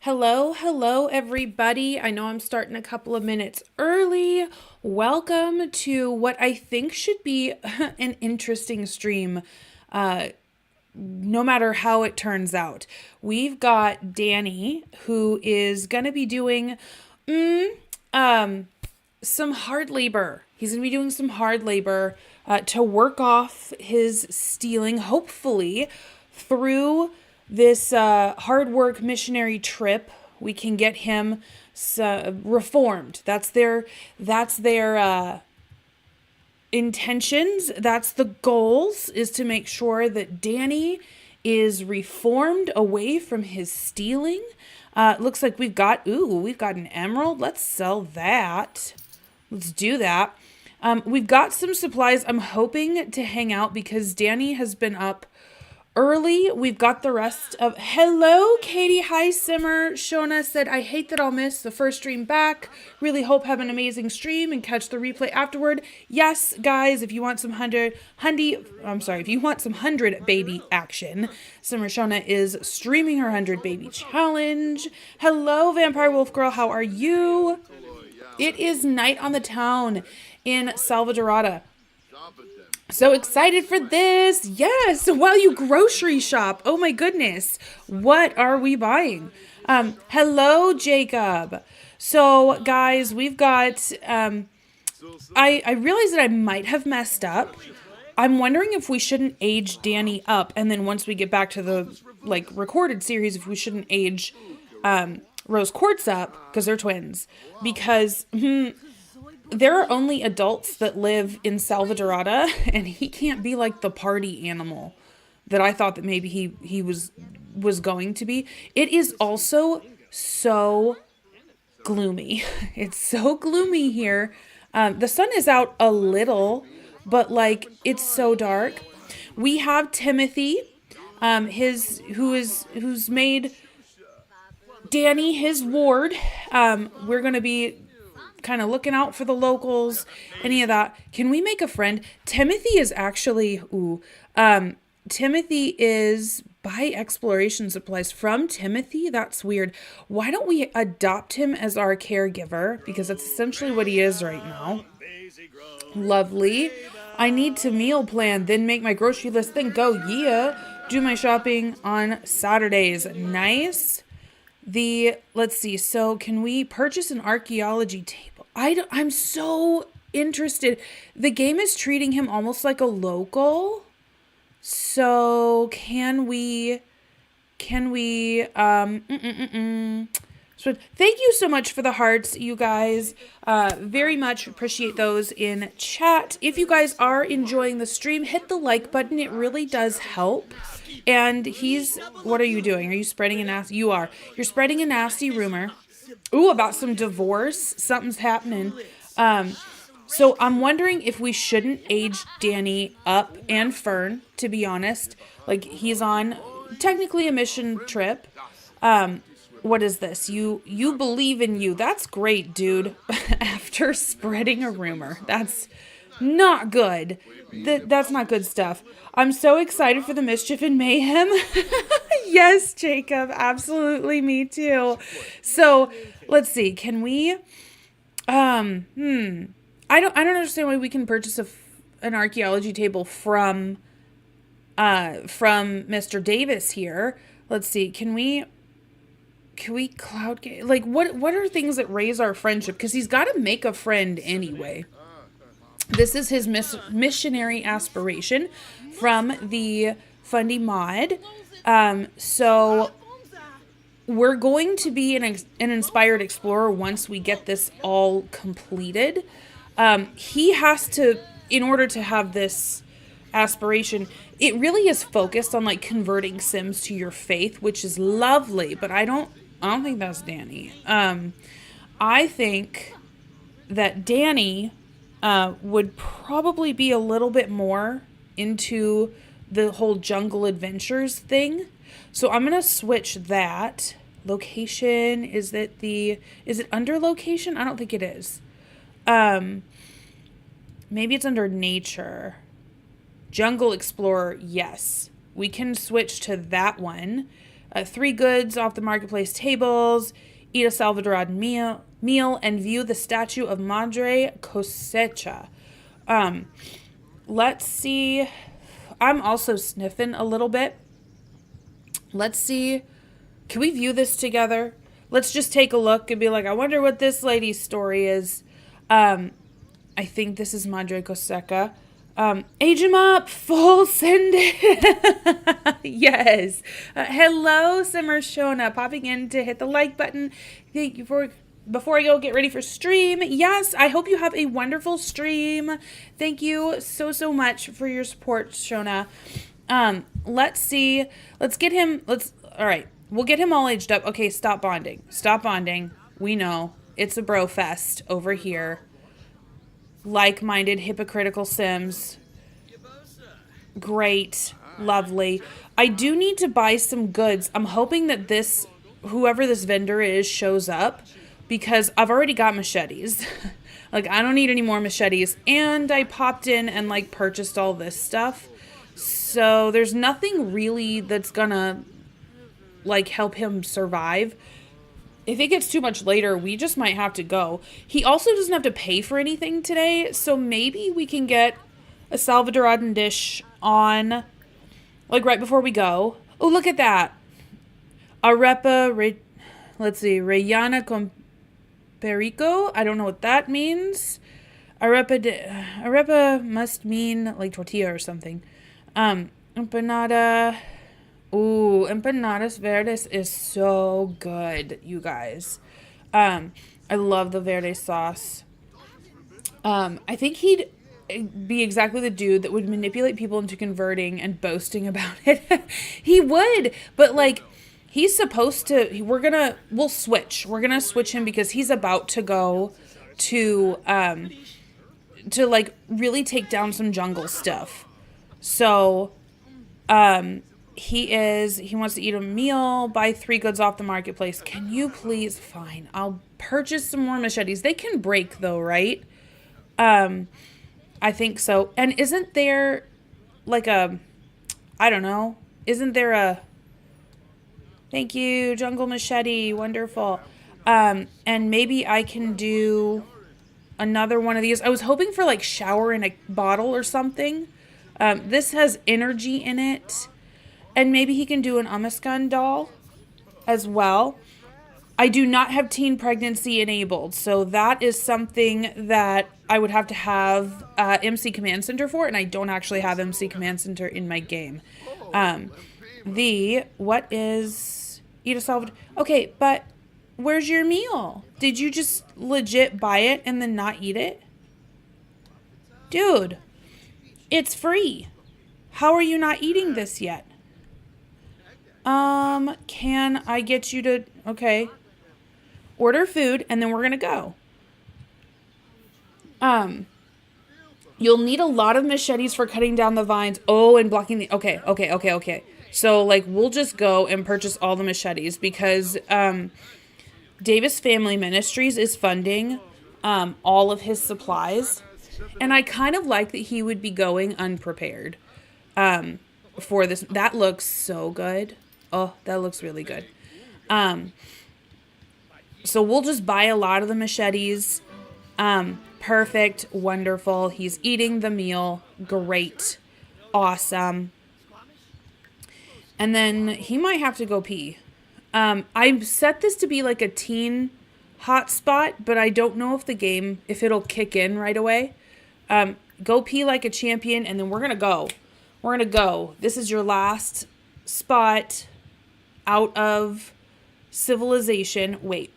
Hello, everybody. I know I'm starting a couple of minutes early. Welcome to what I think should be an interesting stream, no matter how it turns out. We've got Danny, who is going to be doing some hard labor. He's going to be doing some hard labor to work off his stealing, hopefully, through this hard work missionary trip. We can get him reformed. That's their intentions. That's the goals, is to make sure that Danny is reformed away from his stealing. Looks like we've got an emerald. Let's sell that. Let's do that. We've got some supplies. I'm hoping to hang out because Danny has been up early. We've got the rest of... Hello, Katie. Hi, Simmer. Shona said, I hate that I'll miss the first stream back. Really hope have an amazing stream and catch the replay afterward. Yes, guys, if you want some 100 baby action, Simmer Shona is streaming her 100 baby challenge. Hello, Vampire Wolf Girl. How are you? It is night on the town in Salvadorada. So excited for this. Yes, while you grocery shop. Oh my goodness. What are we buying? Hello, Jacob. So guys, we've got, I realized that I might have messed up. I'm wondering if we shouldn't age Danny up. And then once we get back to the recorded series, if we shouldn't age, Rose Quartz up, because they're twins. Because, there are only adults that live in Salvadorada, and he can't be like the party animal that I thought that maybe he was going to be. It is also so gloomy. It's so gloomy here. The sun is out a little, but it's so dark. We have Timothy, who's made Danny his ward. We're gonna be kind of looking out for the locals, any of that. Can we make a friend? Timothy is actually, Timothy is buy exploration supplies from Timothy. That's weird. Why don't we adopt him as our caregiver? Because that's essentially what he is right now. Lovely. I need to meal plan, then make my grocery list, then go, do my shopping on Saturdays. Nice. Let's see. So can we purchase an archaeology table? I'm so interested. The game is treating him almost like a local. So can we, so thank you so much for the hearts, you guys. Very much appreciate those in chat. If you guys are enjoying the stream, hit the like button. It really does help. And what are you doing? Are you spreading a nasty? You are. You're spreading a nasty rumor. Ooh, about some divorce. Something's happening. So I'm wondering if we shouldn't age Danny up and Fern, to be honest. He's on technically a mission trip. What is this? You believe in you. That's great, dude. After spreading a rumor. That's not good. That's not good stuff. I'm so excited for the mischief and mayhem. Yes, Jacob. Absolutely. Me too. So let's see. Can we, I don't understand why we can purchase an archaeology table from Mr. Davis here. Let's see. Can we cloud game? What are things that raise our friendship? Because he's got to make a friend anyway. This is his missionary aspiration from the Fundie mod. So we're going to be an inspired explorer once we get this all completed. He has to, in order to have this aspiration, it really is focused on converting Sims to your faith, which is lovely, but I don't think that's Danny. I think that Danny would probably be a little bit more into the whole jungle adventures thing. So I'm going to switch that. Location, is it under location? I don't think it is. Maybe it's under nature. Jungle Explorer, yes. We can switch to that one. 3 goods off the marketplace tables, eat a Salvadoran meal, and view the statue of Madre Cosecha. Let's see. I'm also sniffing a little bit. Let's see. Can we view this together? Let's just take a look and be like, I wonder what this lady's story is. I think this is Madre Cosecha. Age him up, full send it. Yes. Hello, Simmer Shona, popping in to hit the like button. Thank you before I go get ready for stream. Yes, I hope you have a wonderful stream. Thank you so much for your support, Shona. Let's see. Let's get him. All right. We'll get him all aged up. Okay, stop bonding. Stop bonding. We know it's a bro fest over here. Like-minded, hypocritical Sims. Great. Lovely. I do need to buy some goods. I'm hoping that whoever this vendor is, shows up, because I've already got machetes. Like, I don't need any more machetes. And I popped in and, like, purchased all this stuff. So there's nothing really that's gonna, like, help him survive. If it gets too much later, we just might have to go. He also doesn't have to pay for anything today, so maybe we can get a Salvadoran dish on, like, right before we go. Oh, look at that. Arepa, let's see, rellena con perico. I don't know what that means. Arepa must mean, like, tortilla or something. Empanada. Ooh, empanadas verdes is so good, you guys. I love the verde sauce. I think he'd be exactly the dude that would manipulate people into converting and boasting about it. He would, but, like, he's supposed to, we'll switch. We're gonna switch him because he's about to go to like, really take down some jungle stuff. So, he wants to eat a meal, buy 3 goods off the marketplace. Can you please? Fine. I'll purchase some more machetes. They can break though, right? I think so. And isn't there like I don't know. Isn't there thank you, Jungle Machete. Wonderful. And maybe I can do another one of these. I was hoping for, like, shower in a bottle or something. This has energy in it. And maybe he can do an Amaskan doll as well. I do not have teen pregnancy enabled, so that is something that I would have to have MC Command Center for, and I don't actually have MC Command Center in my game. What is eat a Salvador? Okay, but where's your meal? Did you just legit buy it and then not eat it? Dude, it's free. How are you not eating this yet? Can I get you to, okay, order food and then we're gonna go. You'll need a lot of machetes for cutting down the vines. Oh, and blocking the, okay. So, like, we'll just go and purchase all the machetes because, Davis Ministries is funding, all of his supplies. And I kind of like that he would be going unprepared, for this. That looks so good. Oh, that looks really good. So we'll just buy a lot of the machetes. Perfect. Wonderful. He's eating the meal. Great. Awesome. And then he might have to go pee. I set this to be like a teen hotspot, but I don't know if it'll kick in right away. Go pee like a champion, and then we're going to go. We're going to go. This is your last spot out of civilization. Wait,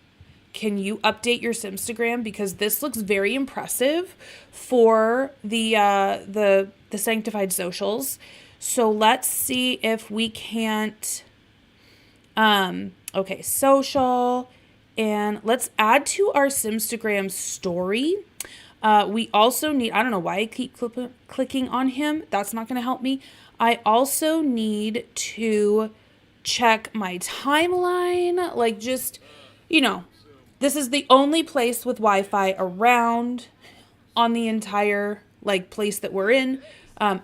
can you update your Simstagram? Because this looks very impressive for the sanctified socials. So let's see if we can't, okay, social, and let's add to our Simstagram story. We also need, I don't know why I keep clicking on him. That's not going to help me. I also need to check my timeline. Like, just, this is the only place with Wi-Fi around on the entire, like, place that we're in. Our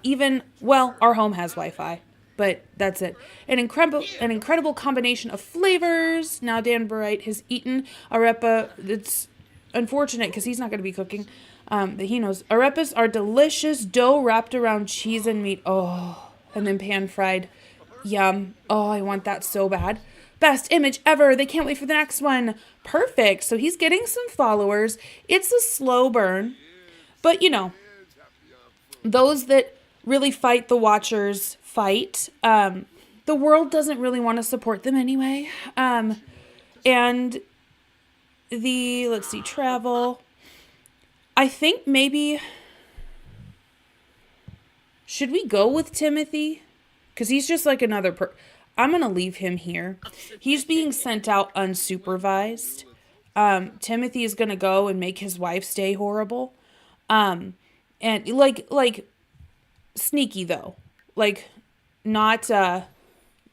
home has Wi-Fi. but that's it. An incredible combination of flavors. Now Danburite has eaten arepa. It's unfortunate because he's not going to be cooking. That he knows. Arepas are delicious dough wrapped around cheese and meat. Oh, and then pan fried. Yum. Oh, I want that so bad. Best image ever. They can't wait for the next one. Perfect. So he's getting some followers. It's a slow burn. But, you know, those that really fight the watchers fight. The world doesn't really want to support them anyway. And let's see, travel. I think maybe, should we go with Timothy? Because he's just like another I'm going to leave him here. He's being sent out unsupervised. Timothy is going to go and make his wife stay horrible. And like sneaky though. Like not,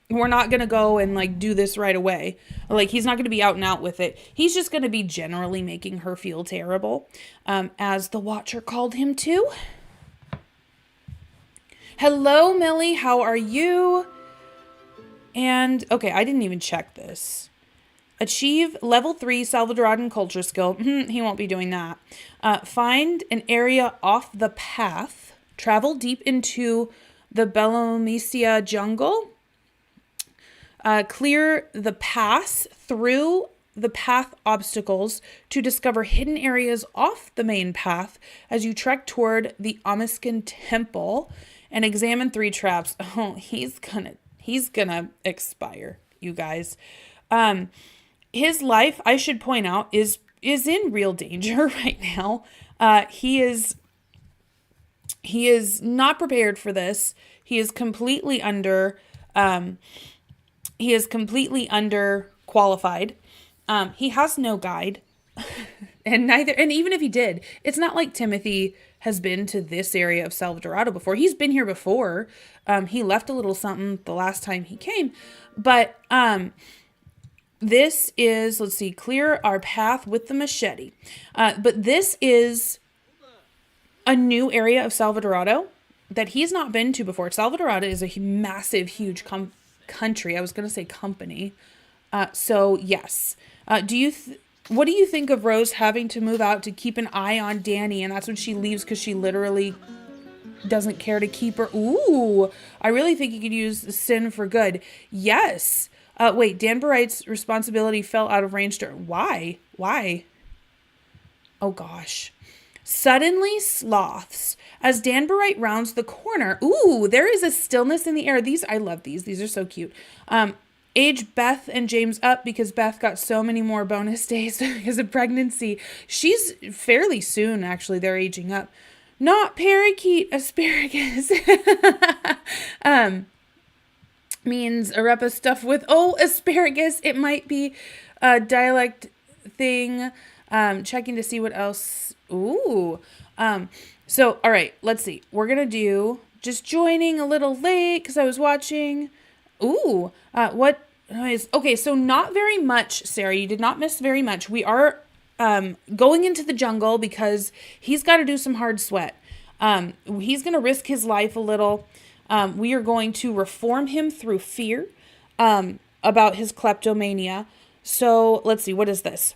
we're not going to go and like do this right away. Like he's not going to be out and out with it. He's just going to be generally making her feel terrible. As the Watcher called him to. Hello, Millie. How are you? And okay, I didn't even check this. Achieve level 3 Salvadoran culture skill. He won't be doing that. Find an area off the path. Travel deep into the Belomesia jungle. Clear the pass through the path obstacles to discover hidden areas off the main path as you trek toward the Amiskin temple and examine 3 traps. Oh, he's gonna expire, you guys. His life, I should point out, is in real danger right now. He is not prepared for this. He is completely underqualified. He has no guide. And even if he did, it's not like Timothy has been to this area of Salvadorado before. He's been here before. He left a little something the last time he came. But this is, let's see, clear our path with the machete. But this is a new area of Salvadorado that he's not been to before. Salvadorado is a massive, huge country. I was going to say company. So yes. What do you think of Rose having to move out to keep an eye on Danny? And that's when she leaves because she literally doesn't care to keep her. Ooh, I really think you could use sin for good. Yes. Wait, Danburite's responsibility fell out of range. Why? Oh gosh. Suddenly sloths. As Danburite rounds the corner. Ooh, there is a stillness in the air. I love these. These are so cute. Age Beth and James up because Beth got so many more bonus days because of pregnancy. She's fairly soon, actually. They're aging up. Not parakeet, asparagus. Means arepa stuffed with, asparagus. It might be a dialect thing. Checking to see what else. Ooh. So, all right, let's see. We're going to do just joining a little late because I was watching. Ooh, what is, okay, so not very much, Sarah. You did not miss very much. We are going into the jungle because he's got to do some hard sweat. He's going to risk his life a little. We are going to reform him through fear about his kleptomania. So let's see, what is this?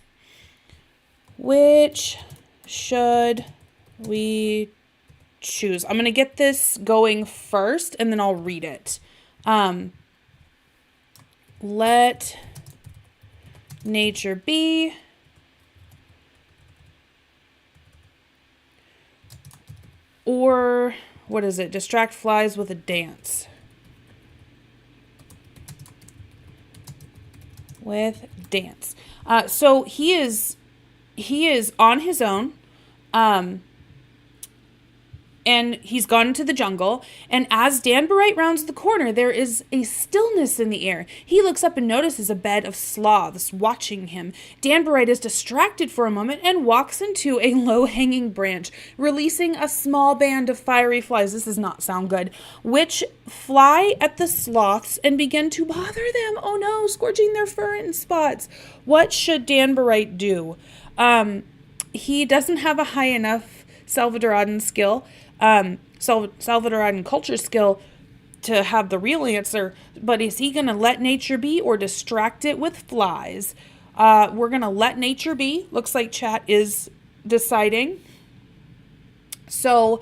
Which should we choose? I'm going to get this going first and then I'll read it. Let nature be. Or, what is it? Distract flies with a dance. With dance. So he is on his own. And he's gone into the jungle. And as Danburite rounds the corner, there is a stillness in the air. He looks up and notices a bed of sloths watching him. Danburite is distracted for a moment and walks into a low-hanging branch, releasing a small band of fiery flies. This does not sound good. Which fly at the sloths and begin to bother them. Oh no, scorching their fur and spots. What should Danburite do? He doesn't have a high enough Salvadoran skill. Salvadoran culture skill to have the real answer, but is he going to let nature be or distract it with flies? We're going to let nature be. Looks like chat is deciding. So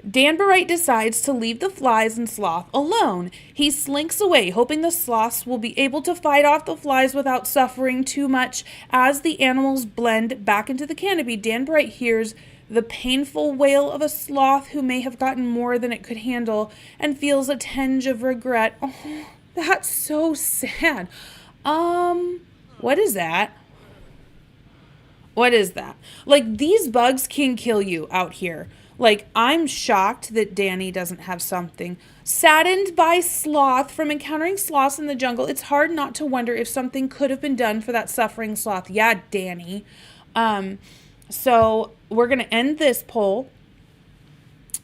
Danburite decides to leave the flies and sloth alone. He slinks away, hoping the sloths will be able to fight off the flies without suffering too much. As the animals blend back into the canopy, Danburite hears the painful wail of a sloth who may have gotten more than it could handle and feels a tinge of regret. Oh, that's so sad. What is that? What is that? Like, these bugs can kill you out here. Like, I'm shocked that Danny doesn't have something. Saddened by sloth from encountering sloths in the jungle, it's hard not to wonder if something could have been done for that suffering sloth. Yeah, Danny. So we're going to end this poll.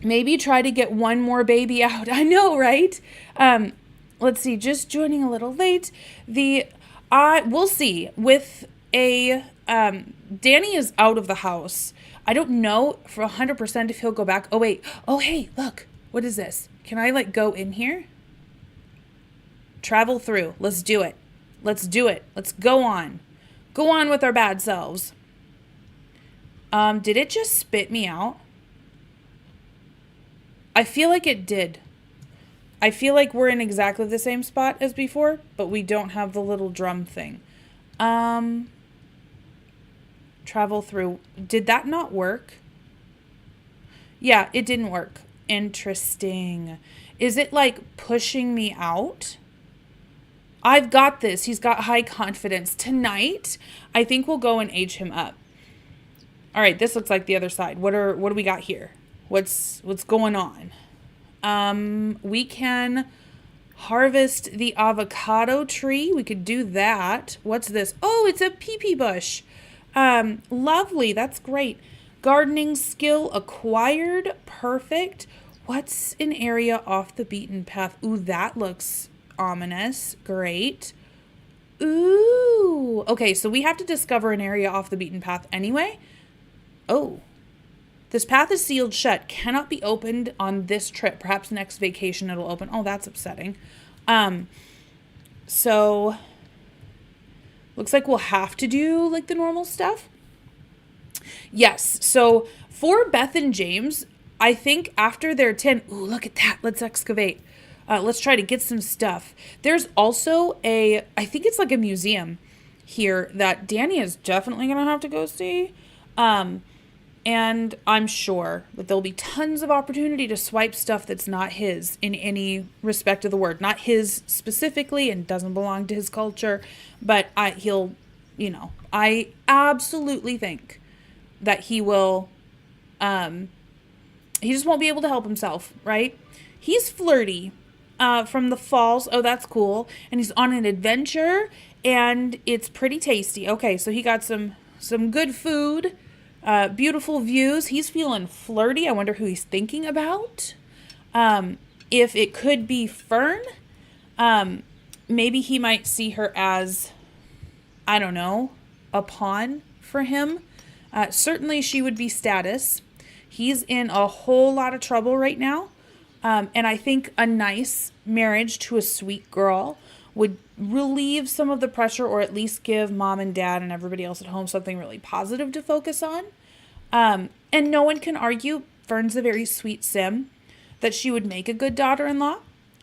Maybe try to get one more baby out. I know, right? Let's see. Just joining a little late. We'll see. With Danny is out of the house. I don't know for 100% if he'll go back. Oh, wait. Oh, hey, look. What is this? Can I, go in here? Travel through. Let's do it. Let's do it. Let's go on. Go on with our bad selves. Did it just spit me out? I feel like it did. I feel like we're in exactly the same spot as before, but we don't have the little drum thing. Travel through. Did that not work? Yeah, it didn't work. Interesting. Is it pushing me out? I've got this. He's got high confidence. Tonight, I think we'll go and age him up. All right, this looks like the other side. What do we got here? What's going on? We can harvest the avocado tree. We could do that. What's this? Oh, it's a pee-pee bush. Lovely. That's great. Gardening skill acquired. Perfect. What's an area off the beaten path? Ooh, that looks ominous. Great. Ooh. Okay, so we have to discover an area off the beaten path anyway. Oh. This path is sealed shut. Cannot be opened on this trip. Perhaps next vacation it'll open. Oh, that's upsetting. So looks like we'll have to do the normal stuff. Yes. So for Beth and James, I think after they're 10, ooh, look at that. Let's excavate. Let's try to get some stuff. There's also I think it's a museum here that Danny is definitely going to have to go see. And I'm sure that there'll be tons of opportunity to swipe stuff that's not his in any respect of the word. Not his specifically and doesn't belong to his culture. But I absolutely think that he will, he just won't be able to help himself, right? He's flirty from the falls. Oh, that's cool. And he's on an adventure and it's pretty tasty. Okay, so he got some good food. Beautiful views. He's feeling flirty. I wonder who he's thinking about. If it could be Fern, maybe he might see her as, I don't know, a pawn for him. Certainly she would be status. He's in a whole lot of trouble right now. And I think a nice marriage to a sweet girl would relieve some of the pressure, or at least give mom and dad and everybody else at home something really positive to focus on. And no one can argue, Fern's a very sweet sim, that she would make a good daughter-in-law.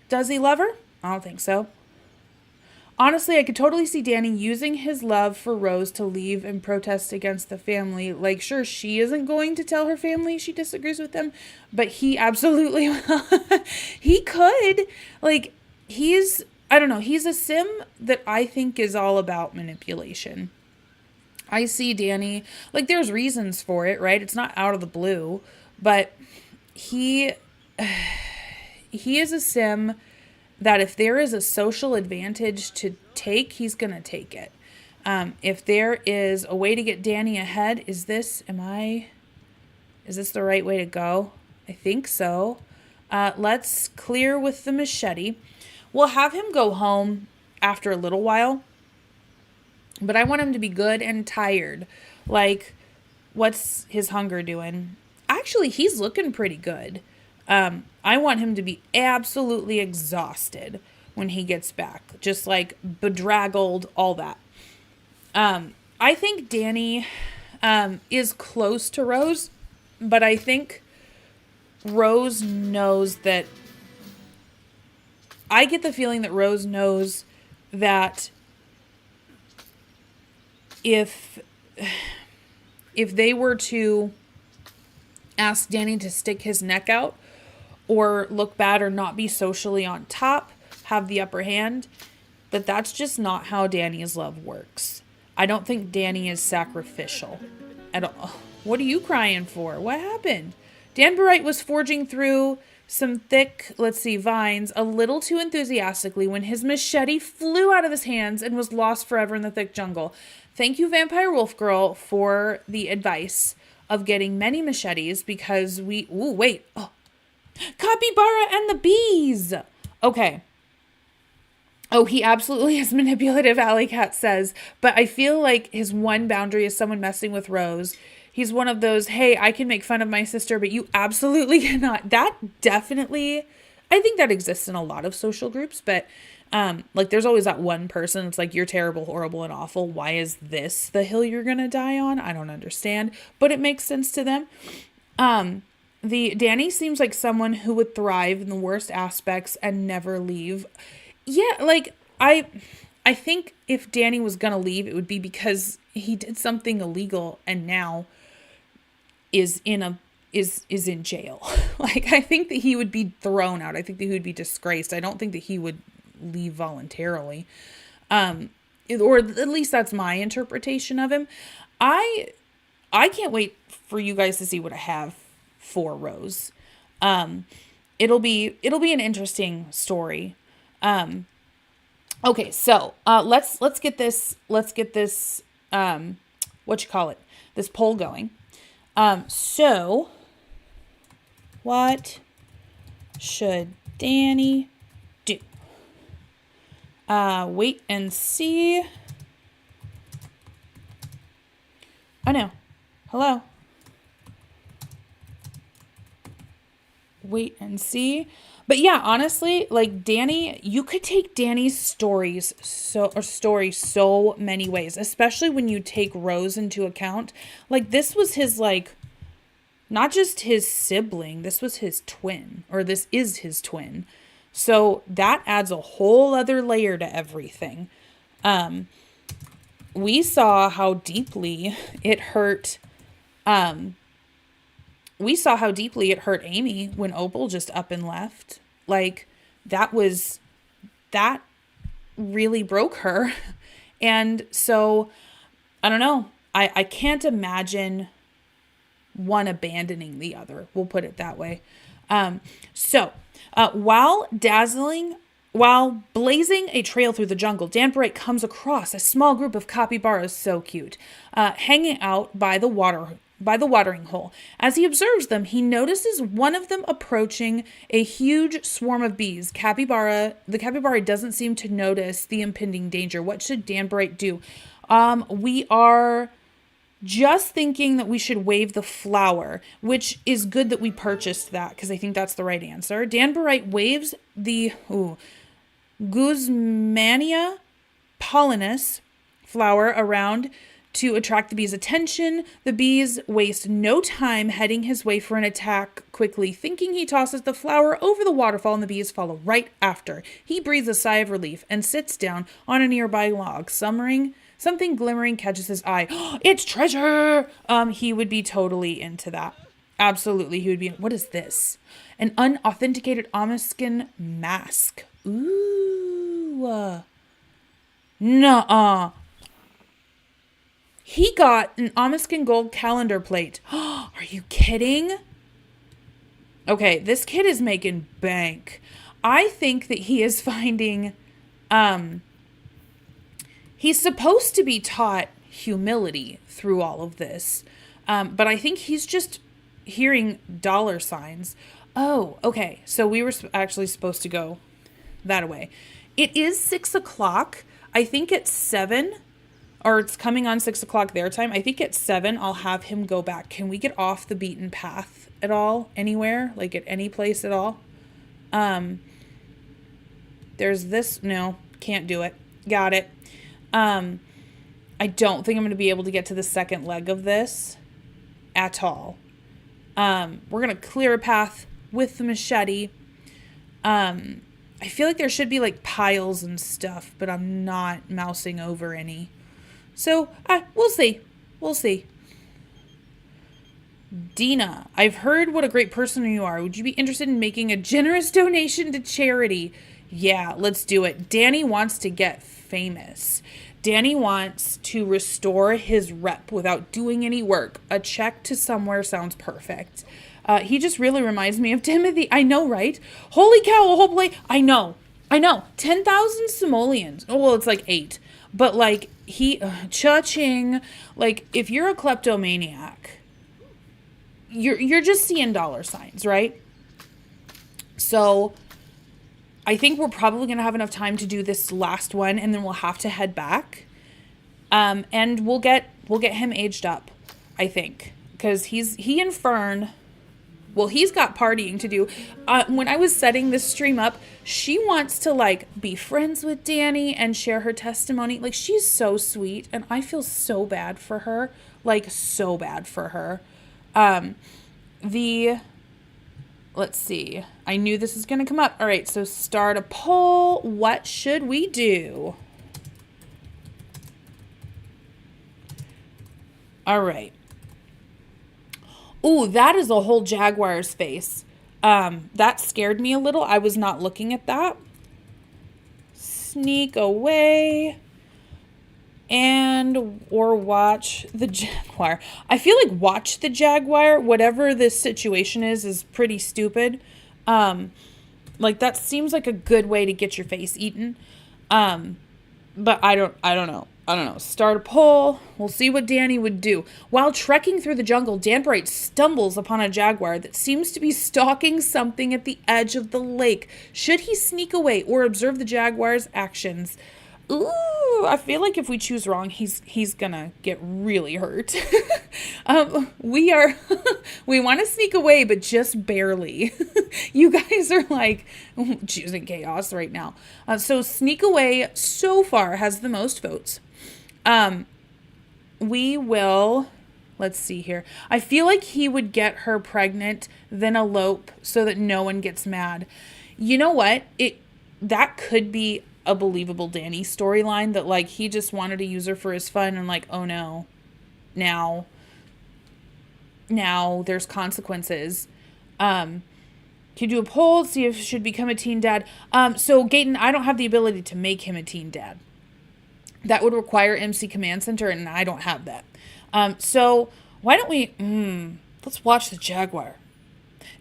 Does he love her? I don't think so. Honestly, I could totally see Danny using his love for Rose to leave and protest against the family. Sure, she isn't going to tell her family she disagrees with them, but he absolutely will. He could. I don't know, he's a sim that I think is all about manipulation. I see Danny, there's reasons for it, right? It's not out of the blue, but he is a sim that if there is a social advantage to take, he's going to take it. If there is a way to get Danny ahead, is this the right way to go? I think so. Let's clear with the machete. We'll have him go home after a little while, but I want him to be good and tired. What's his hunger doing? Actually, he's looking pretty good. I want him to be absolutely exhausted when he gets back. Just like bedraggled, all that. I think Danny is close to Rose, but I think Rose knows that. I get the feeling that Rose knows that if they were to ask Danny to stick his neck out or look bad or not be socially on top, have the upper hand, that's just not how Danny's love works. I don't think Danny is sacrificial at all. What are you crying for? What happened? Danburite was forging through some thick, vines a little too enthusiastically when his machete flew out of his hands and was lost forever in the thick jungle. Thank you, Vampire Wolf Girl, for the advice of getting many machetes because Capybara and the bees. Okay. Oh, he absolutely is manipulative, Alley Cat says. But I feel like his one boundary is someone messing with Rose. He's one of those, hey, I can make fun of my sister, but you absolutely cannot. That definitely, I think that exists in a lot of social groups. But there's always that one person. It's like, you're terrible, horrible, and awful. Why is this the hill you're going to die on? I don't understand. But it makes sense to them. Danny seems like someone who would thrive in the worst aspects and never leave. Yeah, I think if Danny was gonna leave, it would be because he did something illegal and now is in jail. I think that he would be thrown out. I think that he would be disgraced. I don't think that he would leave voluntarily. Or at least that's my interpretation of him. I can't wait for you guys to see what I have for Rose. It'll be an interesting story. Okay, so let's get this this poll going. So what should Danny do? Wait and see. Oh no. Hello. Wait and see. But yeah, honestly, Danny, you could take Danny's story so many ways, especially when you take Rose into account. This was his, not just his sibling, this was his twin, or this is his twin. So that adds a whole other layer to everything. We saw how deeply it hurt, Amy when Opal just up and left. That really broke her. And so, I don't know. I can't imagine one abandoning the other. We'll put it that way. While blazing a trail through the jungle, Danburite comes across a small group of capybaras, so cute, hanging out by the watering hole. As he observes them, he notices one of them approaching a huge swarm of bees. The capybara doesn't seem to notice the impending danger. What should Danburite do? We are just thinking that we should wave the flower, which is good that we purchased that because I think that's the right answer. Danburite waves the Guzmania pollinus flower around to attract the bees' attention. The bees waste no time heading his way for an attack quickly. Thinking, he tosses the flower over the waterfall and the bees follow right after. He breathes a sigh of relief and sits down on a nearby log. Something glimmering catches his eye. It's treasure! He would be totally into that. Absolutely, he would be. What is this? An unauthenticated Omiskin mask. Ooh. Nuh-uh. He got an Omiskin gold calendar plate. Are you kidding? Okay, this kid is making bank. I think that he is finding... he's supposed to be taught humility through all of this. But I think he's just hearing dollar signs. Oh, okay. So we were actually supposed to go that way. It is 6 o'clock. I think it's 7, or it's coming on 6 o'clock their time. I think at 7, I'll have him go back. Can we get off the beaten path at all anywhere, like at any place at all. There's this. No, can't do it. Got it. I don't think I'm going to be able to get to the second leg of this at all. We're going to clear a path with the machete. I feel like there should be like piles and stuff, but I'm not mousing over any. So, we'll see. We'll see. Dina, I've heard what a great person you are. Would you be interested in making a generous donation to charity? Yeah, let's do it. Danny wants to get famous. Danny wants to restore his rep without doing any work. A check to somewhere sounds perfect. He just really reminds me of Timothy. I know, right? Holy cow, a whole plate. I know. 10,000 simoleons. Oh, well, it's like 8. But like, cha-ching. Like, if you're a kleptomaniac, you're just seeing dollar signs, right? So I think we're probably going to have enough time to do this last one, and then we'll have to head back. And we'll get him aged up, I think, because he and Fern, well, he's got partying to do. When I was setting this stream up, she wants to like be friends with Danny and share her testimony. Like, she's so sweet, and I feel so bad for her, like so bad for her. Let's see. I knew this was going to come up. All right, so start a poll. What should we do? All right. Ooh, that is a whole jaguar's face. That scared me a little. I was not looking at that. Sneak away. Or watch the jaguar. I feel like watch the jaguar, whatever this situation is pretty stupid. Like, that seems like a good way to get your face eaten. But I don't know. Start a poll. We'll see what Danny would do. While trekking through the jungle, Danburite stumbles upon a jaguar that seems to be stalking something at the edge of the lake. Should he sneak away or observe the jaguar's actions? Ooh, I feel like if we choose wrong, he's gonna get really hurt. We want to sneak away, but just barely. You guys are like choosing chaos right now. So sneak away so far has the most votes. We will, let's see here. I feel like he would get her pregnant, then elope so that no one gets mad. You know what? That could be a believable Danny storyline, that like he just wanted to use her for his fun, and like, oh no, now there's consequences. Can you do a poll, see if he should become a teen dad? So Gaten, I don't have the ability to make him a teen dad. That would require MC Command Center, and I don't have that. So why don't we let's watch the jaguar.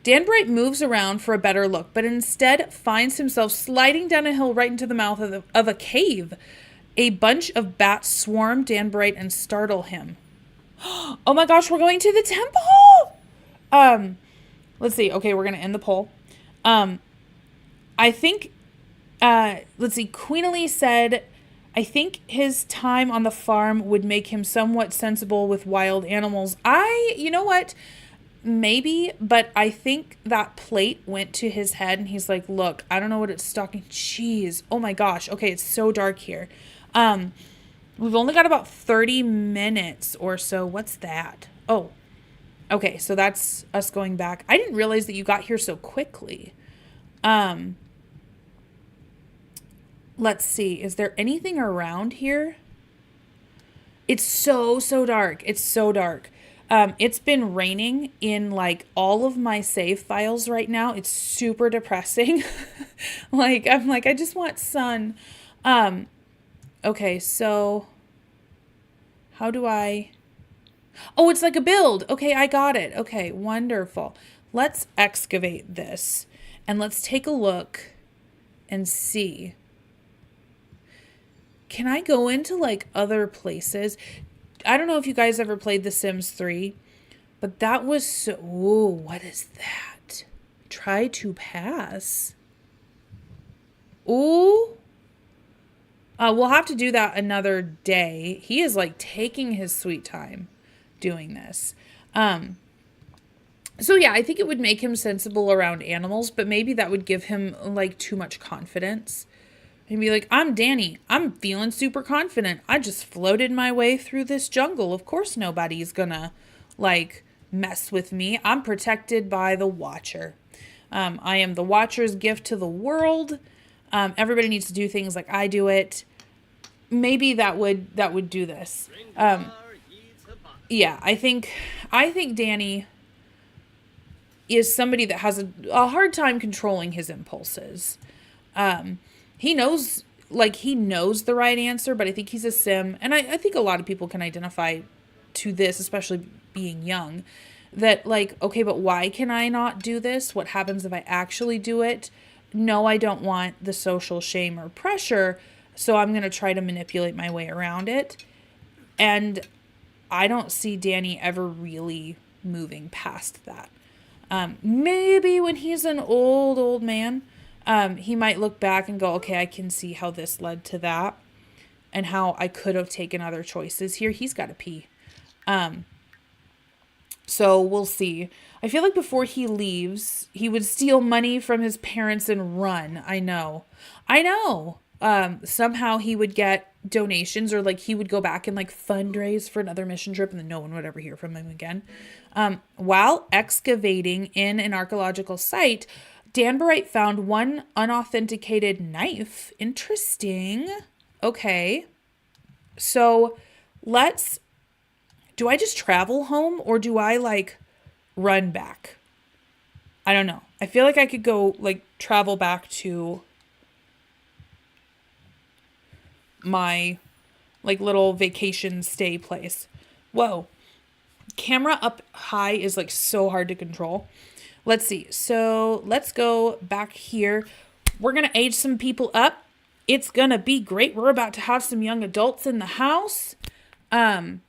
Danburite moves around for a better look, but instead finds himself sliding down a hill right into the mouth of a cave. A bunch of bats swarm Danburite and startle him. Oh my gosh, we're going to the temple! Let's see. Okay, we're going to end the poll. I think, let's see. Queen Elise said, I think his time on the farm would make him somewhat sensible with wild animals. You know what? Maybe, but I think that plate went to his head and he's like, look, I don't know what it's stalking. Jeez. Oh my gosh. Okay, it's so dark here. We've only got about 30 minutes or so. What's that? Oh, okay. So that's us going back. I didn't realize that you got here so quickly. Let's see. Is there anything around here? It's so dark. It's so dark. It's been raining in like all of my save files right now. It's super depressing. I'm like, I just want sun. Okay, so how do I, oh, it's like a build. Okay, I got it. Okay, wonderful. Let's excavate this and let's take a look and see. Can I go into like other places? I don't know if you guys ever played The Sims 3, but that was so... Ooh, what is that? Try to pass. Ooh. We'll have to do that another day. He is like taking his sweet time doing this. So yeah, I think it would make him sensible around animals, but maybe that would give him like too much confidence. And be like, I'm Danny. I'm feeling super confident. I just floated my way through this jungle. Of course nobody's gonna like mess with me. I'm protected by the Watcher. I am the Watcher's gift to the world. Everybody needs to do things like I do it. Maybe that would do this. Yeah, I think Danny is somebody that has a hard time controlling his impulses. He knows the right answer, but I think he's a sim. And I think a lot of people can identify to this, especially being young, that like, okay, but why can I not do this? What happens if I actually do it? No, I don't want the social shame or pressure, so I'm going to try to manipulate my way around it. And I don't see Danny ever really moving past that. Maybe when he's an old man, he might look back and go, okay, I can see how this led to that and how I could have taken other choices here. He's got to pee. So we'll see. I feel like before he leaves, he would steal money from his parents and run. I know. Somehow he would get donations, or like he would go back and like fundraise for another mission trip, and then no one would ever hear from him again. While excavating in an archaeological site, Danburite found one unauthenticated knife. Interesting. Okay. So do I just travel home, or do I like run back? I don't know. I feel like I could go like travel back to my like little vacation stay place. Whoa. Camera up high is like so hard to control. Let's see. So let's go back here. We're going to age some people up. It's going to be great. We're about to have some young adults in the house. In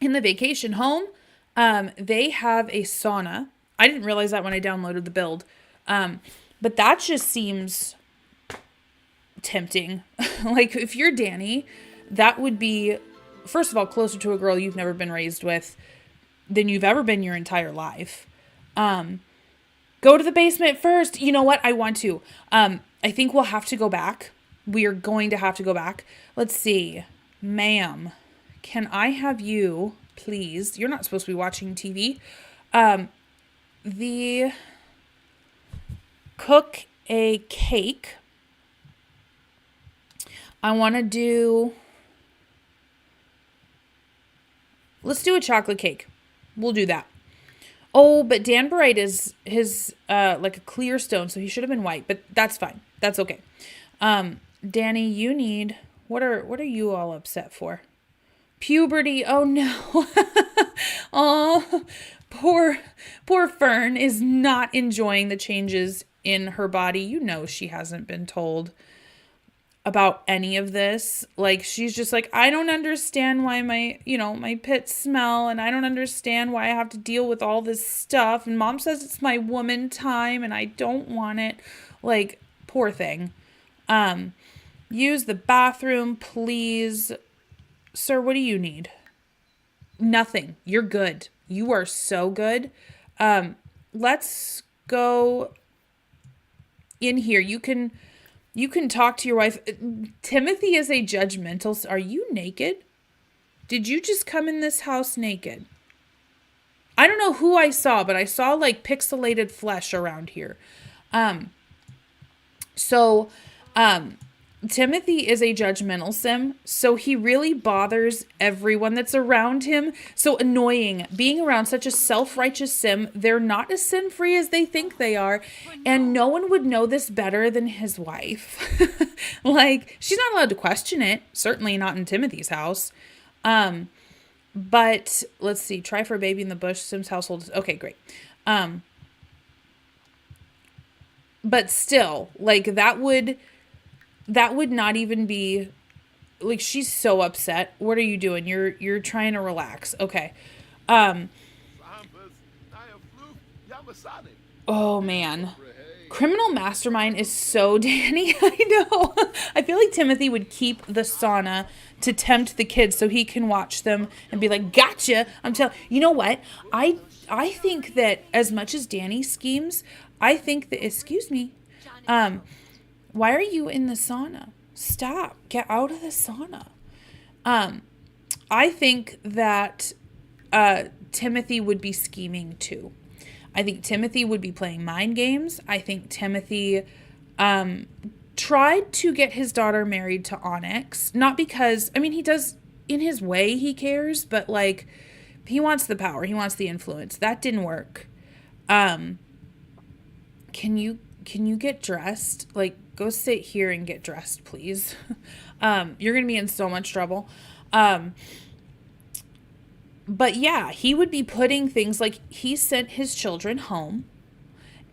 the vacation home, they have a sauna. I didn't realize that when I downloaded the build. But that just seems tempting. Like if you're Danny, that would be, first of all, closer to a girl you've never been raised with than you've ever been your entire life. Go to the basement first. You know what? I want to. I think we'll have to go back. We are going to have to go back. Let's see. Ma'am, can I have you, please? You're not supposed to be watching TV. Cook a cake. I want to do, let's do a chocolate cake. We'll do that. Oh, but Danburite is his like a clear stone, so he should have been white, but that's fine. That's okay. Danny, you need, what are you all upset for? Puberty. Oh no. Oh, poor Fern is not enjoying the changes in her body. You know she hasn't been told about any of this. Like she's just like, I don't understand why my pits smell, and I don't understand why I have to deal with all this stuff, and mom says it's my woman time and I don't want it. Like, poor thing. Use the bathroom, please. Sir, what do you need? Nothing. You're good. You are so good. Let's go in here. You can talk to your wife. Timothy is a judgmental. Are you naked? Did you just come in this house naked? I don't know who I saw, but I saw like pixelated flesh around here. Timothy is a judgmental sim, so he really bothers everyone that's around him. So annoying. Being around such a self-righteous sim, they're not as sin-free as they think they are, and no one would know this better than his wife. Like, she's not allowed to question it, certainly not in Timothy's house. But let's see, try for a baby in the bush, Sim's household. Okay, great. But still, like, that would not even be, like, she's so upset. What are you doing? You're trying to relax. Okay. Oh man. Criminal mastermind is so Danny. I know. I feel like Timothy would keep the sauna to tempt the kids so he can watch them and be like, gotcha. You know what? I think that as much as Danny schemes, I think that, excuse me, why are you in the sauna? Stop. Get out of the sauna. I think that Timothy would be scheming too. I think Timothy would be playing mind games. I think Timothy tried to get his daughter married to Onyx. Not because, I mean, he does, in his way, he cares, but like, he wants the power. He wants the influence. That didn't work. Can you get dressed? Like, go sit here and get dressed, please. You're going to be in so much trouble. But yeah, he would be putting things like, he sent his children home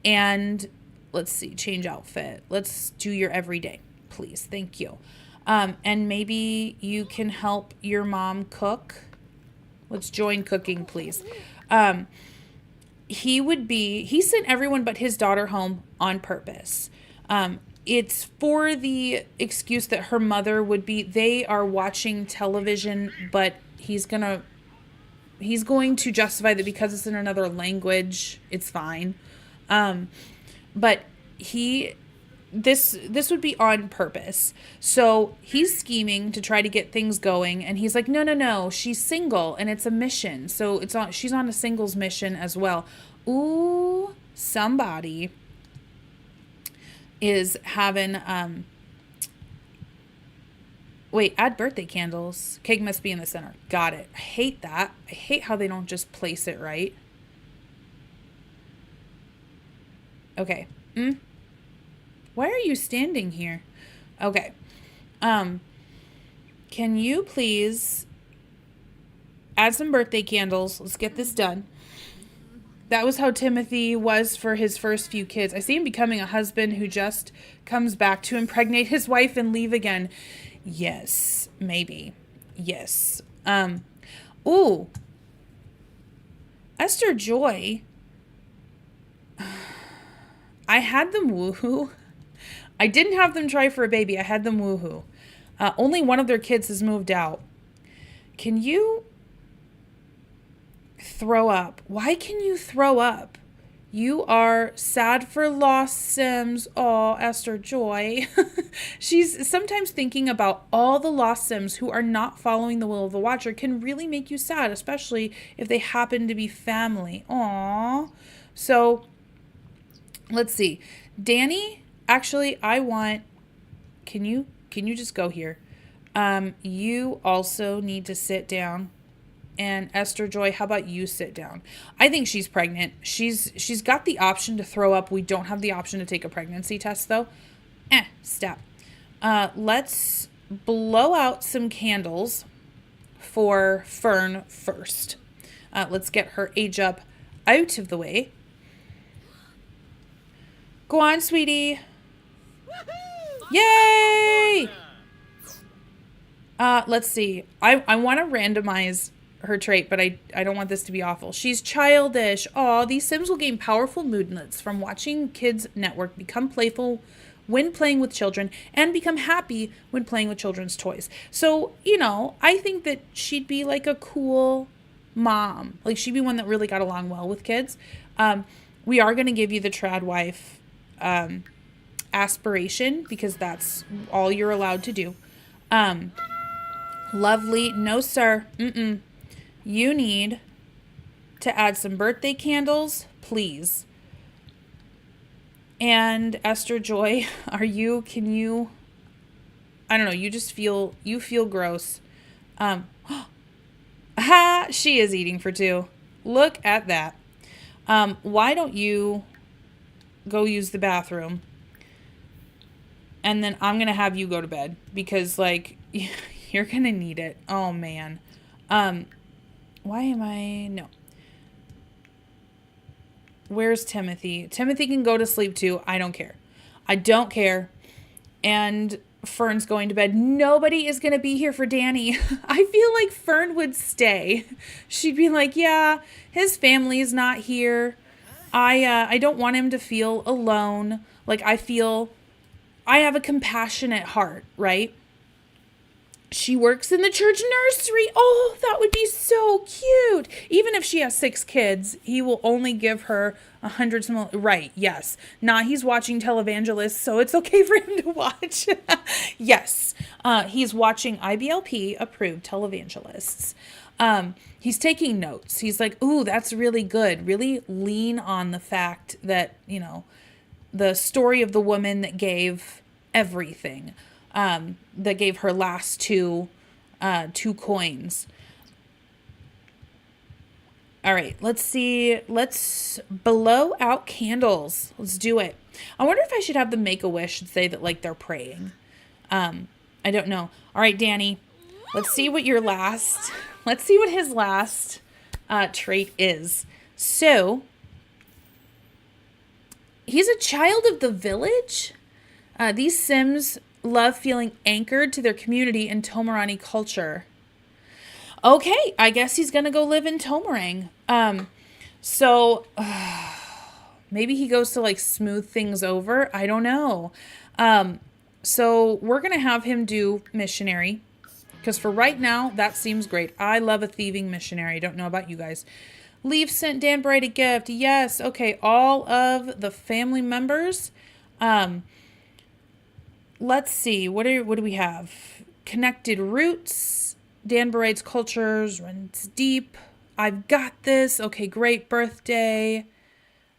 and let's see, change outfit. Let's do your everyday, please. Thank you. And maybe you can help your mom cook. Let's join cooking, please. He sent everyone but his daughter home on purpose. It's for the excuse that her mother would be, they are watching television, but he's going to justify that because it's in another language, it's fine. But this would be on purpose. So he's scheming to try to get things going. And he's like, no, she's single and it's a mission. So she's on a singles mission as well. Ooh, somebody is having, add birthday candles. Cake must be in the center. Got it. I hate that. I hate how they don't just place it right. Okay. Why are you standing here? Okay. Can you please add some birthday candles? Let's get this done. That was how Timothy was for his first few kids. I see him becoming a husband who just comes back to impregnate his wife and leave again. Yes, maybe. Yes. Ooh. Esther Joy. I had them woohoo. I didn't have them try for a baby. I had them woohoo. Only one of their kids has moved out. Can you throw up? Why can you throw up? You are sad for lost Sims. Oh, Esther Joy. She's sometimes thinking about all the lost Sims who are not following the will of the Watcher can really make you sad, especially if they happen to be family. Aw. So, let's see. Danny, actually, can you just go here? You also need to sit down. And Esther Joy, how about you sit down? I think she's pregnant. She's got the option to throw up. We don't have the option to take a pregnancy test, though. Stop. Let's blow out some candles for Fern first. Let's get her age up out of the way. Go on, sweetie. Yay! Let's see. I want to randomize her trait, but I don't want this to be awful. She's childish. Aw, these Sims will gain powerful moodlets from watching Kids Network, become playful when playing with children, and become happy when playing with children's toys. So, I think that she'd be like a cool mom. Like, she'd be one that really got along well with kids. We are going to give you the trad wife aspiration because that's all you're allowed to do. Lovely. No, sir. You need to add some birthday candles, please. And Esther Joy, I don't know, you feel gross. She is eating for two. Look at that. Why don't you go use the bathroom? And then I'm going to have you go to bed because you're going to need it. Oh man. No. Where's Timothy? Timothy can go to sleep too. I don't care. And Fern's going to bed. Nobody is going to be here for Danny. I feel like Fern would stay. She'd be like, yeah, his family is not here. I don't want him to feel alone. I have a compassionate heart, right? She works in the church nursery. Oh, that would be so cute. Even if she has 6 kids, he will only give her 100 right, yes. Nah, he's watching televangelists, so it's okay for him to watch. Yes. He's watching IBLP approved televangelists. He's taking notes. He's like, ooh, that's really good. Really lean on the fact that, the story of the woman that gave everything, that gave her last 2 coins. All right, let's see. Let's blow out candles. Let's do it. I wonder if I should have them make a wish and say that like they're praying. I don't know. All right, Danny, let's see what his last trait is. So he's a child of the village. These Sims love feeling anchored to their community and Tomarani culture. Okay, I guess he's going to go live in Tomarang. So maybe he goes to like smooth things over. I don't know. So we're going to have him do missionary because for right now, that seems great. I love a thieving missionary. Don't know about you guys. Leave sent Danburite a gift. Yes. Okay. All of the family members. Let's see. What do we have? Connected roots. Danburite's cultures runs deep. I've got this. Okay, great birthday.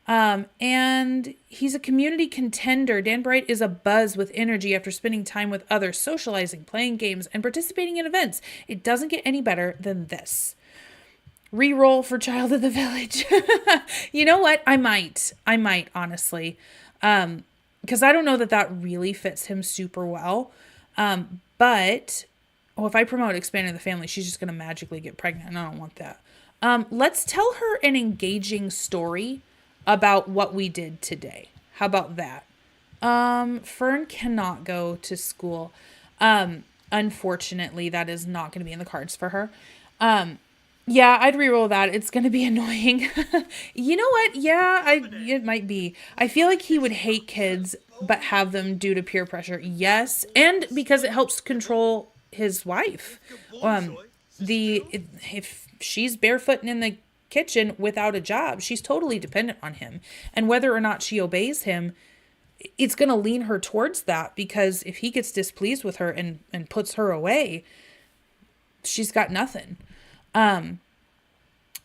And he's a community contender. Danburite is a buzz with energy after spending time with others, socializing, playing games, and participating in events. It doesn't get any better than this. Reroll for Child of the Village. You know what? I might honestly. Because I don't know that really fits him super well. But if I promote expanding the family, she's just going to magically get pregnant, and I don't want that. Let's tell her an engaging story about what we did today. How about that? Fern cannot go to school. Unfortunately, that is not going to be in the cards for her. Yeah, I'd reroll that. It's going to be annoying. You know what? Yeah, it might be. I feel like he would hate kids, but have them due to peer pressure. Yes, and because it helps control his wife. If she's barefoot in the kitchen without a job, she's totally dependent on him. And whether or not she obeys him, it's going to lean her towards that, because if he gets displeased with her and puts her away, she's got nothing.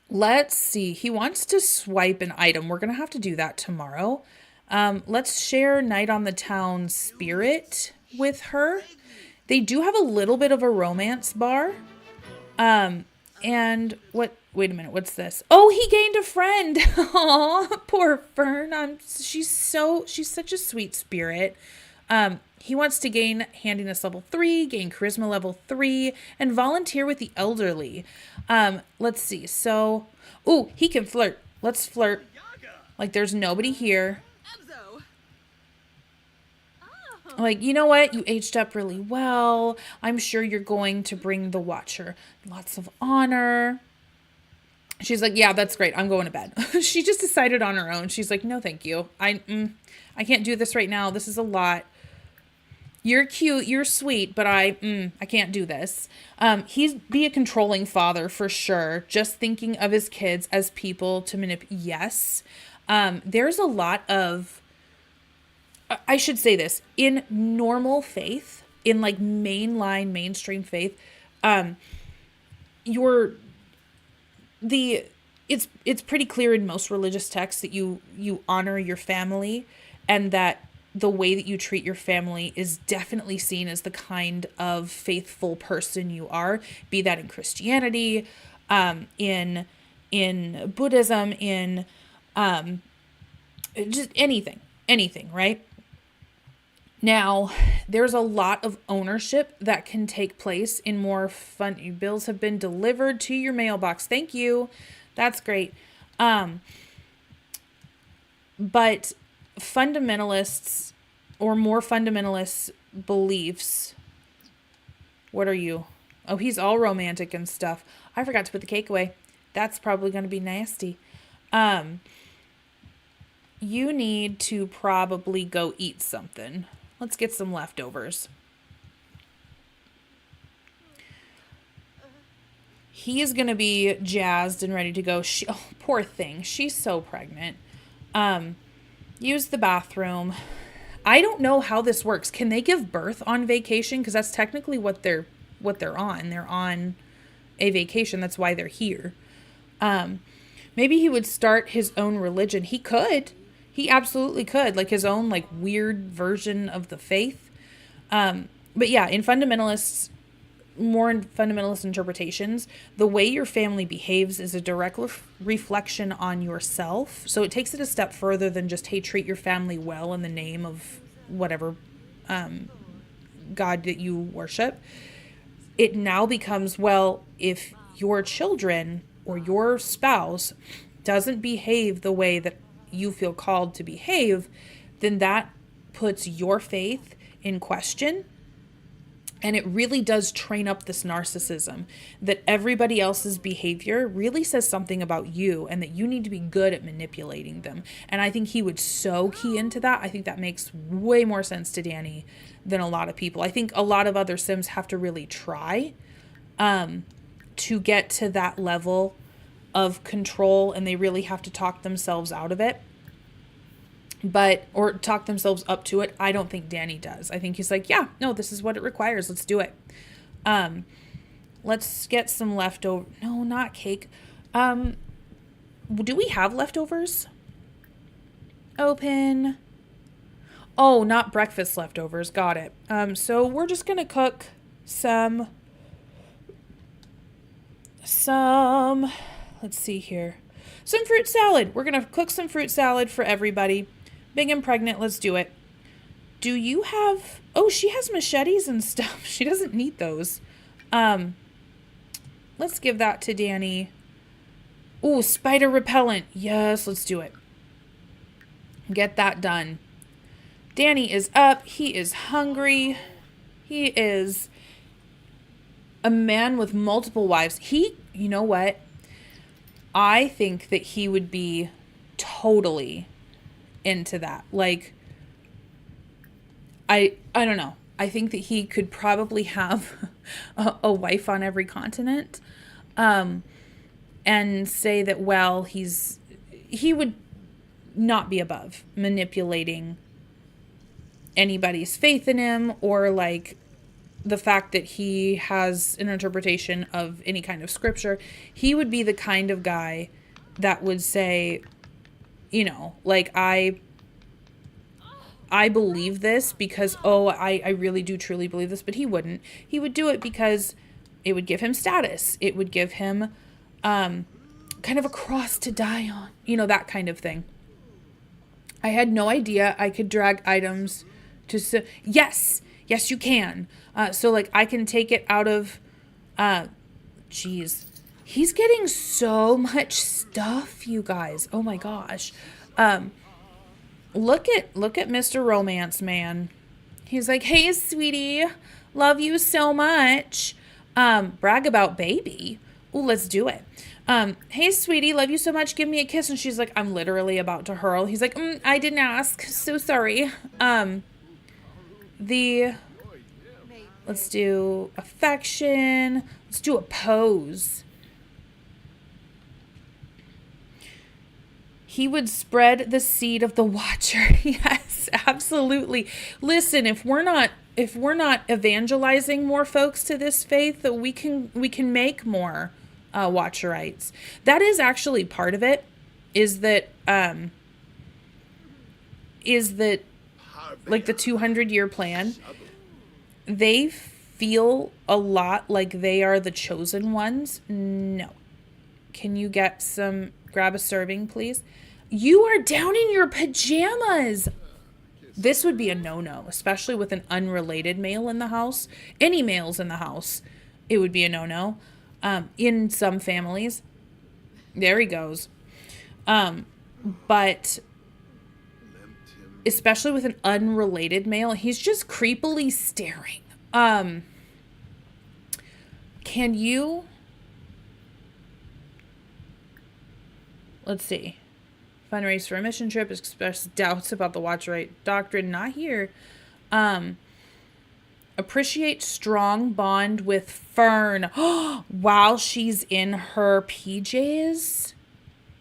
Let's see. He wants to swipe an item. We're going to have to do that tomorrow. Let's share Night on the Town spirit with her. They do have a little bit of a romance bar. And wait a minute, what's this? Oh, he gained a friend. Aw, poor Fern. She's such a sweet spirit. He wants to gain handiness level 3, gain charisma level 3, and volunteer with the elderly. Let's see. So, he can flirt. Let's flirt. Like there's nobody here. Like, you know what? You aged up really well. I'm sure you're going to bring the Watcher lots of honor. She's like, yeah, that's great. I'm going to bed. She just decided on her own. She's like, no, thank you. I can't do this right now. This is a lot. You're cute. You're sweet, but I can't do this. He'd be a controlling father for sure. Just thinking of his kids as people to manipulate. Yes. There's a lot of, I should say this, in normal faith, in like mainstream faith, it's pretty clear in most religious texts that you honor your family, and that the way that you treat your family is definitely seen as the kind of faithful person you are, be that in Christianity, in Buddhism, in just anything, right? Now, there's a lot of ownership that can take place in more fun. Bills have been delivered to your mailbox. Thank you. That's great. But fundamentalists or more fundamentalist beliefs. What are you? Oh, he's all romantic and stuff. I forgot to put the cake away. That's probably going to be nasty. You need to probably go eat something. Let's get some leftovers. he is going to be jazzed and ready to go. Oh, poor thing. She's so pregnant. Use the bathroom. I don't know how this works. Can they give birth on vacation? Because that's technically what they're on. They're on a vacation. That's why they're here. Maybe he would start his own religion. He could. He absolutely could. Like his own like weird version of the faith. But yeah, in more fundamentalist interpretations, the way your family behaves is a direct reflection on yourself. So it takes it a step further than just, hey, treat your family well in the name of whatever God that you worship. It now becomes, well, if your children or your spouse doesn't behave the way that you feel called to behave, then that puts your faith in question. And it really does train up this narcissism that everybody else's behavior really says something about you and that you need to be good at manipulating them. And I think he would so key into that. I think that makes way more sense to Danny than a lot of people. I think a lot of other Sims have to really try to get to that level of control, and they really have to talk themselves out of it. Or talk themselves up to it. I don't think Danny does. I think he's like, yeah, no, this is what it requires. Let's do it. Let's get some leftover. No, not cake. Do we have leftovers? Open. Oh, not breakfast leftovers. Got it. So we're just going to cook some, let's see here. Some fruit salad. We're going to cook some fruit salad for everybody. Big and pregnant, let's do it. Do you have... Oh, she has machetes and stuff. She doesn't need those. Let's give that to Danny. Ooh, spider repellent. Yes, let's do it. Get that done. Danny is up. He is hungry. He is a man with multiple wives. You know what? I think that he would be totally into that. Like, I don't know. I think that he could probably have a wife on every continent, and say that, well, he would not be above manipulating anybody's faith in him, or like the fact that he has an interpretation of any kind of scripture. He would be the kind of guy that would say, you know, like, I believe this because, I really do truly believe this, but he wouldn't. He would do it because it would give him status. It would give him kind of a cross to die on, you know, that kind of thing. I had no idea I could drag items to, yes, you can. So like I can take it out of, geez. He's getting so much stuff, you guys. Oh my gosh. Look at Mr. Romance Man. He's like, hey, sweetie, love you so much. Brag about baby. Ooh, let's do it. Hey, sweetie, love you so much. Give me a kiss. And she's like, I'm literally about to hurl. He's like, I didn't ask. So sorry. Let's do affection. Let's do a pose. He would spread the seed of the watcher. Yes, absolutely. Listen, if we're not evangelizing more folks to this faith, that we can make more watcherites. That is actually part of it. Is that like the 200-year plan? They feel a lot like they are the chosen ones. No. Can you grab a serving, please? You are down in your pajamas. This would be a no-no, especially with an unrelated male in the house. Any males in the house, it would be a no-no. In some families. There he goes. But especially with an unrelated male, he's just creepily staring. Can you... Let's see. Fundraise for a mission trip, express doubts about the Watcherite doctrine. Not here. Appreciate strong bond with Fern while she's in her PJs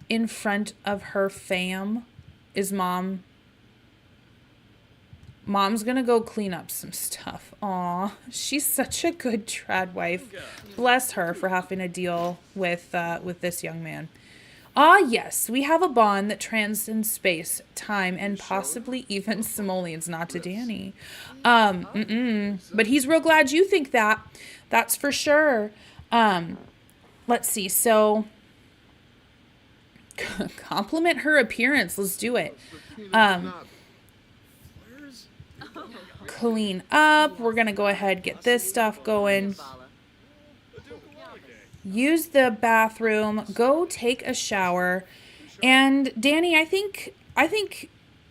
in front of her fam. Is mom's gonna go clean up some stuff. Aw, she's such a good trad wife. Bless her for having to deal with this young man. Ah, yes, we have a bond that transcends space, time, and possibly even simoleons. Not to Danny. But he's real glad you think that. That's for sure. Let's see. So, compliment her appearance. Let's do it. Clean up. We're going to go ahead, get this stuff going. Use the bathroom, go take a shower. And Danny, I think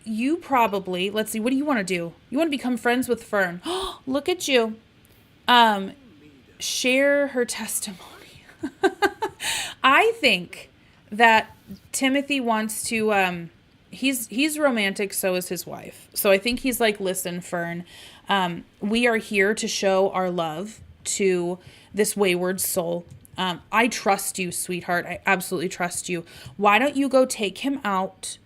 you probably, let's see, what do you want to do? You want to become friends with Fern. Look at you. Share her testimony. I think that Timothy wants to, he's romantic, so is his wife. So I think he's like, listen, Fern, we are here to show our love to this wayward soul. I trust you, sweetheart. I absolutely trust you. Why don't you go take him out,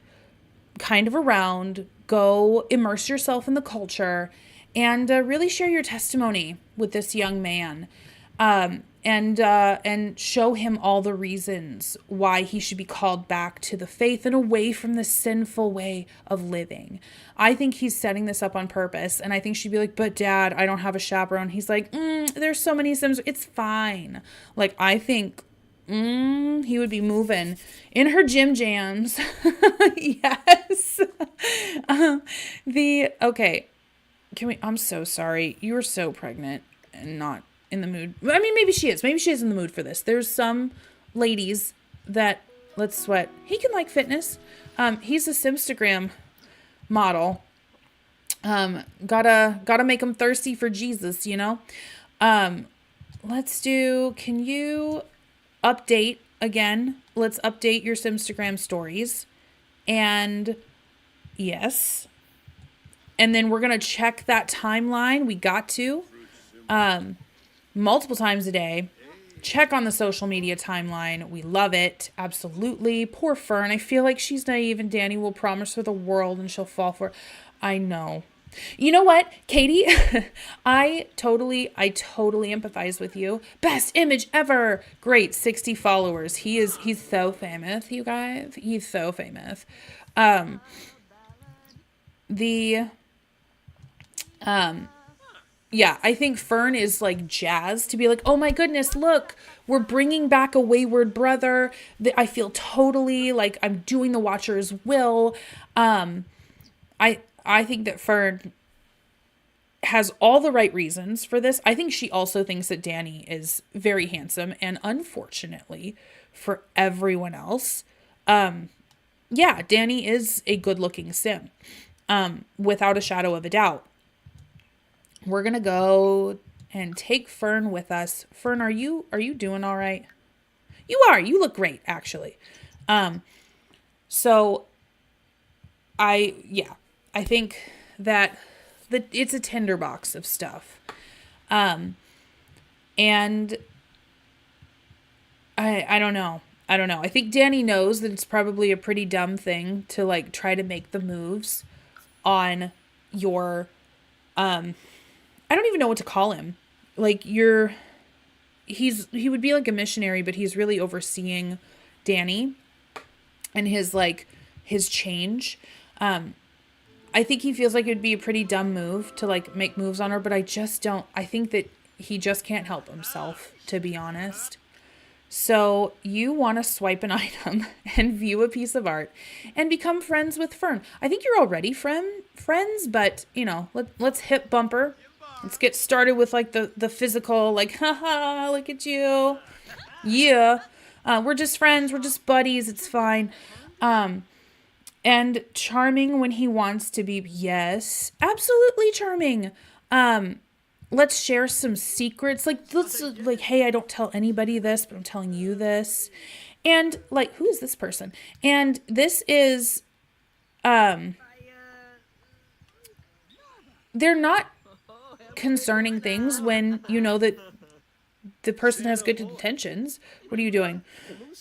kind of around, go immerse yourself in the culture, and really share your testimony with this young man, and show him all the reasons why he should be called back to the faith and away from the sinful way of living. I think he's setting this up on purpose, and I think she'd be like, but Dad, I don't have a chaperone. He's like, there's so many Sims. It's fine. Like, I think he would be moving in her gym jams. Yes. Okay. I'm so sorry. You were so pregnant and not in the mood. I mean, maybe she is. Maybe she is in the mood for this. There's some ladies that, let's sweat. He can like fitness. He's a Simstagram model. Gotta make him thirsty for Jesus, you know? Let's do, can you update again? Let's update your Simstagram stories. And yes. And then we're going to check that timeline. We got to, multiple times a day. Check on the social media timeline. We love it. Absolutely. Poor Fern. I feel like she's naive and Danny will promise her the world and she'll fall for it. I know. You know what, Katie? I totally empathize with you. Best image ever. Great. 60 followers. He's so famous, you guys. He's so famous. Yeah, I think Fern is like jazzed to be like, oh my goodness, look, we're bringing back a wayward brother. I feel totally like I'm doing the Watcher's will. I think that Fern has all the right reasons for this. I think she also thinks that Danny is very handsome, and unfortunately for everyone else, yeah, Danny is a good-looking sim, without a shadow of a doubt. We're going to go and take Fern with us. Fern, are you doing all right? You are. You look great, actually. So I think that it's a tinderbox of stuff. And I don't know. I think Danny knows that it's probably a pretty dumb thing to like try to make the moves on your, I don't even know what to call him. Like he would be like a missionary, but he's really overseeing Danny and his change. I think he feels like it'd be a pretty dumb move to like make moves on her, but I think that he just can't help himself, to be honest. So you want to swipe an item and view a piece of art and become friends with Fern. I think you're already friends, but you know, let's hip bumper. Let's get started with like the physical, like, haha, look at you. Yeah. We're just friends. We're just buddies. It's fine. And charming when he wants to be. Yes, absolutely charming. Let's share some secrets. Like, hey, I don't tell anybody this, but I'm telling you this. And like, who is this person? And this is, they're not concerning things when you know that the person has good intentions. What are you doing?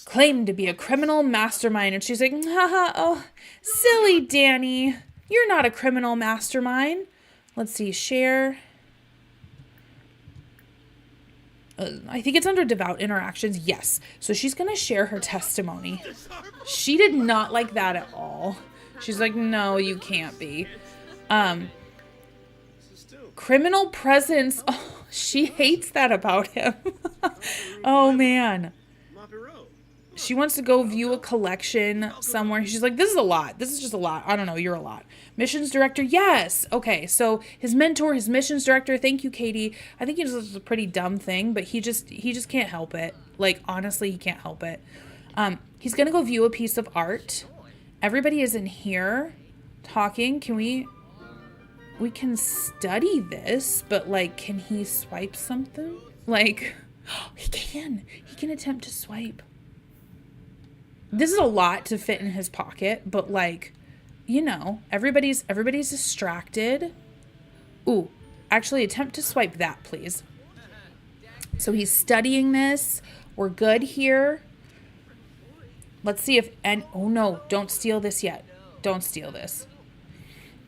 Claimed to be a criminal mastermind. And she's like, haha, oh, silly Danny. You're not a criminal mastermind. Let's see, share. I think it's under devout interactions. Yes. So she's going to share her testimony. She did not like that at all. She's like, no, you can't be. Criminal presence. Oh, she hates that about him. Oh, man. She wants to go view a collection somewhere. She's like, this is a lot. This is just a lot. I don't know. You're a lot. Missions director. Yes. Okay. So his mentor, his missions director. Thank you, Katie. I think he does a pretty dumb thing, but he just can't help it. Like, honestly, he can't help it. He's going to go view a piece of art. Everybody is in here talking. Can we can study this, but like, can he swipe something? Like, he can attempt to swipe. This is a lot to fit in his pocket, but like, you know, everybody's distracted. Ooh, actually attempt to swipe that, please. So he's studying this. We're good here. Let's see if, and oh no, don't steal this yet. Don't steal this.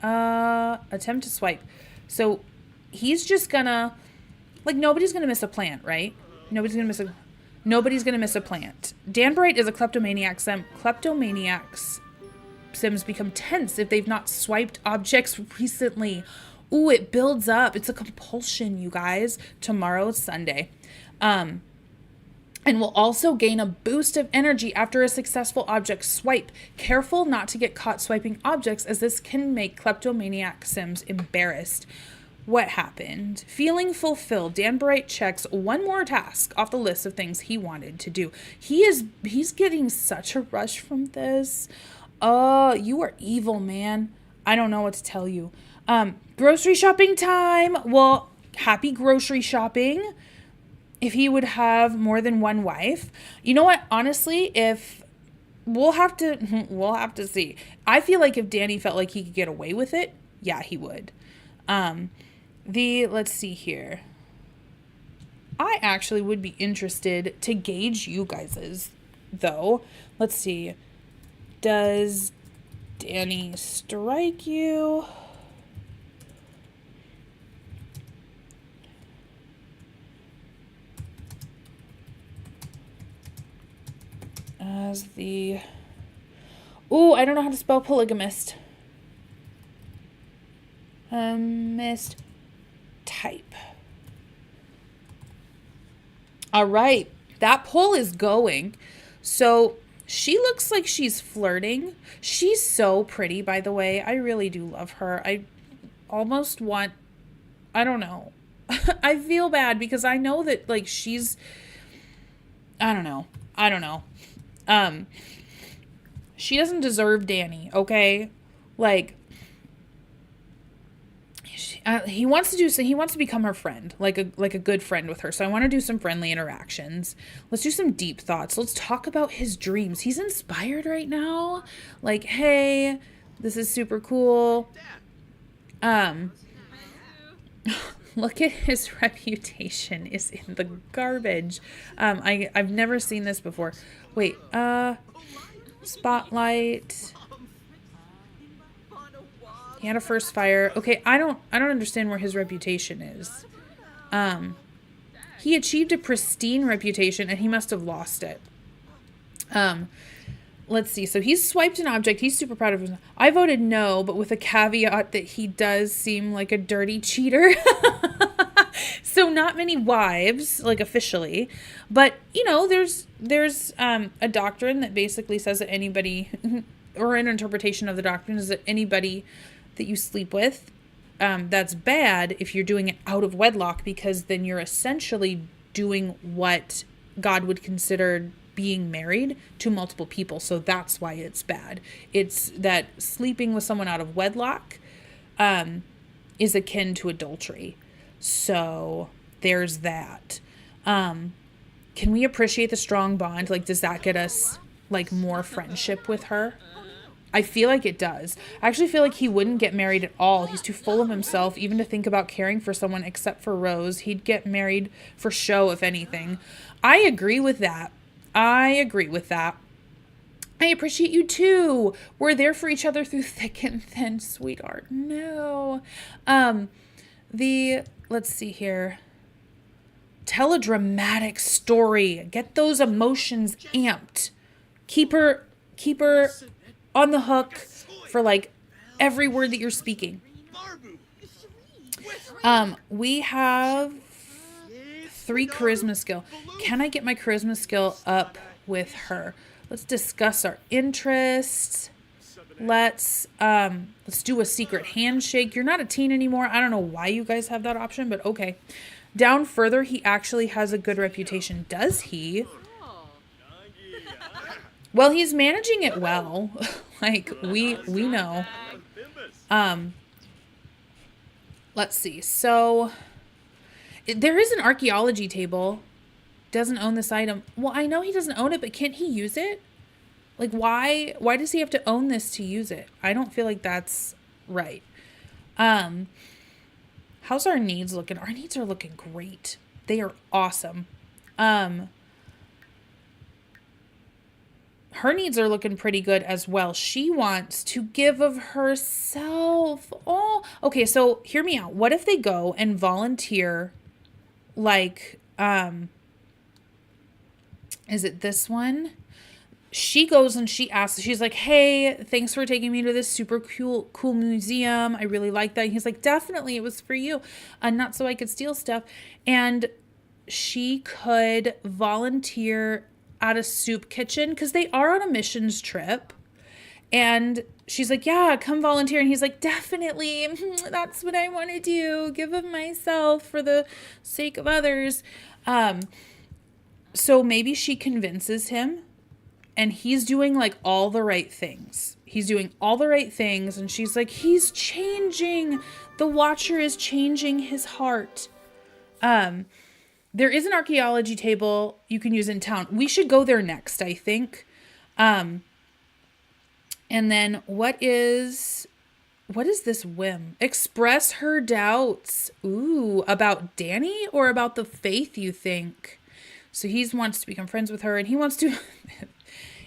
Attempt to swipe. So he's just gonna, like, nobody's gonna miss a plant, right? Nobody's gonna miss a plant. Danburite is a kleptomaniac. Kleptomaniacs Sims become tense if they've not swiped objects recently. Ooh, it builds up. It's a compulsion, you guys. Tomorrow is Sunday. And will also gain a boost of energy after a successful object swipe. Careful not to get caught swiping objects, as this can make kleptomaniac Sims embarrassed. What happened? Feeling fulfilled, Danburite checks one more task off the list of things he wanted to do. He's getting such a rush from this. Oh, you are evil, man. I don't know what to tell you. Grocery shopping time. Well, happy grocery shopping. If he would have more than one wife. You know what? Honestly, if we'll have to see. I feel like if Danny felt like he could get away with it, yeah, he would. Let's see here. I actually would be interested to gauge you guys's, though. Let's see. Does Danny strike you? As the... Ooh, I don't know how to spell polygamist. Mist type. All right. That poll is going. So she looks like she's flirting. She's so pretty, by the way. I really do love her. I almost want... I don't know. I feel bad because I know that, like, she's... I don't know. She doesn't deserve Danny, okay? Like, he wants to become her friend, like a good friend with her. So I want to do some friendly interactions. Let's do some deep thoughts. Let's talk about his dreams. He's inspired right now. Like, hey, this is super cool. Look at his reputation is in the garbage. I've never seen this before. Wait, spotlight. He had a first fire. Okay, I don't understand where his reputation is. He achieved a pristine reputation and he must have lost it. Let's see. So he's swiped an object. He's super proud of himself. I voted no, but with a caveat that he does seem like a dirty cheater. So not many wives, like officially, but you know, there's a doctrine that basically says that anybody, or an interpretation of the doctrine is that anybody that you sleep with, that's bad if you're doing it out of wedlock, because then you're essentially doing what God would consider being married to multiple people. So that's why it's bad. It's that sleeping with someone out of wedlock is akin to adultery. So there's that. Can we appreciate the strong bond? Like, does that get us like more friendship with her? I feel like it does. I actually feel like he wouldn't get married at all. He's too full of himself even to think about caring for someone except for Rose. He'd get married for show, if anything. I agree with that. I appreciate you too. We're there for each other through thick and thin, sweetheart. No. Let's see here. Tell a dramatic story. Get those emotions amped. Keep her on the hook for like every word that you're speaking. We have 3 charisma skill. Can I get my charisma skill up with her? Let's discuss our interests. Let's do a secret handshake. You're not a teen anymore. I don't know why you guys have that option, but okay. Down further, he actually has a good reputation. Does he? Well, he's managing it well. Like, we know. Let's see. So, there is an archaeology table. Doesn't own this item. Well, I know he doesn't own it, but can't he use it? Like, why does he have to own this to use it? I don't feel like that's right. How's our needs looking? Our needs are looking great. They are awesome. Her needs are looking pretty good as well. She wants to give of herself. Oh, okay. So hear me out. What if they go and volunteer, like, is it this one? She goes and she asks, she's like, hey, thanks for taking me to this super cool museum. I really like that. And he's like, definitely, it was for you. Not so I could steal stuff. And she could volunteer at a soup kitchen because they are on a missions trip. And she's like, yeah, come volunteer. And he's like, definitely, that's what I want to do. Give of myself for the sake of others. So maybe she convinces him and he's doing like all the right things. He's doing all the right things. And she's like, he's changing. The Watcher is changing his heart. There is an archaeology table you can use in town. We should go there next, I think. And then what is this whim? Express her doubts. Ooh, about Danny or about the faith, you think? So he wants to become friends with her and he wants to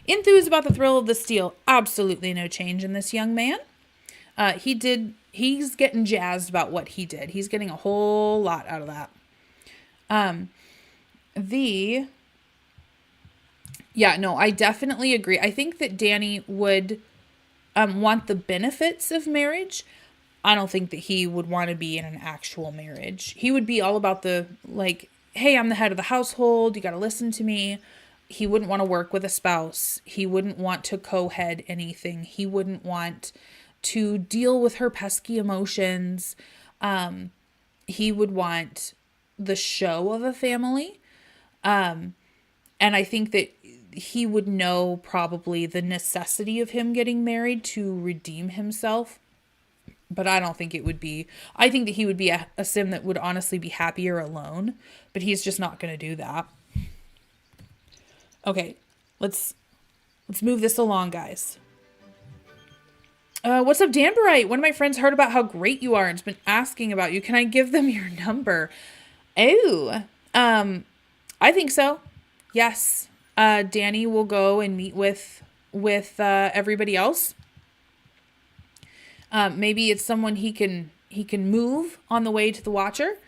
enthuse about the thrill of the steal. Absolutely no change in this young man. He's getting jazzed about what he did. He's getting a whole lot out of that. I definitely agree. I think that Danny would want the benefits of marriage. I don't think that he would want to be in an actual marriage. He would be all about the, like, hey, I'm the head of the household. You got to listen to me. He wouldn't want to work with a spouse. He wouldn't want to co-head anything. He wouldn't want to deal with her pesky emotions. He would want the show of a family. And I think that he would know probably the necessity of him getting married to redeem himself. But I don't think it would be, I think that he would be a sim that would honestly be happier alone, but he's just not going to do that. Okay, let's move this along, guys. What's up, Danburite? One of my friends heard about how great you are and has been asking about you. Can I give them your number? Oh, I think so. Yes. Danny will go and meet with everybody else. Maybe it's someone he can move on the way to the Watcher.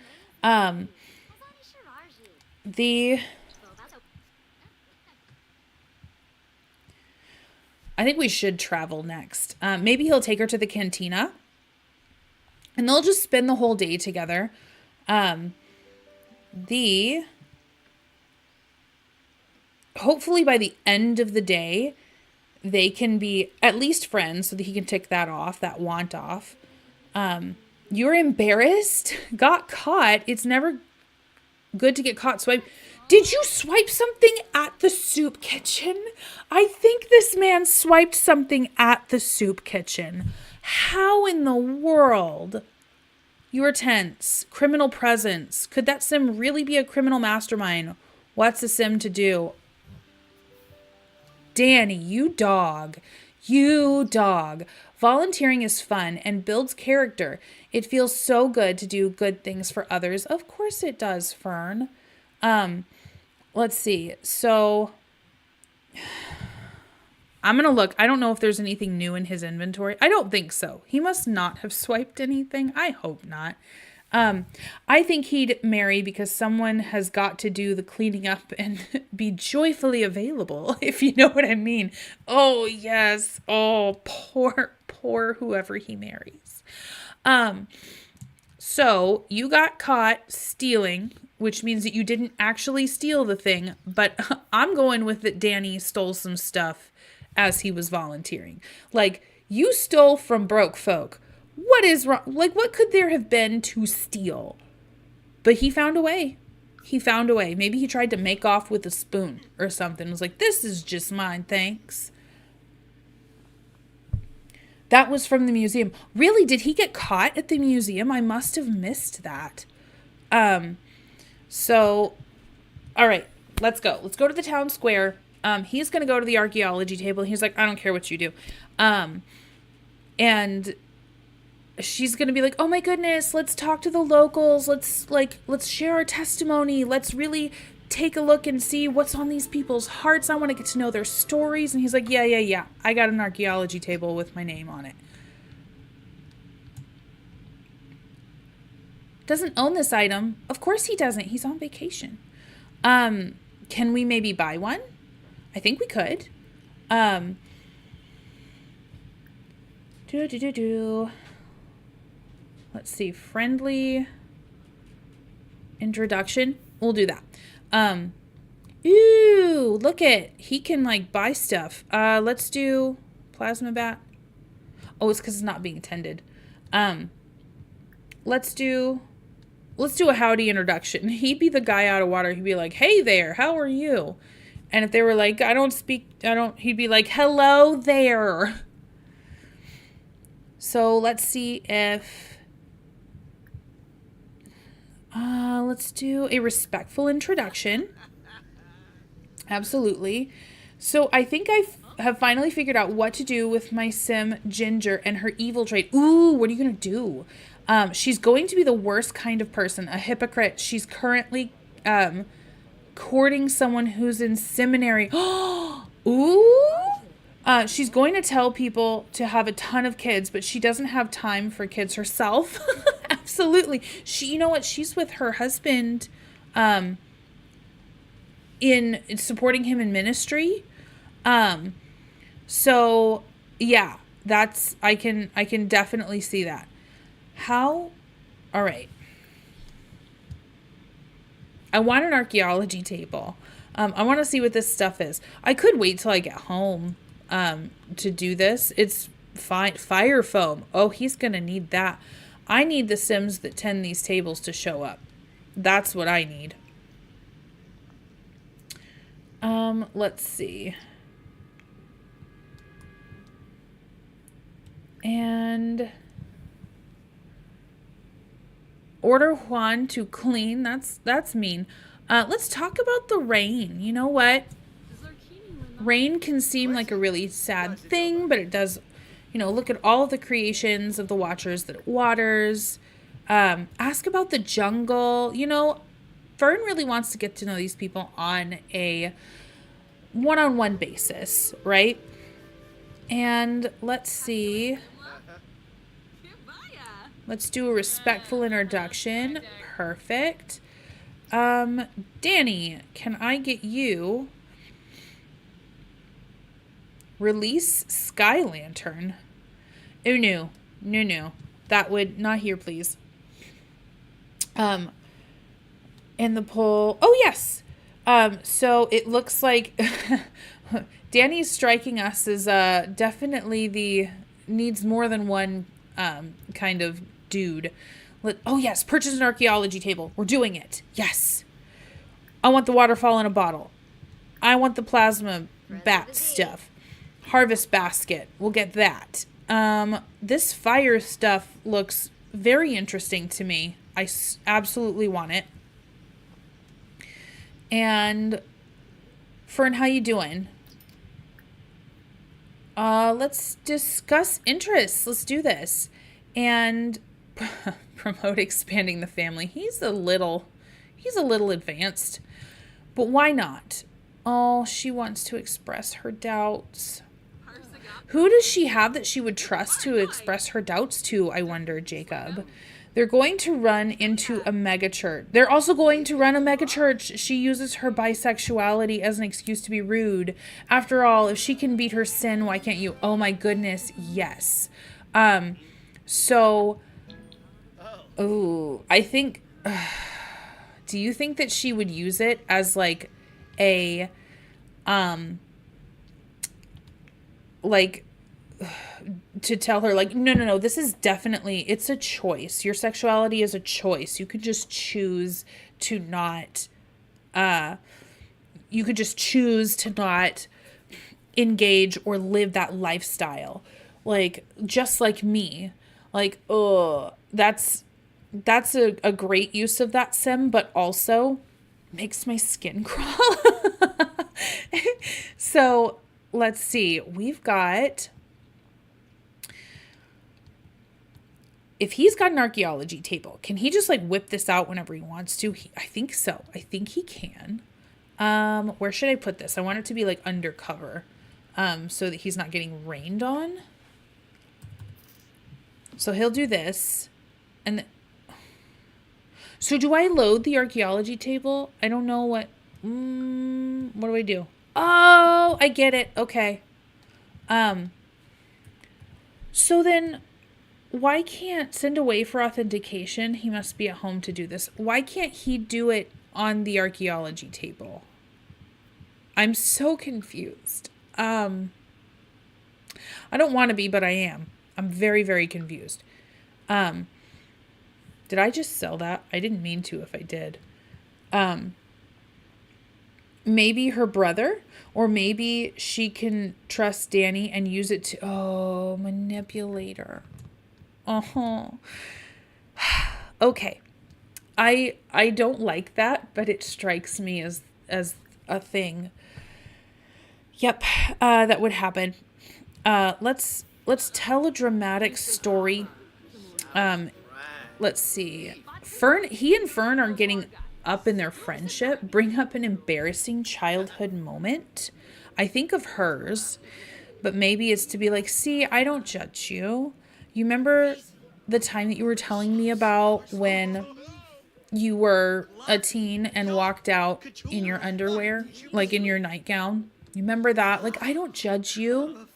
I think we should travel next. Maybe he'll take her to the cantina and they'll just spend the whole day together. Hopefully by the end of the day, they can be at least friends so that he can tick that off, that want off. You're embarrassed? Got caught? It's never good to get caught. Did you swipe something at the soup kitchen? I think this man swiped something at the soup kitchen. How in the world? You're tense. Criminal presence. Could that sim really be a criminal mastermind? What's a sim to do? Danny, you dog. You dog. Volunteering is fun and builds character. It feels so good to do good things for others. Of course it does, Fern. Let's see. So I'm going to look. I don't know if there's anything new in his inventory. I don't think so. He must not have swiped anything. I hope not. I think he'd marry because someone has got to do the cleaning up and be joyfully available, if you know what I mean. Oh, yes. Oh, poor whoever he marries. So you got caught stealing, which means that you didn't actually steal the thing, but I'm going with that Danny stole some stuff as he was volunteering. Like, you stole from broke folk. What is wrong? Like, what could there have been to steal? But he found a way. He found a way. Maybe he tried to make off with a spoon or something. It was like, this is just mine, thanks. That was from the museum. Really? Did he get caught at the museum? I must have missed that. So, all right, let's go. Let's go to the town square. He's going to go to the archaeology table. He's like, I don't care what you do. And she's going to be like, oh my goodness, let's talk to the locals. Let's share our testimony. Let's really take a look and see what's on these people's hearts. I want to get to know their stories. And he's like, yeah. I got an archaeology table with my name on it. Doesn't own this item. Of course he doesn't. He's on vacation. Can we maybe buy one? I think we could. Let's see. Friendly introduction. We'll do that. Ooh, look it. He can like buy stuff. Let's do plasma bat. Oh, it's because it's not being tended. Let's do a howdy introduction. He'd be the guy out of water. He'd be like, hey there, how are you? And if they were like, he'd be like, hello there. So let's see if, let's do a respectful introduction. Absolutely. So I think I have finally figured out what to do with my sim Ginger and her evil trait. Ooh, what are you going to do? She's going to be the worst kind of person, a hypocrite. She's currently courting someone who's in seminary. Ooh! She's going to tell people to have a ton of kids, but she doesn't have time for kids herself. Absolutely. You know what? She's with her husband in supporting him in ministry. So yeah, I can definitely see that. All right. I want an archaeology table. I want to see what this stuff is. I could wait till I get home to do this. It's fire foam. Oh, he's going to need that. I need the Sims that tend these tables to show up. That's what I need. Let's see. And order Juan to clean. That's mean. Let's talk about the rain. You know what? Rain can seem like a really sad thing, but it does, look at all of the creations of the Watchers that it waters. Ask about the jungle. Fern really wants to get to know these people on a one-on-one basis, right? And let's see. Let's do a respectful introduction. Perfect. Danny, can I get you release Sky Lantern? Oh, no. That would not here, please. And the poll. Oh, yes. So it looks like Danny's striking us as definitely needs more than one kind of dude. Oh, yes. Purchase an archaeology table. We're doing it. Yes. I want the waterfall in a bottle. I want the plasma bat stuff. Harvest basket. We'll get that. This fire stuff looks very interesting to me. I absolutely want it. And Fern, how you doing? Let's discuss interests. Let's do this. And promote expanding the family. He's a little advanced. But why not? Oh, she wants to express her doubts. Who does she have that she would trust to express her doubts to, I wonder, Jacob? They're going to run into a megachurch. They're also going to run a megachurch. She uses her bisexuality as an excuse to be rude. After all, if she can beat her sin, why can't you? Oh my goodness, yes. So, I think, do you think that she would use it as like a, like, to tell her like, no, this is definitely, it's a choice. Your sexuality is a choice. You could just choose to not, engage or live that lifestyle. Like, just like me, like, oh, that's a great use of that sim, but also makes my skin crawl. So let's see, we've got, if he's got an archaeology table, can he just like whip this out whenever he wants to? I think so. I think he can. Where should I put this? I want it to be like undercover, so that he's not getting rained on. So he'll do this. And so do I load the archaeology table? I don't know what do I do? Oh, I get it. Okay. So then why can't send away for authentication? He must be at home to do this. Why can't he do it on the archaeology table? I'm so confused. I don't want to be, but I am. I'm very, very confused. Did I just sell that? I didn't mean to if I did. Maybe her brother, or maybe she can trust Danny and use it to, manipulator. Okay. I don't like that, but it strikes me as a thing. Yep, that would happen. Let's tell a dramatic story. Let's see. He and Fern are getting up in their friendship. Bring up an embarrassing childhood moment. I think of hers, but maybe it's to be like, see, I don't judge you. You remember the time that you were telling me about when you were a teen and walked out in your underwear, like in your nightgown? You remember that? Like, I don't judge you.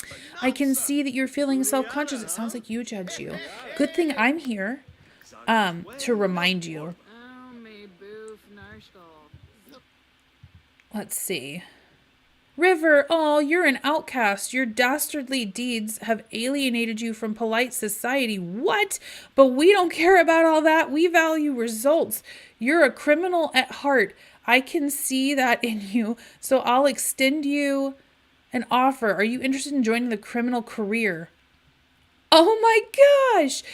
I can see that you're feeling self-conscious. It sounds like you judge you. Good thing I'm here to remind you. Let's see. River, oh, you're an outcast. Your dastardly deeds have alienated you from polite society. What? But we don't care about all that. We value results. You're a criminal at heart. I can see that in you. So I'll extend you an offer. Are you interested in joining the criminal career? Oh my gosh.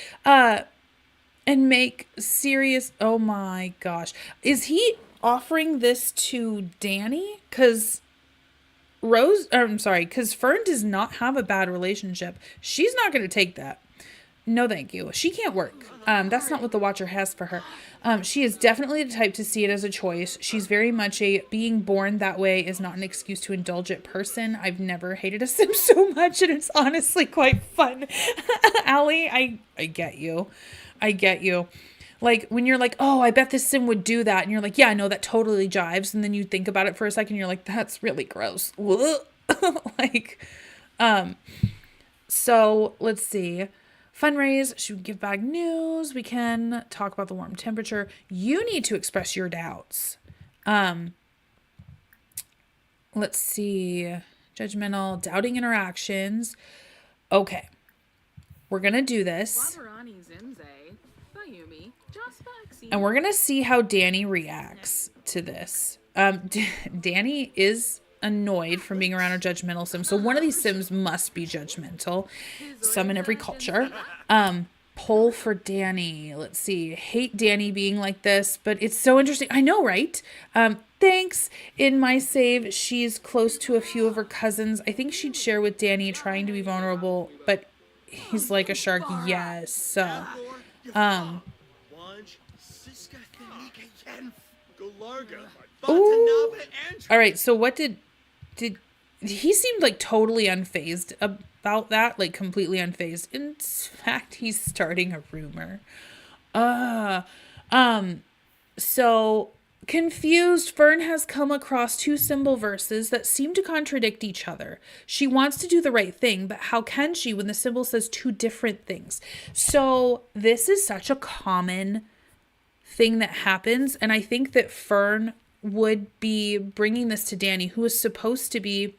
And make serious. Oh my gosh. Is he offering this to Danny? Because Fern does not have a bad relationship. She's not going to take that. No, thank you. She can't work. That's not what the Watcher has for her. She is definitely the type to see it as a choice. She's very much a being born that way is not an excuse to indulge it person. I've never hated a sim so much, and it's honestly quite fun. Allie, I get you. I get you. Like, when you're like, oh, I bet this sim would do that. And you're like, yeah, no, that totally jives. And then you think about it for a second. And you're like, that's really gross. Like, so let's see. Fundraise. Should we give bad news? We can talk about the warm temperature. You need to express your doubts. Let's see. Judgmental, doubting interactions. Okay. We're going to do this. And we're going to see how Danny reacts to this. Danny is annoyed from being around a judgmental sim. So one of these sims must be judgmental. Some in every culture. Poll for Danny. Let's see. Hate Danny being like this, but it's so interesting. I know, right? thanks. In my save, she's close to a few of her cousins. I think she'd share with Danny, trying to be vulnerable, but he's like a shark. Yes. Ooh. All right. So what did he seemed like totally unfazed about that, like completely unfazed. In fact, he's starting a rumor. So confused, Fern has come across two symbol verses that seem to contradict each other. She wants to do the right thing, but how can she when the symbol says two different things? So this is such a common thing that happens, and I think that Fern would be bringing this to Danny, who is supposed to be,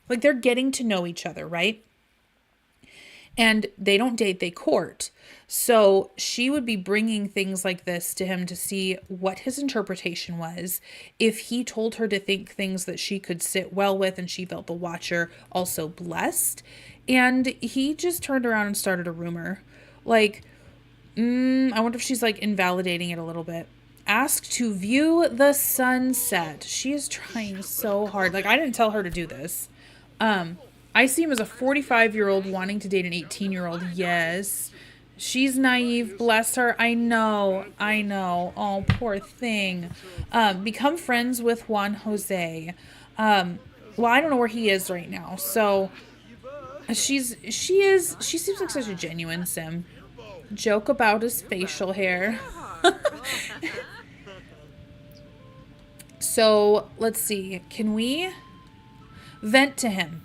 like, they're getting to know each other, right? And they don't date, they court. So she would be bringing things like this to him to see what his interpretation was. If he told her to think things that she could sit well with and she felt the watcher also blessed. And he just turned around and started a rumor. Like, I wonder if she's like invalidating it a little bit. Asked to view the sunset. She is trying so hard. Like, I didn't tell her to do this. I see him as a 45-year-old wanting to date an 18-year-old. Yes. She's naive. Bless her. I know. Oh, poor thing. Become friends with Juan Jose. Well, I don't know where he is right now. So she seems like such a genuine sim. Joke about his facial hair. So let's see. Can we vent to him?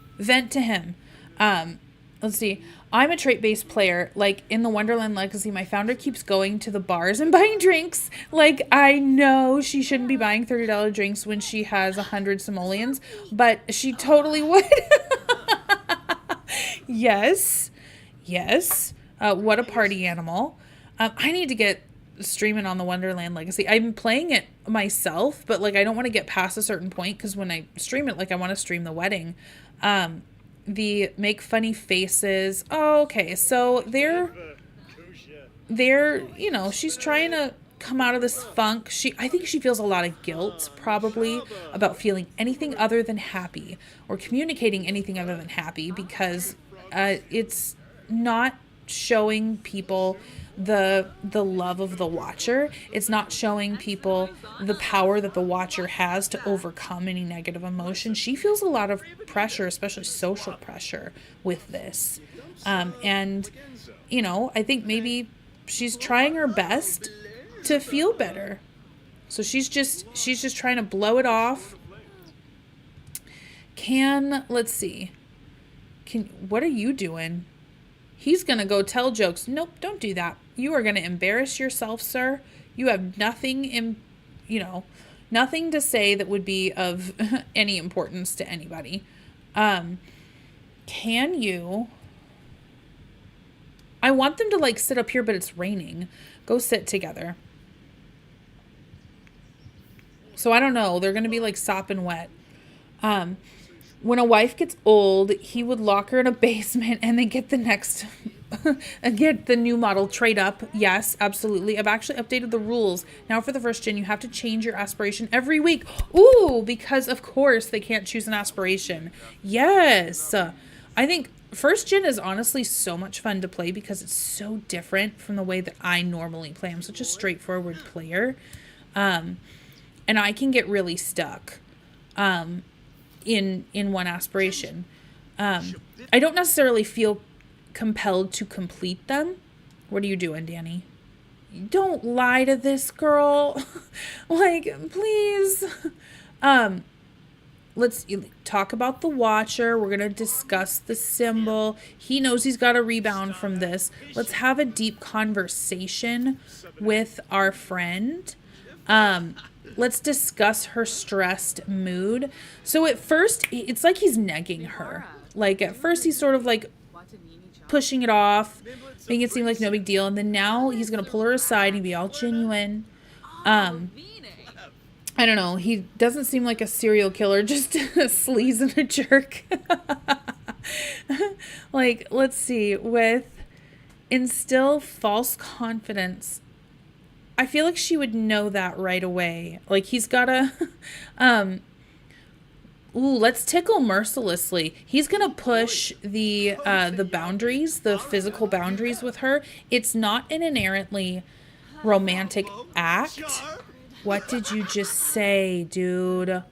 Let's see. I'm a trait-based player. Like, in the Wonderland Legacy, my founder keeps going to the bars and buying drinks. Like, I know she shouldn't be buying $30 drinks when she has 100 simoleons, but she totally would. Yes. What a party animal. I need to get streaming on the Wonderland Legacy. I'm playing it myself, but, like, I don't want to get past a certain point, because when I stream it, like, I want to stream the wedding. The make funny faces. Oh, okay. So they're, you know, she's trying to come out of this funk. I think she feels a lot of guilt, probably, about feeling anything other than happy, or communicating anything other than happy, because it's not showing people the love of the watcher. It's not showing people the power that the watcher has to overcome any negative emotion. She feels a lot of pressure, especially social pressure, with this. And, you know, I think maybe she's trying her best to feel better. So she's just trying to blow it off. Let's see. What are you doing? He's going to go tell jokes. Nope, don't do that. You are going to embarrass yourself, sir. You have nothing to say that would be of any importance to anybody. Can you... I want them to, like, sit up here, but it's raining. Go sit together. So I don't know. They're going to be, like, sopping wet. When a wife gets old, he would lock her in a basement and then get the next... get the new model trade up. Yes, absolutely. I've actually updated the rules. Now for the first gen, you have to change your aspiration every week. Ooh, because of course they can't choose an aspiration. Yes. I think first gen is honestly so much fun to play because it's so different from the way that I normally play. I'm such a straightforward player. And I can get really stuck in one aspiration. I don't necessarily feel compelled to complete them. What are you doing, Danny? Don't lie to this girl. Like, please. Let's talk about the watcher. We're going to discuss the symbol. He knows he's got a rebound from this. Let's have a deep conversation with our friend. Let's discuss her stressed mood. So at first, it's like he's negging her. Like, at first, he's sort of like pushing it off, making it seem like no big deal. And then now he's going to pull her aside and be all genuine. I don't know. He doesn't seem like a serial killer, just a sleaze and a jerk. Like, let's see. With instill false confidence. I feel like she would know that right away. Like he's gotta, um, let's tickle mercilessly. He's gonna push the boundaries, the physical boundaries with her. It's not an inherently romantic act. What did you just say, dude?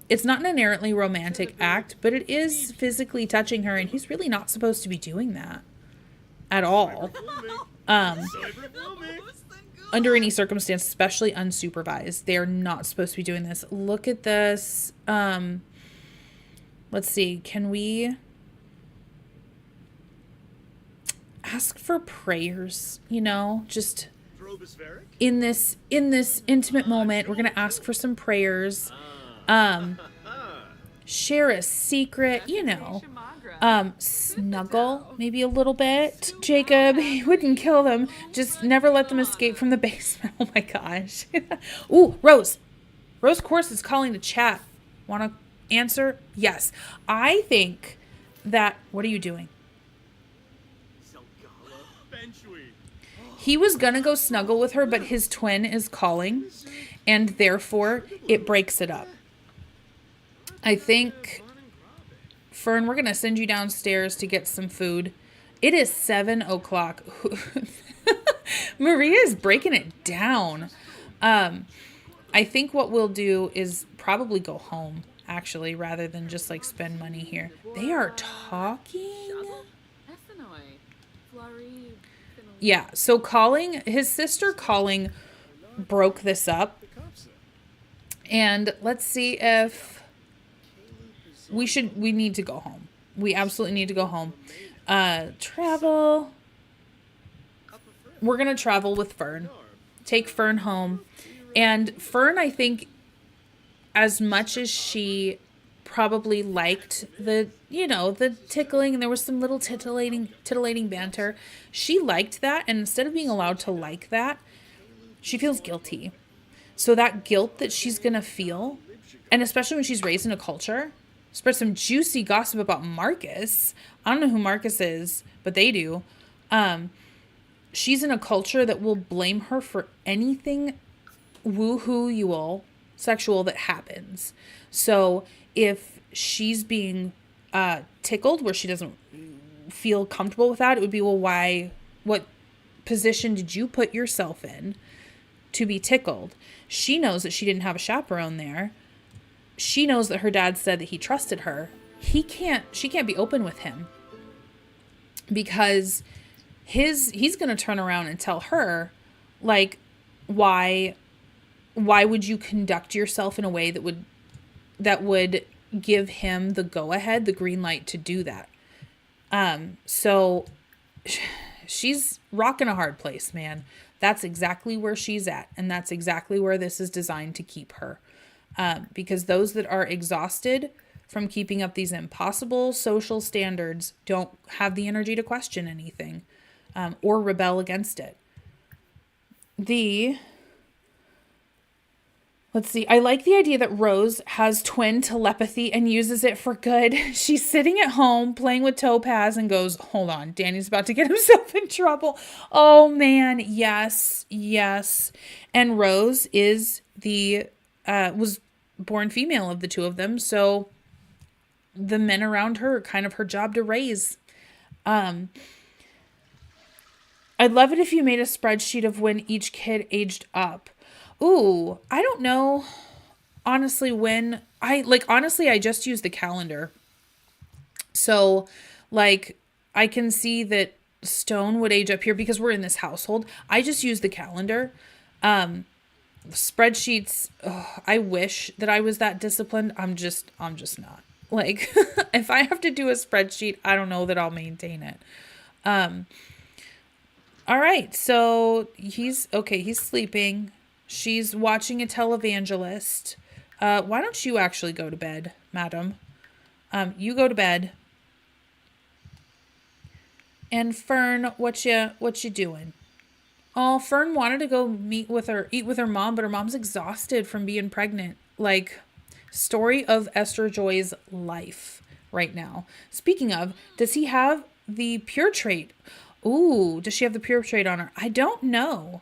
It's not an inherently romantic act, but it is physically touching her, and he's really not supposed to be doing that at all. Under any circumstance, especially unsupervised, they're not supposed to be doing this. Look at this. Let's see. Can we ask for prayers? You know, just in this intimate moment, we're gonna ask for some prayers. Share a secret, you know. Snuggle maybe a little bit. Jacob, he wouldn't kill them. Just never let them escape from the basement. Oh my gosh. Ooh, Rose. Rose Course is calling to chat. Want to answer? Yes. I think that... What are you doing? He was gonna go snuggle with her, but his twin is calling, and therefore it breaks it up. I think, Fern, we're gonna send you downstairs to get some food. It is 7 o'clock. Maria is breaking it down. I think what we'll do is probably go home, actually, rather than just like spend money here. They are talking. Yeah, so his sister calling broke this up. And let's see if we need to go home. We absolutely need to go home. Travel. We're going to travel with Fern. Take Fern home. And Fern, I think, as much as she probably liked the tickling, and there was some little titillating banter, she liked that, and instead of being allowed to like that, she feels guilty. So that guilt that she's gonna feel, and especially when she's raised in a culture, spread some juicy gossip about Marcus. I don't know who Marcus is, but they do. She's in a culture that will blame her for anything woo-hoo-ual sexual that happens. So if she's being tickled where she doesn't feel comfortable with that, it would be, well, why? What position did you put yourself in to be tickled? She knows that she didn't have a chaperone there. She knows that her dad said that he trusted her. She can't be open with him because he's going to turn around and tell her, like, why would you conduct yourself in a way that would give him the go-ahead, the green light to do that? So she's rocking a hard place, man. That's exactly where she's at. And that's exactly where this is designed to keep her. Because those that are exhausted from keeping up these impossible social standards don't have the energy to question anything, or rebel against it. Let's see. I like the idea that Rose has twin telepathy and uses it for good. She's sitting at home playing with Topaz and goes, hold on, Danny's about to get himself in trouble. Oh man. Yes. Yes. And Rose is was born female of the two of them. So the men around her are kind of her job to raise. I'd love it if you made a spreadsheet of when each kid aged up. Ooh, I don't know, honestly, I just use the calendar. So, like, I can see that Stone would age up here because we're in this household. I just use the calendar. Spreadsheets, I wish that I was that disciplined. I'm just not. Like, if I have to do a spreadsheet, I don't know that I'll maintain it. All right, so he's sleeping. She's watching a televangelist. Why don't you actually go to bed, madam? You go to bed. And Fern, what you doing? Oh, Fern wanted to go eat with her mom, but her mom's exhausted from being pregnant. Like, story of Esther Joy's life right now. Speaking of, does he have the pure trait? Ooh, does she have the pure trade on her? I don't know.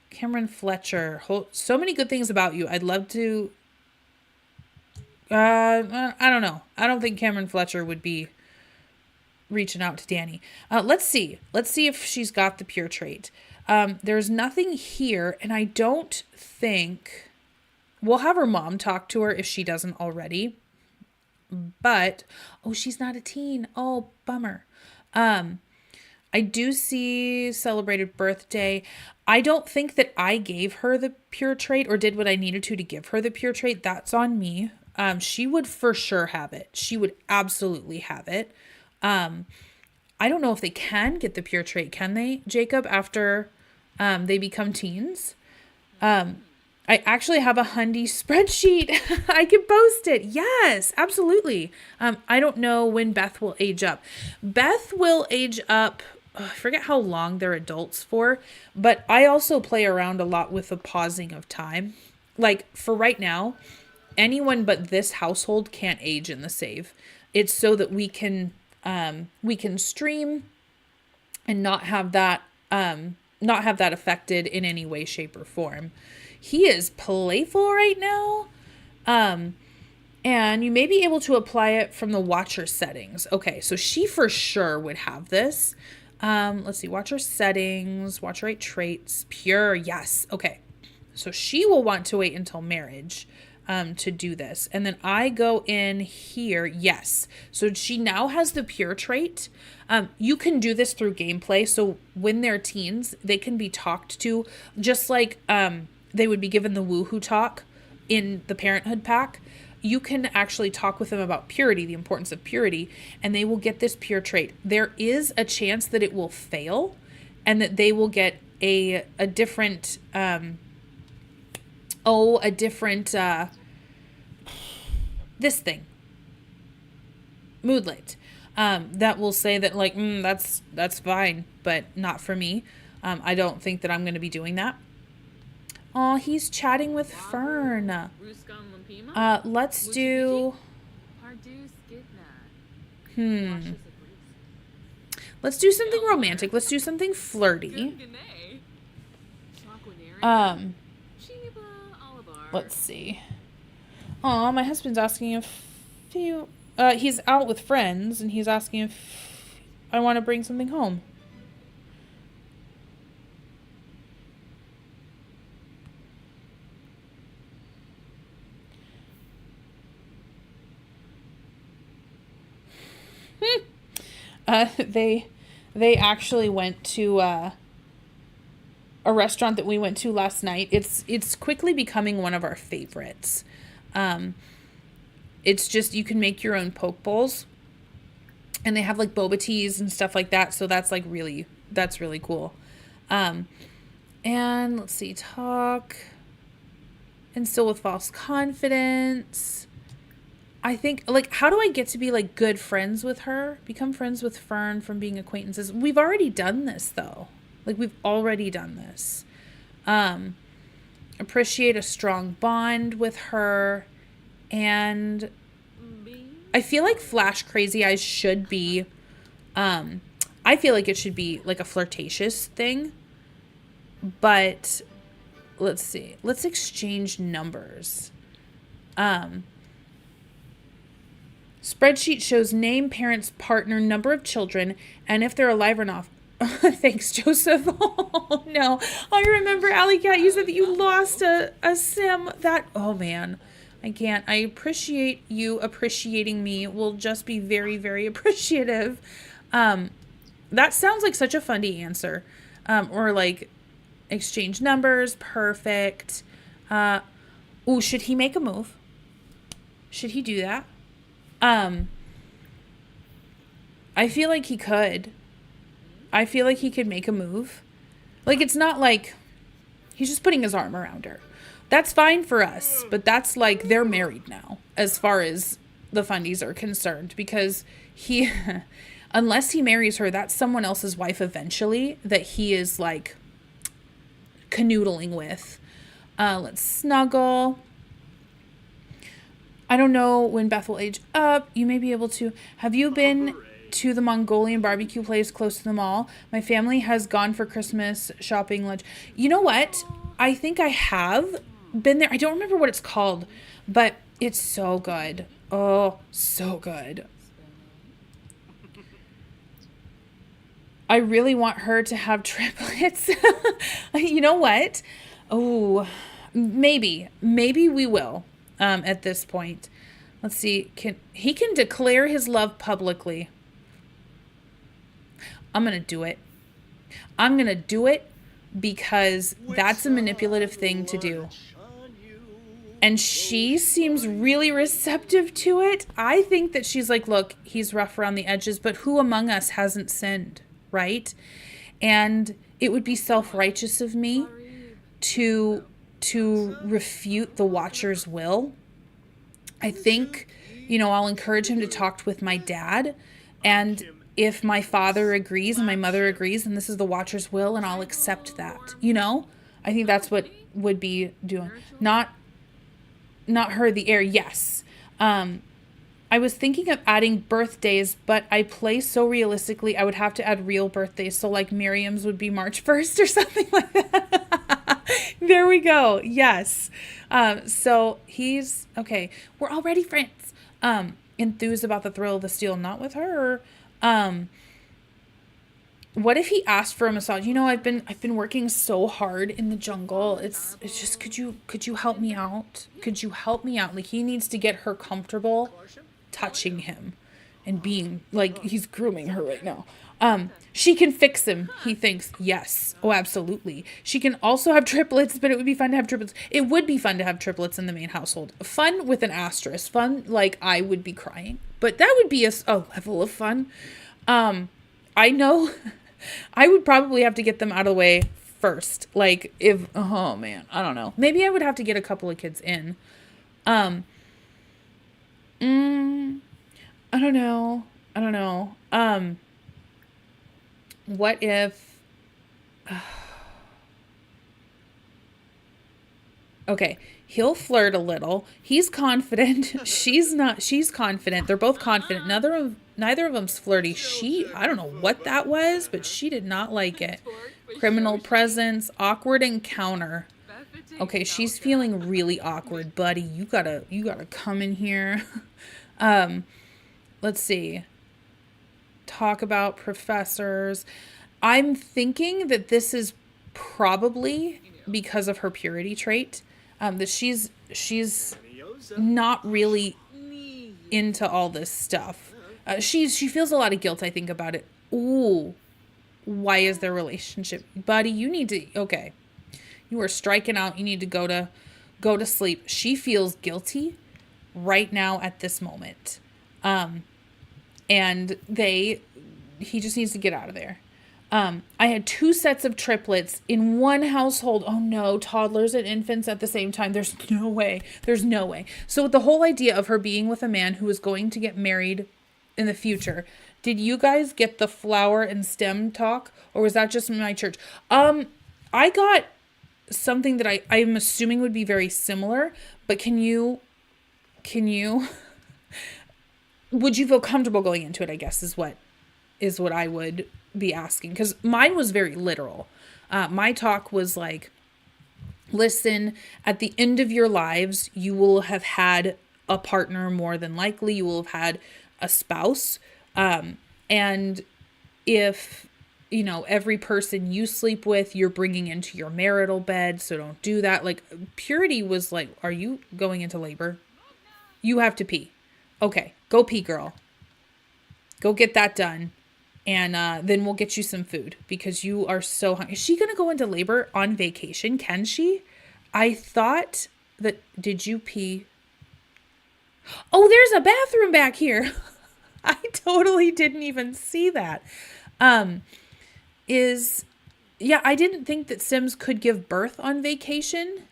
Cameron Fletcher. So many good things about you. I'd love to. I don't know. I don't think Cameron Fletcher would be reaching out to Danny. Let's see. Let's see if she's got the pure trait. There's nothing here, and I don't think we'll have her mom talk to her if she doesn't already. But she's not a teen. Oh, bummer. I do see celebrated birthday. I don't think that I gave her the pure trait or did what I needed to give her the pure trait. That's on me. She would for sure have it. She would absolutely have it. I don't know if they can get the pure trait. Can they, Jacob, after they become teens? I actually have a 100die spreadsheet. I can post it. Yes, absolutely. I don't know when Beth will age up. Beth will age up. I forget how long they're adults for, but I also play around a lot with the pausing of time. Like for right now, anyone but this household can't age in the save. It's so that we can stream and not have that affected in any way, shape, or form. He is playful right now. And you may be able to apply it from the watcher settings. Okay, so she for sure would have this. Let's see, watcher settings, watcher rate traits, pure, yes. Okay, so she will want to wait until marriage to do this. And then I go in here, yes. So she now has the pure trait. You can do this through gameplay. So when they're teens, they can be talked to just like they would be given the woohoo talk in the Parenthood pack. You can actually talk with them about purity, the importance of purity, and they will get this pure trait. There is a chance that it will fail and that they will get a different, this thing, moodlet, that will say that like, that's fine, but not for me. I don't think that I'm going to be doing that. Oh, he's chatting with Fern. Let's do... Let's do something romantic. Let's do something flirty. Let's see. Oh, my husband's asking if he's out with friends, and he's asking if I want to bring something home. They actually went to a restaurant that we went to last night. It's quickly becoming one of our favorites. It's just, you can make your own poke bowls, and they have like boba teas and stuff like that. So that's like that's really cool. And let's see, talk, instill with false confidence. I think, like, how do I get to be, like, good friends with her? Become friends with Fern from being acquaintances. We've already done this, though. Like, we've already done this. Appreciate a strong bond with her. And I feel like Flash Crazy Eyes should be, I feel like it should be, like, a flirtatious thing. But, let's see. Let's exchange numbers. Spreadsheet shows name, parents, partner, number of children, and if they're alive or not. Thanks, Joseph. Oh, no. I remember, Alley Cat, you said that you lost a sim. Oh, man. I can't. I appreciate you appreciating me. We'll just be very, very appreciative. That sounds like such a Fundie answer. Or, like, exchange numbers. Perfect. Should he make a move? Should he do that? I feel like he could. I feel like he could make a move. Like, it's not like he's just putting his arm around her. That's fine for us, but that's like they're married now as far as the Fundies are concerned, because unless he marries her, that's someone else's wife eventually that he is like canoodling with. Let's snuggle. I don't know when Beth will age up. You may be able to. Have you been to the Mongolian barbecue place close to the mall. My family has gone for Christmas shopping lunch. You know what? I think I have been there. I don't remember what it's called, but it's so good. Oh, so good. I really want her to have triplets. You know what? Oh, maybe we will, at this point. Let's see. He can declare his love publicly. I'm going to do it. I'm going to do it because that's a manipulative thing to do. And she seems really receptive to it. I think that she's like, look, he's rough around the edges, but who among us hasn't sinned, right? And it would be self-righteous of me to refute the Watcher's will. I think, I'll encourage him to talk with my dad. And if my father agrees and my mother agrees, then this is the Watcher's will, and I'll accept that. I think that's what would be doing. Not her, the heir. Yes. I was thinking of adding birthdays, but I play so realistically, I would have to add real birthdays. So like Miriam's would be March 1st or something like that. There we go. Yes. So he's okay. We're already friends. Enthused about the thrill of the steal, not with her. What if he asked for a massage? I've been working so hard in the jungle. It's just, could you help me out? Could you help me out? Like, he needs to get her comfortable touching him and being like, he's grooming her right now. She can fix him, he thinks. Yes. Oh, absolutely. She can also have triplets, but it would be fun to have triplets. It would be fun to have triplets in the main household. Fun with an asterisk. Fun, like I would be crying. But that would be a level of fun. I know I would probably have to get them out of the way first. Like if, oh man, I don't know. Maybe I would have to get a couple of kids in. I don't know. What if, okay, he'll flirt a little. He's confident. She's not. She's confident. They're both confident. Neither of them's flirty. I don't know what that was, but she did not like it. Criminal presence, awkward encounter. Okay, she's feeling really awkward, buddy. You gotta come in here. Let's see. Talk about professors. I'm thinking that this is probably because of her purity trait. That she's not really into all this stuff. She feels a lot of guilt, I think, about it. Ooh, why is their relationship, buddy? You need to. Okay, you are striking out. You need to go to sleep. She feels guilty right now at this moment, and he just needs to get out of there. I had 2 sets of triplets in one household. Oh no, toddlers and infants at the same time. There's no way. So the whole idea of her being with a man who is going to get married in the future, did you guys get the flower and stem talk, or was that just in my church? I got something that I'm assuming would be very similar, but can you would you feel comfortable going into it, I guess is what I would be asking, because mine was very literal. My talk was like, listen, at the end of your lives, you will have had a partner, more than likely. You will have had a spouse. And if, every person you sleep with, you're bringing into your marital bed, so don't do that. Like, purity was like, are you going into labor? You have to pee. Okay, go pee, girl. Go get that done. And then we'll get you some food because you are so hungry. Is she going to go into labor on vacation? Can she? I thought that, did you pee? Oh, there's a bathroom back here. I totally didn't even see that. I didn't think that Sims could give birth on vacation.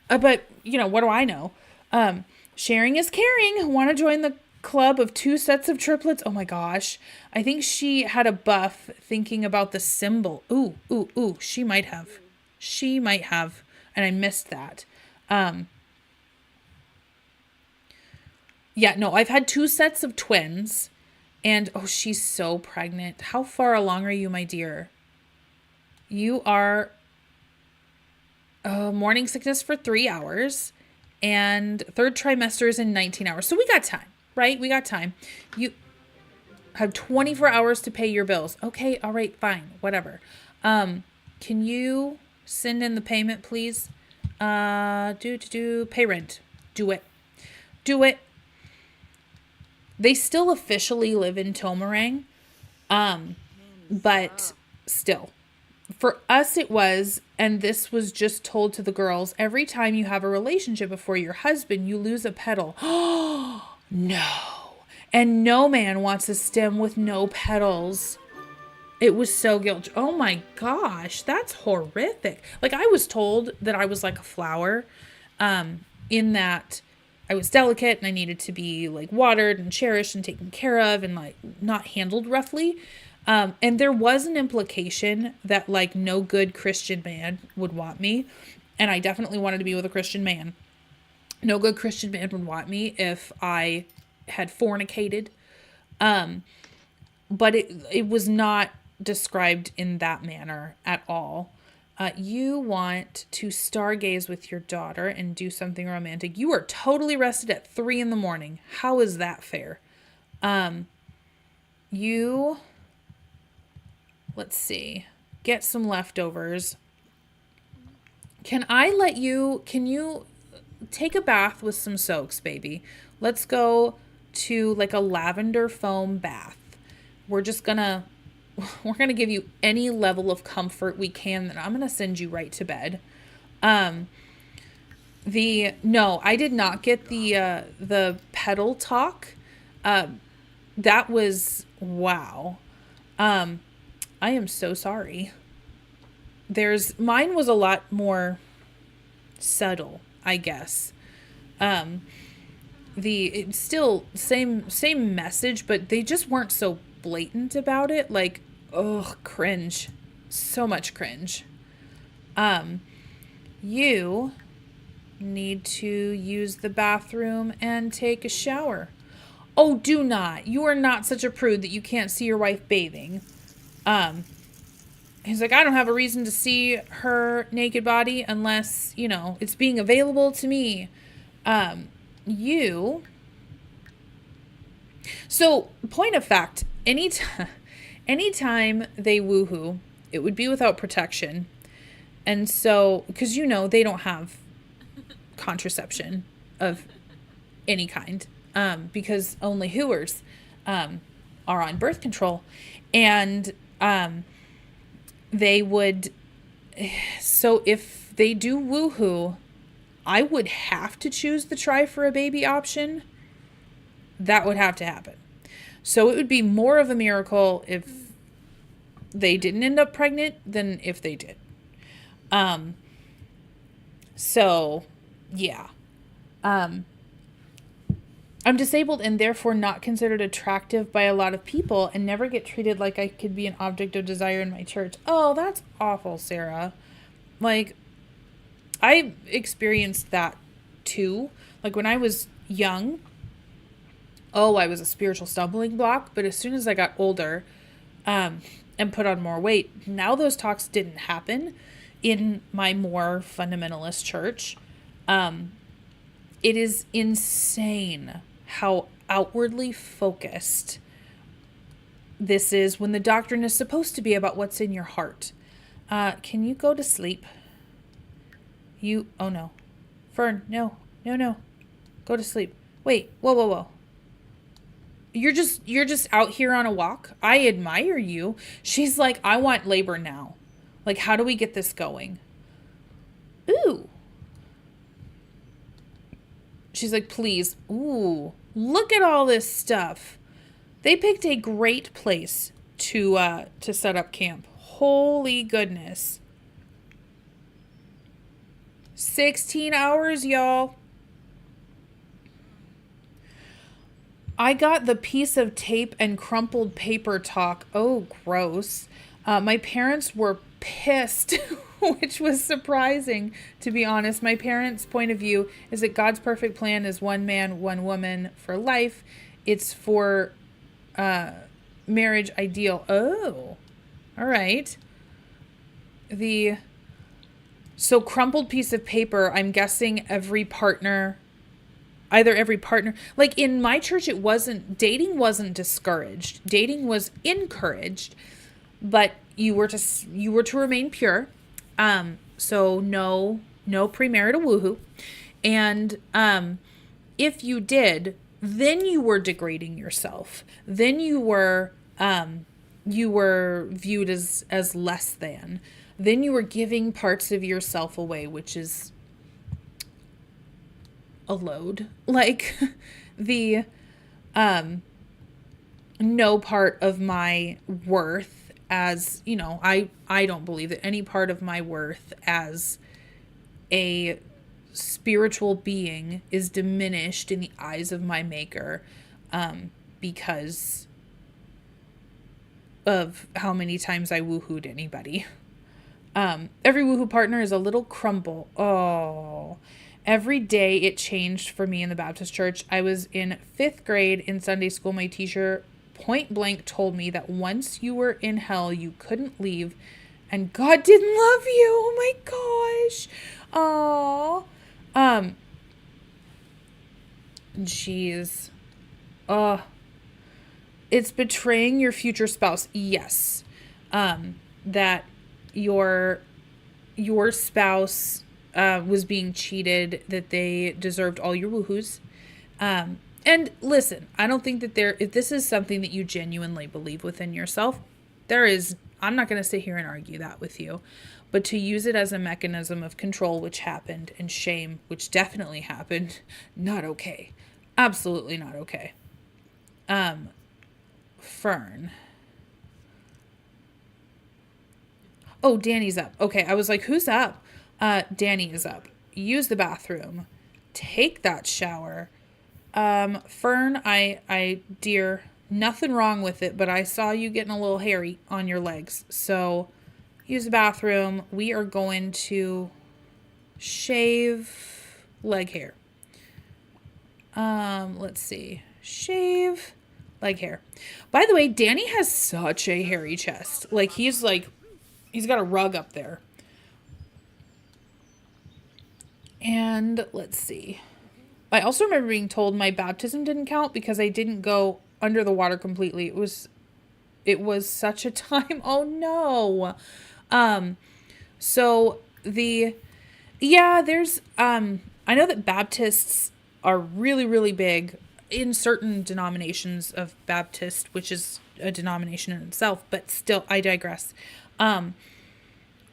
But, what do I know? Sharing is caring. Want to join the club of 2 sets of triplets? Oh my gosh. I think she had a buff thinking about the symbol. Ooh. She might have. And I missed that. I've had 2 sets of twins, And, oh, she's so pregnant. How far along are you, my dear? You are morning sickness for 3 hours, and third trimester is in 19 hours. So we got time, right? We got time. You have 24 hours to pay your bills. Okay, all right, fine, whatever. Can you send in the payment, please? Pay rent. Do it. They still officially live in Tomarang, but still. For us it was, and this was just told to the girls, every time you have a relationship before your husband, you lose a petal. Oh, no. And no man wants a stem with no petals. It was so guilty. Oh my gosh, that's horrific. Like, I was told that I was like a flower, in that I was delicate and I needed to be like watered and cherished and taken care of and like not handled roughly. And there was an implication that like no good Christian man would want me. And I definitely wanted to be with a Christian man. No good Christian man would want me if I had fornicated. But it was not described in that manner at all. You want to stargaze with your daughter and do something romantic. You are totally rested at 3 a.m. How is that fair? Let's see, get some leftovers. Can you take a bath with some soaks, baby? Let's go to like a lavender foam bath. We're gonna give you any level of comfort we can. Then I'm gonna send you right to bed. No, I did not get the pedal talk. That was wow. I am so sorry. Mine was a lot more subtle, I guess. It's still same message, but they just weren't so blatant about it. Like, ugh, cringe. So much cringe. You need to use the bathroom and take a shower. Oh, do not. You are not such a prude that you can't see your wife bathing. He's like, I don't have a reason to see her naked body unless, it's being available to me. So point of fact, anytime they woohoo, it would be without protection. And so, because they don't have contraception of any kind, because only hooers, are on birth control. And, they would, so if they do woohoo, I would have to choose the try for a baby option. That would have to happen. So it would be more of a miracle if they didn't end up pregnant than if they did. So yeah. I'm disabled and therefore not considered attractive by a lot of people and never get treated like I could be an object of desire in my church. Oh, that's awful, Sarah. Like, I experienced that too. Like, when I was young, I was a spiritual stumbling block. But as soon as I got older, and put on more weight, now those talks didn't happen in my more fundamentalist church. It is insane how outwardly focused this is when the doctrine is supposed to be about what's in your heart. Can you go to sleep? Oh no. Fern, no. Go to sleep. Wait, whoa. You're just out here on a walk? I admire you. She's like, I want labor now. Like, how do we get this going? Ooh. She's like, please. Ooh, look at all this stuff. They picked a great place to set up camp. Holy goodness. 16 hours, y'all. I got the piece of tape and crumpled paper talk. Oh, gross. My parents were pissed, which was surprising, to be honest. My parents' point of view is that God's perfect plan is one man, one woman for life. It's for marriage ideal. Oh, all right. So crumpled piece of paper, I'm guessing every partner, like in my church, dating wasn't discouraged. Dating was encouraged, but you were to remain pure. So no premarital woohoo. And, if you did, then you were degrading yourself. Then you were viewed as less than. Then you were giving parts of yourself away, which is a load. Like the no part of my worth as, I don't believe that any part of my worth as a spiritual being is diminished in the eyes of my maker because of how many times I woohooed anybody. Every woohoo partner is a little crumble. Oh, every day it changed for me in the Baptist church. I was in 5th grade in Sunday school. My teacher point blank told me that once you were in hell, you couldn't leave, and God didn't love you. Oh my gosh. Oh, jeez. It's betraying your future spouse. Yes. That your spouse was being cheated, that they deserved all your woohoos. And listen, I don't think that if this is something that you genuinely believe within yourself, I'm not going to sit here and argue that with you, but to use it as a mechanism of control, which happened, and shame, which definitely happened, not okay. Absolutely not okay. Fern. Oh, Danny's up. Okay, I was like, who's up? Danny is up. Use the bathroom. Take that shower. Fern, dear, nothing wrong with it, but I saw you getting a little hairy on your legs. So use the bathroom. We are going to shave leg hair. Let's see. Shave leg hair. By the way, Danny has such a hairy chest. He's got a rug up there. And let's see. I also remember being told my baptism didn't count because I didn't go under the water completely. It was such a time. Oh no. There's, I know that Baptists are really, really big in certain denominations of Baptist, which is a denomination in itself, but still, I digress.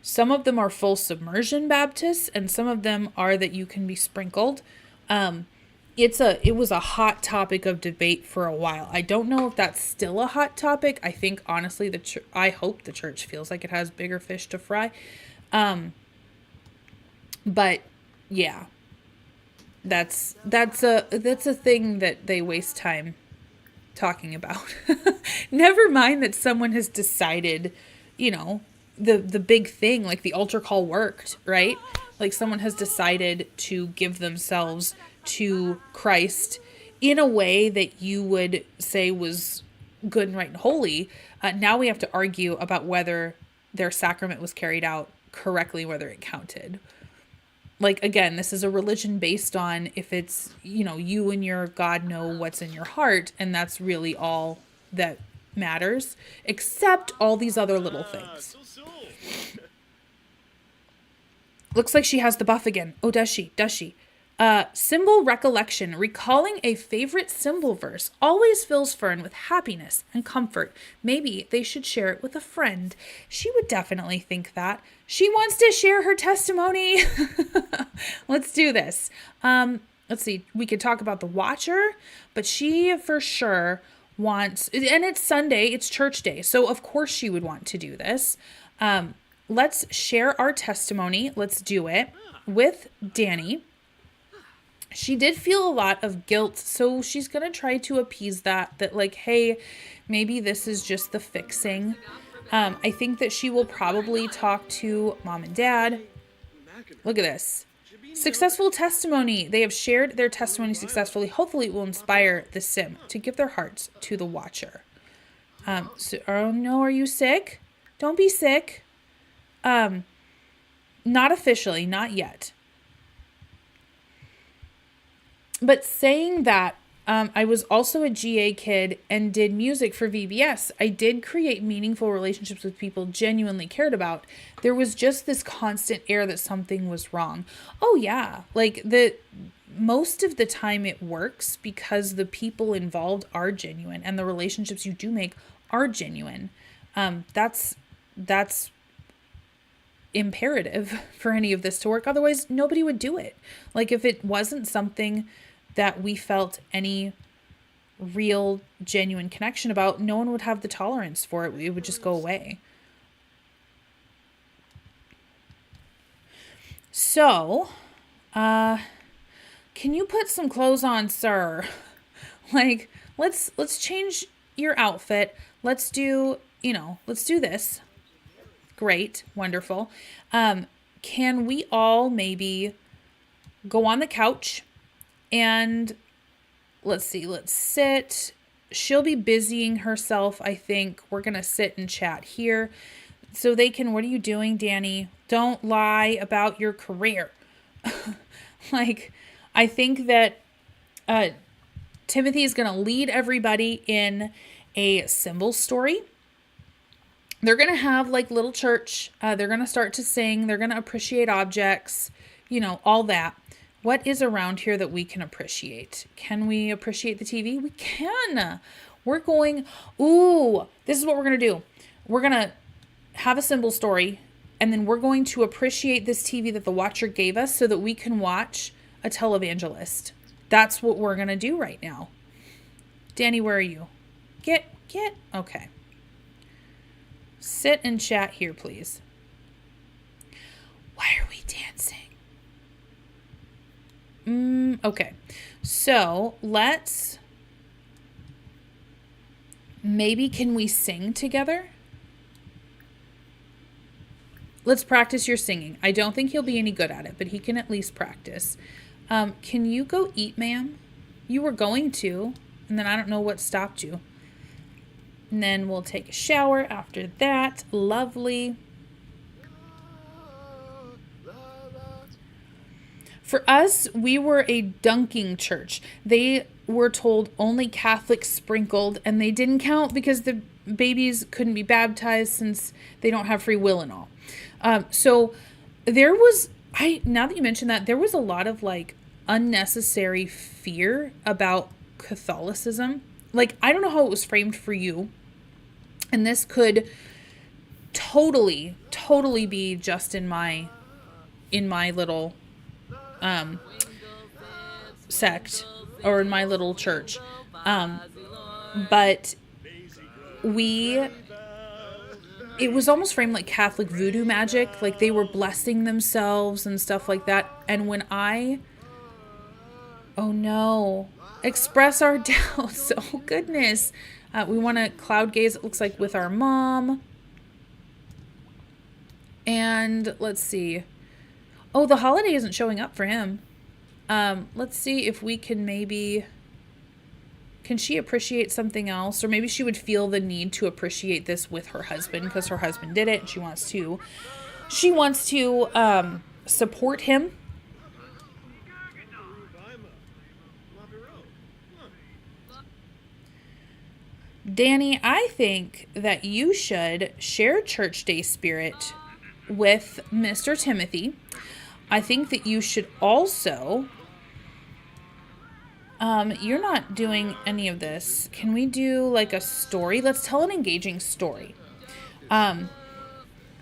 Some of them are full submersion Baptists, and some of them are that you can be sprinkled. It was a hot topic of debate for a while. I don't know if that's still a hot topic. I think honestly, I hope the church feels like it has bigger fish to fry. But yeah, that's a thing that they waste time talking about. Never mind that someone has decided, the big thing, like the altar call worked, right? Like someone has decided to give themselves to Christ in a way that you would say was good and right and holy. Now we have to argue about whether their sacrament was carried out correctly, whether it counted. Again, this is a religion based on if it's, you and your God know what's in your heart, and that's really all that matters, except all these other little things. Looks like she has the buff again. Oh, does she? Symbol recollection. Recalling a favorite symbol verse always fills Fern with happiness and comfort. Maybe they should share it with a friend. She would definitely think that. She wants to share her testimony. Let's do this. Let's see. We could talk about the Watcher, but she for sure wants, and it's Sunday, it's church day, so of course she would want to do this. Let's share our testimony. Let's do it with Danny. She did feel a lot of guilt, so she's going to try to appease that hey, maybe this is just the fixing. I think that she will probably talk to mom and dad. Look at this. Successful testimony. They have shared their testimony successfully. Hopefully it will inspire the sim to give their hearts to the Watcher. Oh no, are you sick? Don't be sick. Not officially, not yet. But saying that, I was also a GA kid and did music for VBS. I did create meaningful relationships with people genuinely cared about. There was just this constant air that something was wrong. Oh yeah, like most of the time it works because the people involved are genuine and the relationships you do make are genuine. That's imperative for any of this to work. Otherwise, nobody would do it. Like if it wasn't something that we felt any real, genuine connection about, no one would have the tolerance for it. It would just go away. So, can you put some clothes on, sir? Like, let's change your outfit. Let's do this. Great. Wonderful. Can we all maybe go on the couch and let's sit. She'll be busying herself, I think. We're going to sit and chat here so they can, what are you doing, Danny? Don't lie about your career. Like, I think that Timothy is going to lead everybody in a symbol story. They're going to have like little church. They're going to start to sing. They're going to appreciate objects, all that. What is around here that we can appreciate? Can we appreciate the TV? We can. This is what we're going to do. We're going to have a symbol story, and then we're going to appreciate this TV that the watcher gave us so that we can watch a televangelist. That's what we're going to do right now. Danny, where are you? Get. Okay. Sit and chat here, please. Why are we dancing? Okay. So can we sing together? Let's practice your singing. I don't think he'll be any good at it, but he can at least practice. Can you go eat, ma'am? You were going to, and then I don't know what stopped you. And then we'll take a shower after that. Lovely. For us, we were a dunking church. They were told only Catholics sprinkled, and they didn't count because the babies couldn't be baptized since they don't have free will and all. So there was, now that you mention that, there was a lot of like unnecessary fear about Catholicism. Like, I don't know how it was framed for you. And this could totally be just in my little sect or in my little church. But it was almost framed like Catholic voodoo magic. Like they were blessing themselves and stuff like that. And when express our doubts. Oh goodness. We want to cloud gaze, it looks like, with our mom. And let's see. Oh, the holiday isn't showing up for him. Let's see if we can can she appreciate something else? Or maybe she would feel the need to appreciate this with her husband because her husband did it and she wants to support him. Danny, I think that you should share church day spirit with Mr. Timothy. I think that you should also, you're not doing any of this. Can we do like a story? Let's tell an engaging story.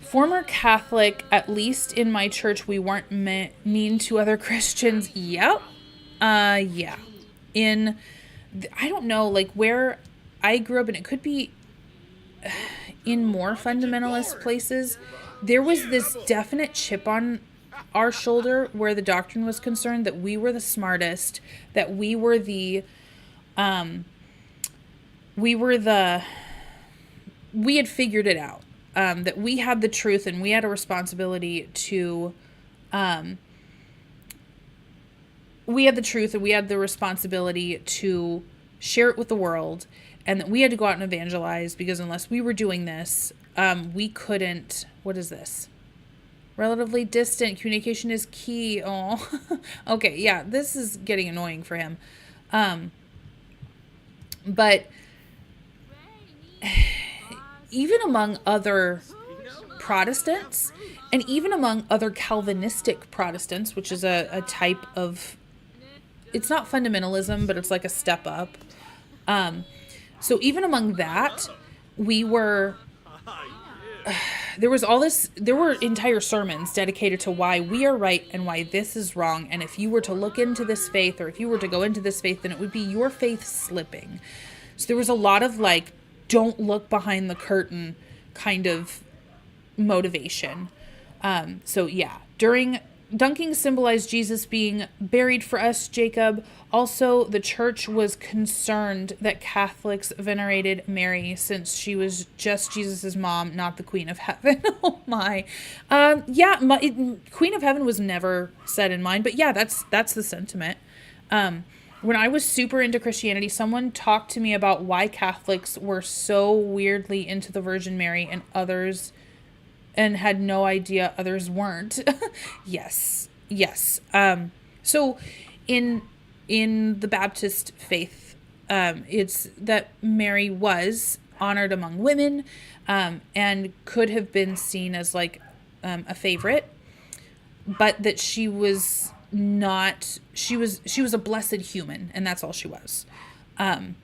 Former Catholic, at least in my church, we weren't mean to other Christians. Yep. Yeah. I don't know, like where I grew up, and it could be in more fundamentalist places, there was this definite chip on our shoulder where the doctrine was concerned that we were the smartest, that we had figured it out, that we had the truth and we had a responsibility to, share it with the world, and that we had to go out and evangelize because unless we were doing this, we couldn't. What is this? Relatively distant communication is key. Oh, okay. Yeah, this is getting annoying for him. But even among other Protestants, and even among other Calvinistic Protestants, which is a type of, it's not fundamentalism, but it's like a step up. So even among that, we were, there were entire sermons dedicated to why we are right and why this is wrong. And if you were to look into this faith, or if you were to go into this faith, then it would be your faith slipping. So there was a lot of like, don't look behind the curtain kind of motivation. So yeah, dunking symbolized Jesus being buried for us, Jacob. Also, the church was concerned that Catholics venerated Mary since she was just Jesus's mom, not the Queen of Heaven. Oh my. Queen of Heaven was never said in mine, but yeah, that's the sentiment. When I was super into Christianity, someone talked to me about why Catholics were so weirdly into the Virgin Mary and had no idea others weren't. Yes. So in the Baptist faith, it's that Mary was honored among women, and could have been seen as like a favorite, but that she was a blessed human, and that's all she was. And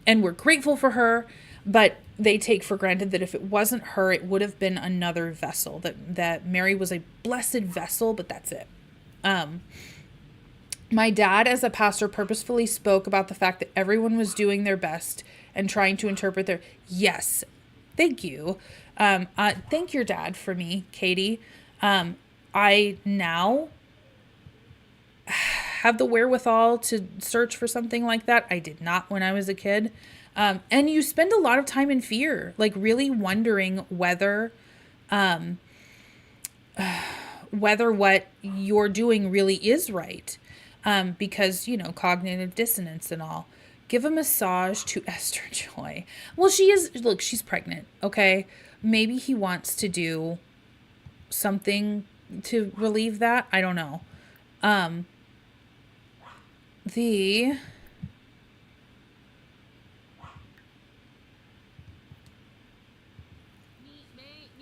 we're grateful for her, but they take for granted that if it wasn't her, it would have been another vessel, that Mary was a blessed vessel, but that's it. My dad, as a pastor, purposefully spoke about the fact that everyone was doing their best and trying to interpret their, yes, thank you. Thank your dad for me, Katie. I now have the wherewithal to search for something like that. I did not when I was a kid. And you spend a lot of time in fear, like really wondering whether what you're doing really is right. Because, cognitive dissonance and all. Give a massage to Esther Joy. Well, she's pregnant. Okay. Maybe he wants to do something to relieve that. I don't know.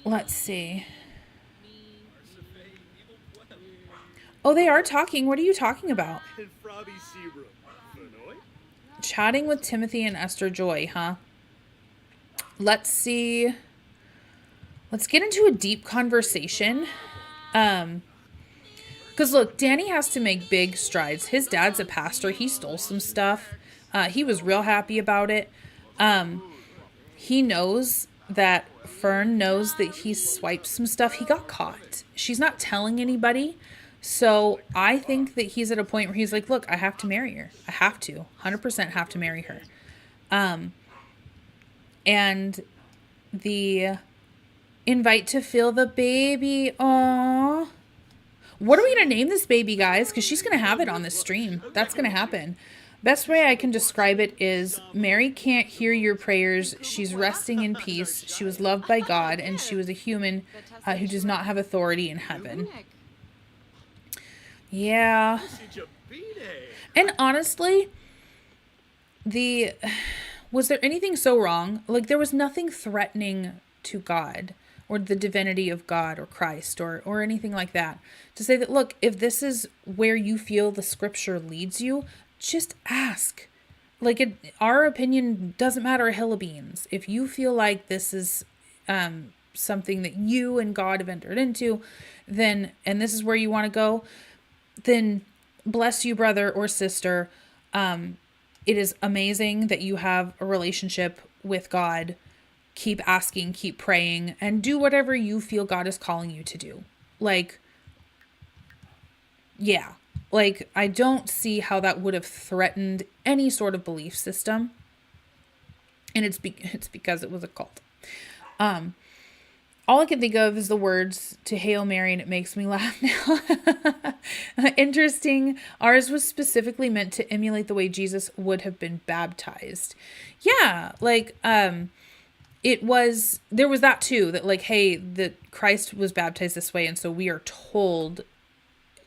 Let's see. Oh, they are talking. What are you talking about? Chatting with Timothy and Esther Joy, huh? Let's see. Let's get into a deep conversation. Because look, Danny has to make big strides. His dad's a pastor. He stole some stuff. He was real happy about it. He knows that Fern knows that he swiped some stuff. He got caught. She's not telling anybody. So I think that he's at a point where he's like, look, I have to marry her. I have to. 100% have to marry her. And the invite to feel the baby. Aww. What are we going to name this baby, guys? Because she's going to have it on this stream. That's going to happen. Best way I can describe it is Mary can't hear your prayers. She's resting in peace. She was loved by God, and she was a human who does not have authority in heaven. Yeah. And honestly, was there anything so wrong? Like, there was nothing threatening to God or the divinity of God or Christ or anything like that. To say that, look, if this is where you feel the scripture leads you, just ask. Like, our opinion doesn't matter a hill of beans. If you feel like this is something that you and God have entered into, and this is where you want to go, then bless you, brother or sister. It is amazing that you have a relationship with God. Keep asking, keep praying, and do whatever you feel God is calling you to do. Like, yeah. Like, I don't see how that would have threatened any sort of belief system. And it's because it was a cult. All I can think of is the words to Hail Mary, and it makes me laugh now. Interesting. Ours was specifically meant to emulate the way Jesus would have been baptized. Yeah, like there was that too, that like, hey, that Christ was baptized this way, and so we are told,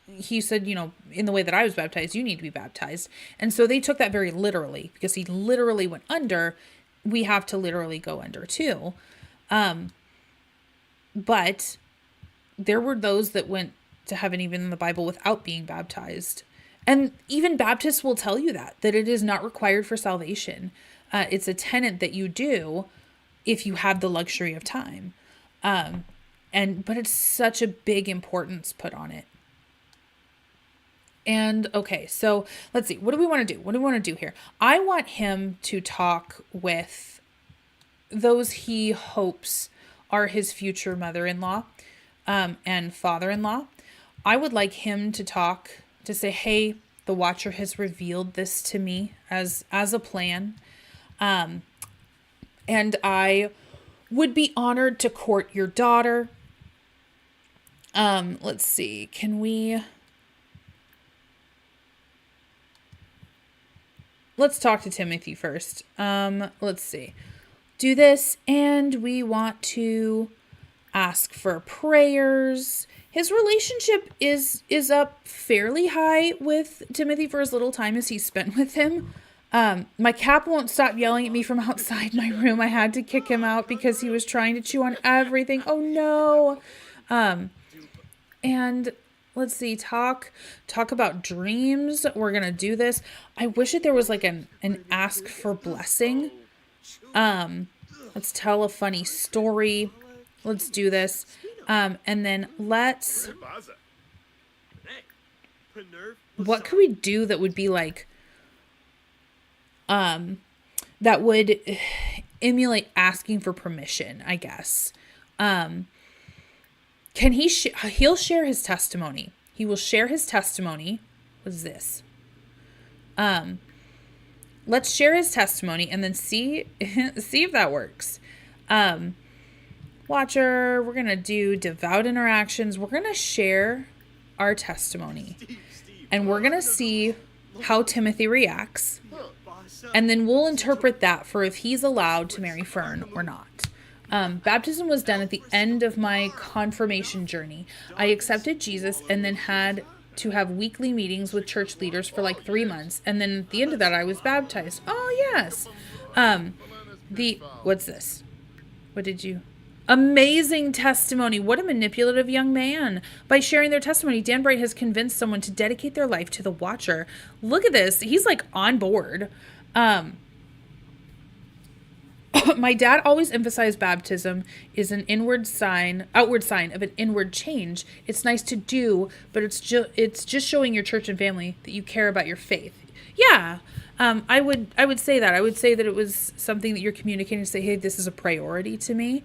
he said, in the way that I was baptized, you need to be baptized. And so they took that very literally, because he literally went under. We have to literally go under too. But there were those that went to heaven even in the Bible without being baptized. And even Baptists will tell you that it is not required for salvation. It's a tenet that you do if you have the luxury of time. But it's such a big importance put on it. And okay, so let's see. What do we want to do? What do we want to do here? I want him to talk with those he hopes are his future mother-in-law and father-in-law. I would like him to talk, to say, hey, the Watcher has revealed this to me as a plan. And I would be honored to court your daughter. Let's see. Let's talk to Timothy first. Let's see. Do this, and we want to ask for prayers. His relationship is up fairly high with Timothy for as little time as he spent with him. My cat won't stop yelling at me from outside my room. I had to kick him out because he was trying to chew on everything. Oh no. And let's see, talk about dreams. We're going to do this. I wish that there was like an ask for blessing. Let's tell a funny story. Let's do this. And then what could we do that would be like, that would emulate asking for permission, I guess. He'll share his testimony. He will share his testimony. What is this? Let's share his testimony and then see if that works. Watcher, we're going to do devout interactions. We're going to share our testimony. And we're going to see how Timothy reacts. And then we'll interpret that for if he's allowed to marry Fern or not. Baptism was done at the end of my confirmation journey. I accepted Jesus and then had to have weekly meetings with church leaders for like 3 months. And then at the end of that, I was baptized. Oh, yes. What's this? What did you... Amazing testimony. What a manipulative young man. By sharing their testimony, Danburite has convinced someone to dedicate their life to the Watcher. Look at this. He's like on board. My dad always emphasized baptism is an outward sign of an inward change. It's nice to do, but it's just showing your church and family that you care about your faith. Yeah. I would say that. I would say that it was something that you're communicating to say, hey, this is a priority to me.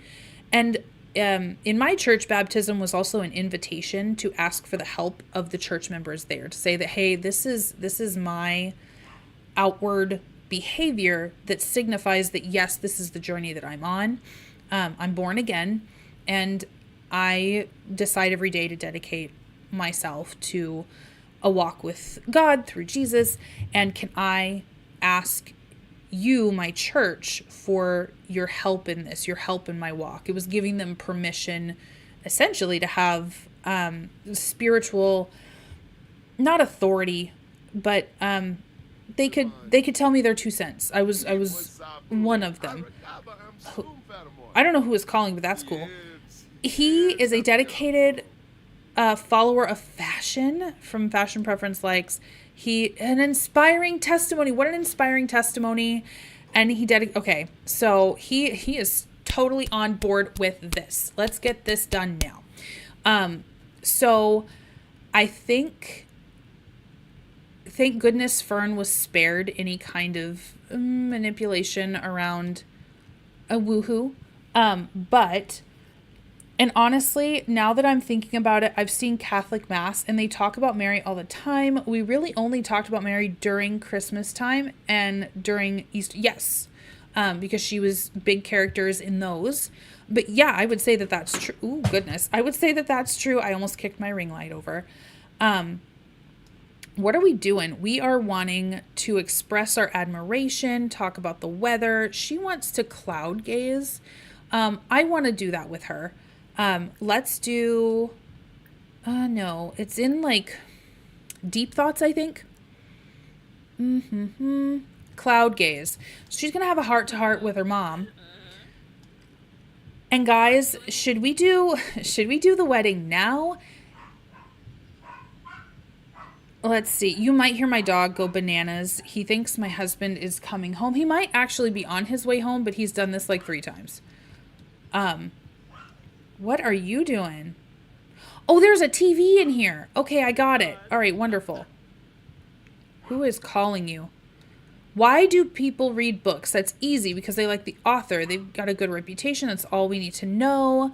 And in my church, baptism was also an invitation to ask for the help of the church members there, to say that, hey, this is my outward behavior that signifies that, yes, this is the journey that I'm on. I'm born again, and I decide every day to dedicate myself to a walk with God through Jesus. And can I ask you, my church, for your help in this, your help in my walk? It was giving them permission, essentially, to have spiritual, not authority, but they could tell me their 2 cents. I was one of them. I don't know who was calling, but that's cool. He is a dedicated follower of fashion from Fashion Preference Likes. An inspiring testimony. What an inspiring testimony. And okay, so he is totally on board with this. Let's get this done now. So I think, thank goodness Fern was spared any kind of manipulation around a woohoo. And honestly, now that I'm thinking about it, I've seen Catholic Mass and they talk about Mary all the time. We really only talked about Mary during Christmas time and during Easter. Yes, because she was big characters in those. But yeah, I would say that that's true. Ooh, goodness. I would say that that's true. I almost kicked my ring light over. What are we doing? We are wanting to express our admiration, talk about the weather. She wants to cloud gaze. I want to do that with her. Let's do, no, it's in like deep thoughts, I think. Cloud gaze. She's going to have a heart to heart with her mom. And guys, should we do the wedding now? Let's see. You might hear my dog go bananas. He thinks my husband is coming home. He might actually be on his way home, but he's done this like 3 times. What are you doing? Oh, there's a TV in here. Okay, I got it. All right, wonderful. Who is calling you? Why do people read books? That's easy because they like the author. They've got a good reputation. That's all we need to know.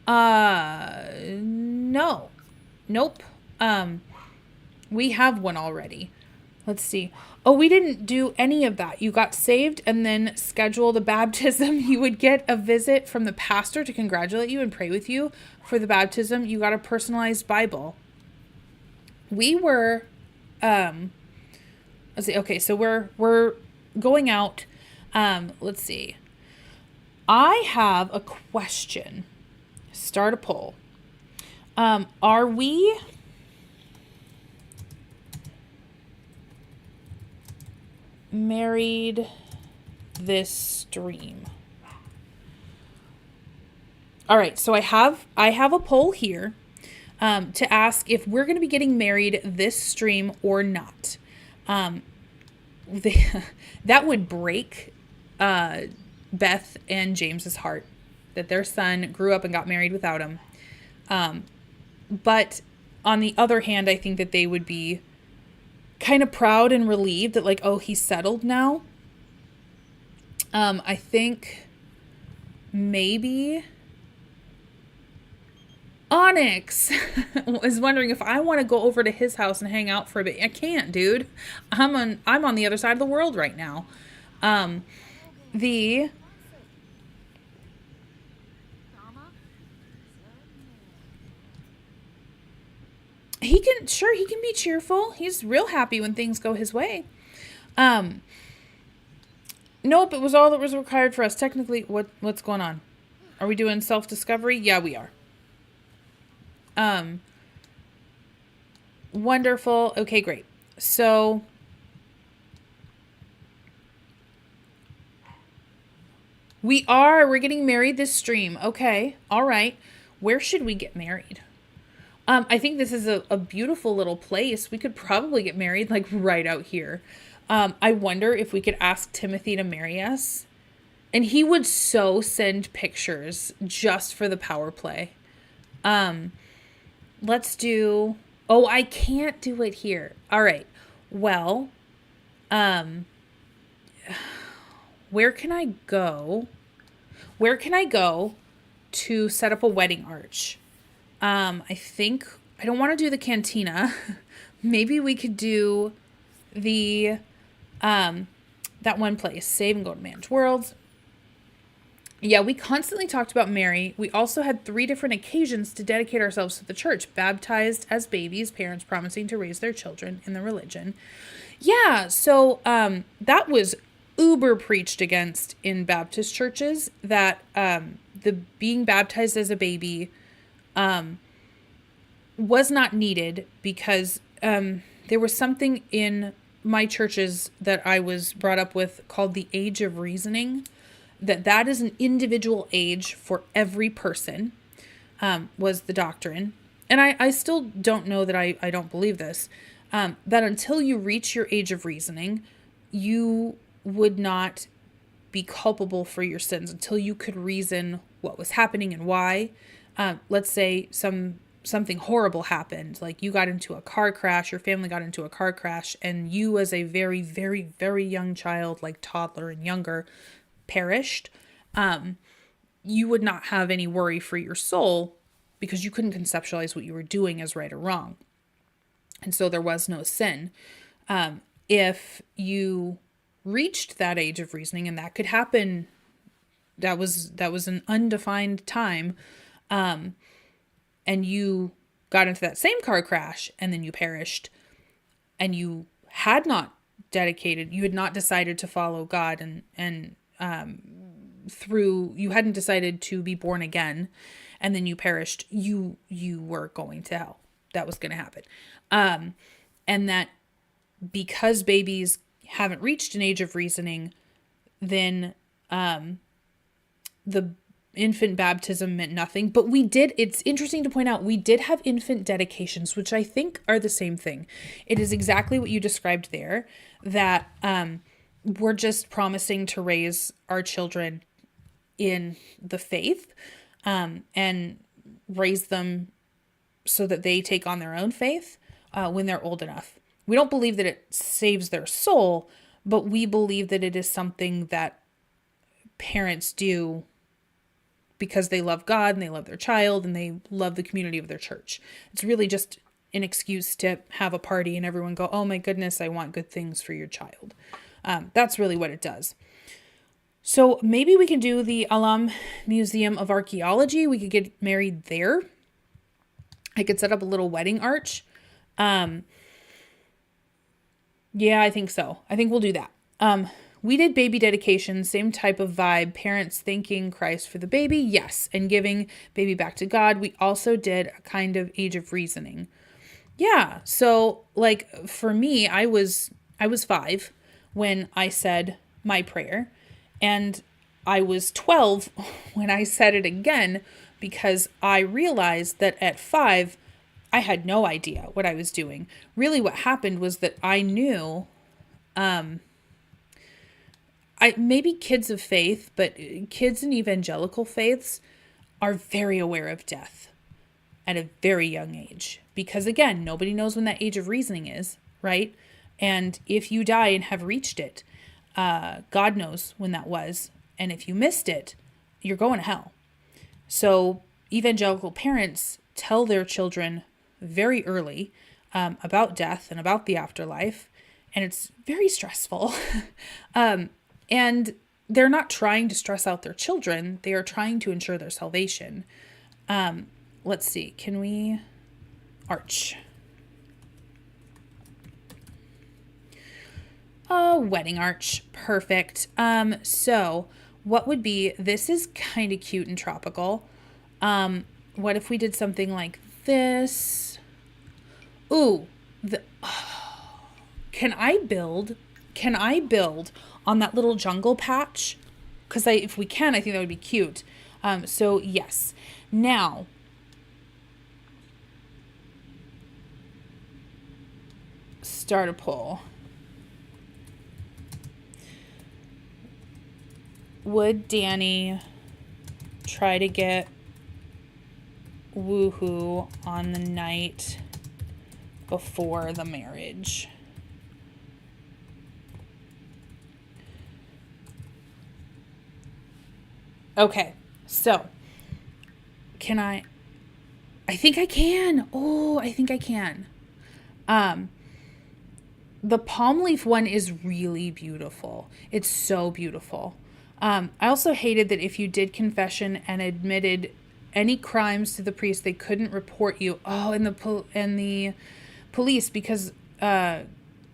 No. Nope. We have one already. Let's see. Oh, we didn't do any of that. You got saved and then schedule the baptism. You would get a visit from the pastor to congratulate you and pray with you for the baptism. You got a personalized Bible. We were, let's see. Okay, so we're going out. Let's see. I have a question. Start a poll. Are we married this stream? All right, so I have a poll here to ask if we're going to be getting married this stream or not. That would break Beth and James's heart that their son grew up and got married without him. But on the other hand, I think that they would be kind of proud and relieved that like, oh, he's settled now. I think maybe Onyx was wondering if I want to go over to his house and hang out for a bit. I can't, dude. I'm on the other side of the world right now. He can be cheerful. He's real happy when things go his way. Nope, it was all that was required for us. Technically, what's going on? Are we doing self-discovery? Yeah, we are. Wonderful. Okay, great. So we're getting married this stream. Okay. All right. Where should we get married? I think this is a beautiful little place. We could probably get married like right out here. I wonder if we could ask Timothy to marry us. And he would so send pictures just for the power play. Let's do... Oh, I can't do it here. All right. Well, where can I go? Where can I go to set up a wedding arch? I think I don't want to do the cantina. Maybe we could do the that one place, Save and Go to Manage Worlds. Yeah, we constantly talked about Mary. We also had 3 different occasions to dedicate ourselves to the church. Baptized as babies, parents promising to raise their children in the religion. Yeah, so that was uber preached against in Baptist churches, that the being baptized as a baby was not needed because there was something in my churches that I was brought up with called the age of reasoning, that is an individual age for every person, was the doctrine. And I still don't know that I don't believe this, that until you reach your age of reasoning, you would not be culpable for your sins until you could reason what was happening and why. Let's say something horrible happened, like you got into a car crash, your family got into a car crash, and you as a very, very, very young child, like toddler and younger, perished. You would not have any worry for your soul because you couldn't conceptualize what you were doing as right or wrong. And so there was no sin. If you reached that age of reasoning, and that could happen, that was an undefined time, and you got into that same car crash and then you perished, and you had not decided to follow God, and you hadn't decided to be born again, and then you perished, you were going to hell. That was going to happen. And that because babies haven't reached an age of reasoning, then the infant baptism meant nothing. But it's interesting to point out, we did have infant dedications, which I think are the same thing. It is exactly what you described there, that we're just promising to raise our children in the faith, and raise them so that they take on their own faith when they're old enough. We don't believe that it saves their soul, but we believe that it is something that parents do because they love God and they love their child and they love the community of their church. It's really just an excuse to have a party and everyone go, oh my goodness, I want good things for your child. That's really what it does. So maybe we can do the Alam Museum of Archaeology. We could get married there. I could set up a little wedding arch. Yeah, I think so. I think we'll do that. We did baby dedication, same type of vibe. Parents thanking Christ for the baby, yes, and giving baby back to God. We also did a kind of age of reasoning. Yeah, so like for me, I was 5 when I said my prayer, and I was 12 when I said it again, because I realized that at 5, I had no idea what I was doing. Really what happened was that I knew, maybe kids of faith, but kids in evangelical faiths are very aware of death at a very young age. Because again, nobody knows when that age of reasoning is, right? And if you die and have reached it, God knows when that was. And if you missed it, you're going to hell. So evangelical parents tell their children very early about death and about the afterlife. And it's very stressful. And they're not trying to stress out their children. They are trying to ensure their salvation. Let's see. Can we arch? A wedding arch. Perfect. So what would be, this is kind of cute and tropical. What if we did something like this? Ooh, can I build on that little jungle patch? Because if we can, I think that would be cute. So yes. Now, start a poll. Would Danny try to get woohoo on the night before the marriage? Okay, so can I think I can. Oh, I think I can. The palm leaf one is really beautiful. It's so beautiful. I also hated that if you did confession and admitted any crimes to the priest, they couldn't report you. Oh, and the police, because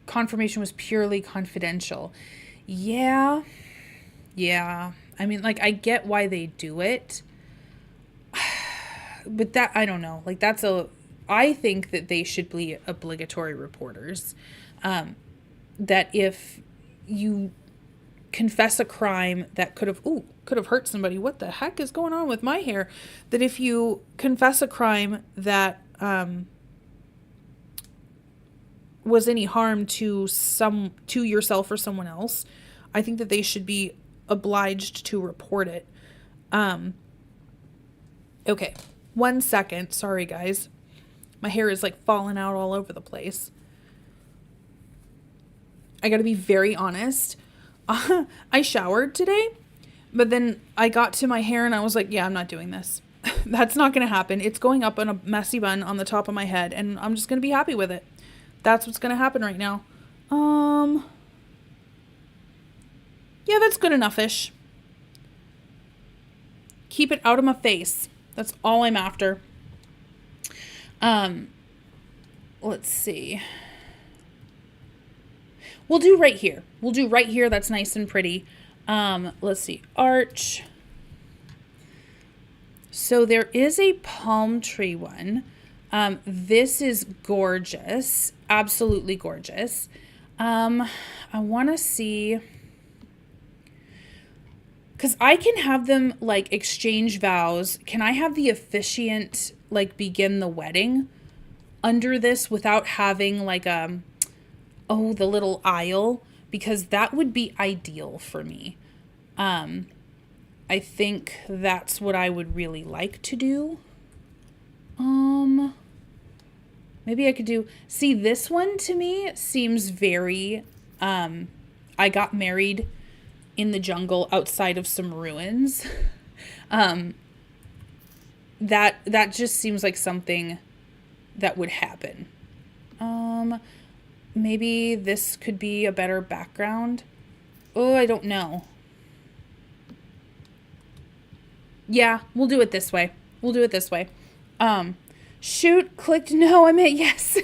confirmation was purely confidential. Yeah. I mean, like, I get why they do it, but that, I don't know. Like, I think that they should be obligatory reporters. That if you confess a crime that could have hurt somebody, what the heck is going on with my hair? That if you confess a crime that was any harm to yourself or someone else, I think that they should be obliged to report it. Okay, 1 second. Sorry, guys. My hair is like falling out all over the place. I gotta be very honest. I showered today, but then I got to my hair and I was like, yeah, I'm not doing this. That's not gonna happen. It's going up in a messy bun on the top of my head, and I'm just gonna be happy with it. That's what's gonna happen right now. Yeah, that's good enough-ish. Keep it out of my face. That's all I'm after. Let's see. We'll do right here. We'll do right here. That's nice and pretty. Let's see. Arch. So there is a palm tree one. This is gorgeous. Absolutely gorgeous. I want to see, because I can have them like exchange vows. Can I have the officiant like begin the wedding under this without having like the little aisle? Because that would be ideal for me. I think that's what I would really like to do. Maybe I could do, see, this one to me seems very, I got married in the jungle outside of some ruins. That just seems like something that would happen. Maybe this could be a better background. Oh, I don't know. Yeah, we'll do it this way. We'll do it this way. Shoot, clicked no, I meant yes.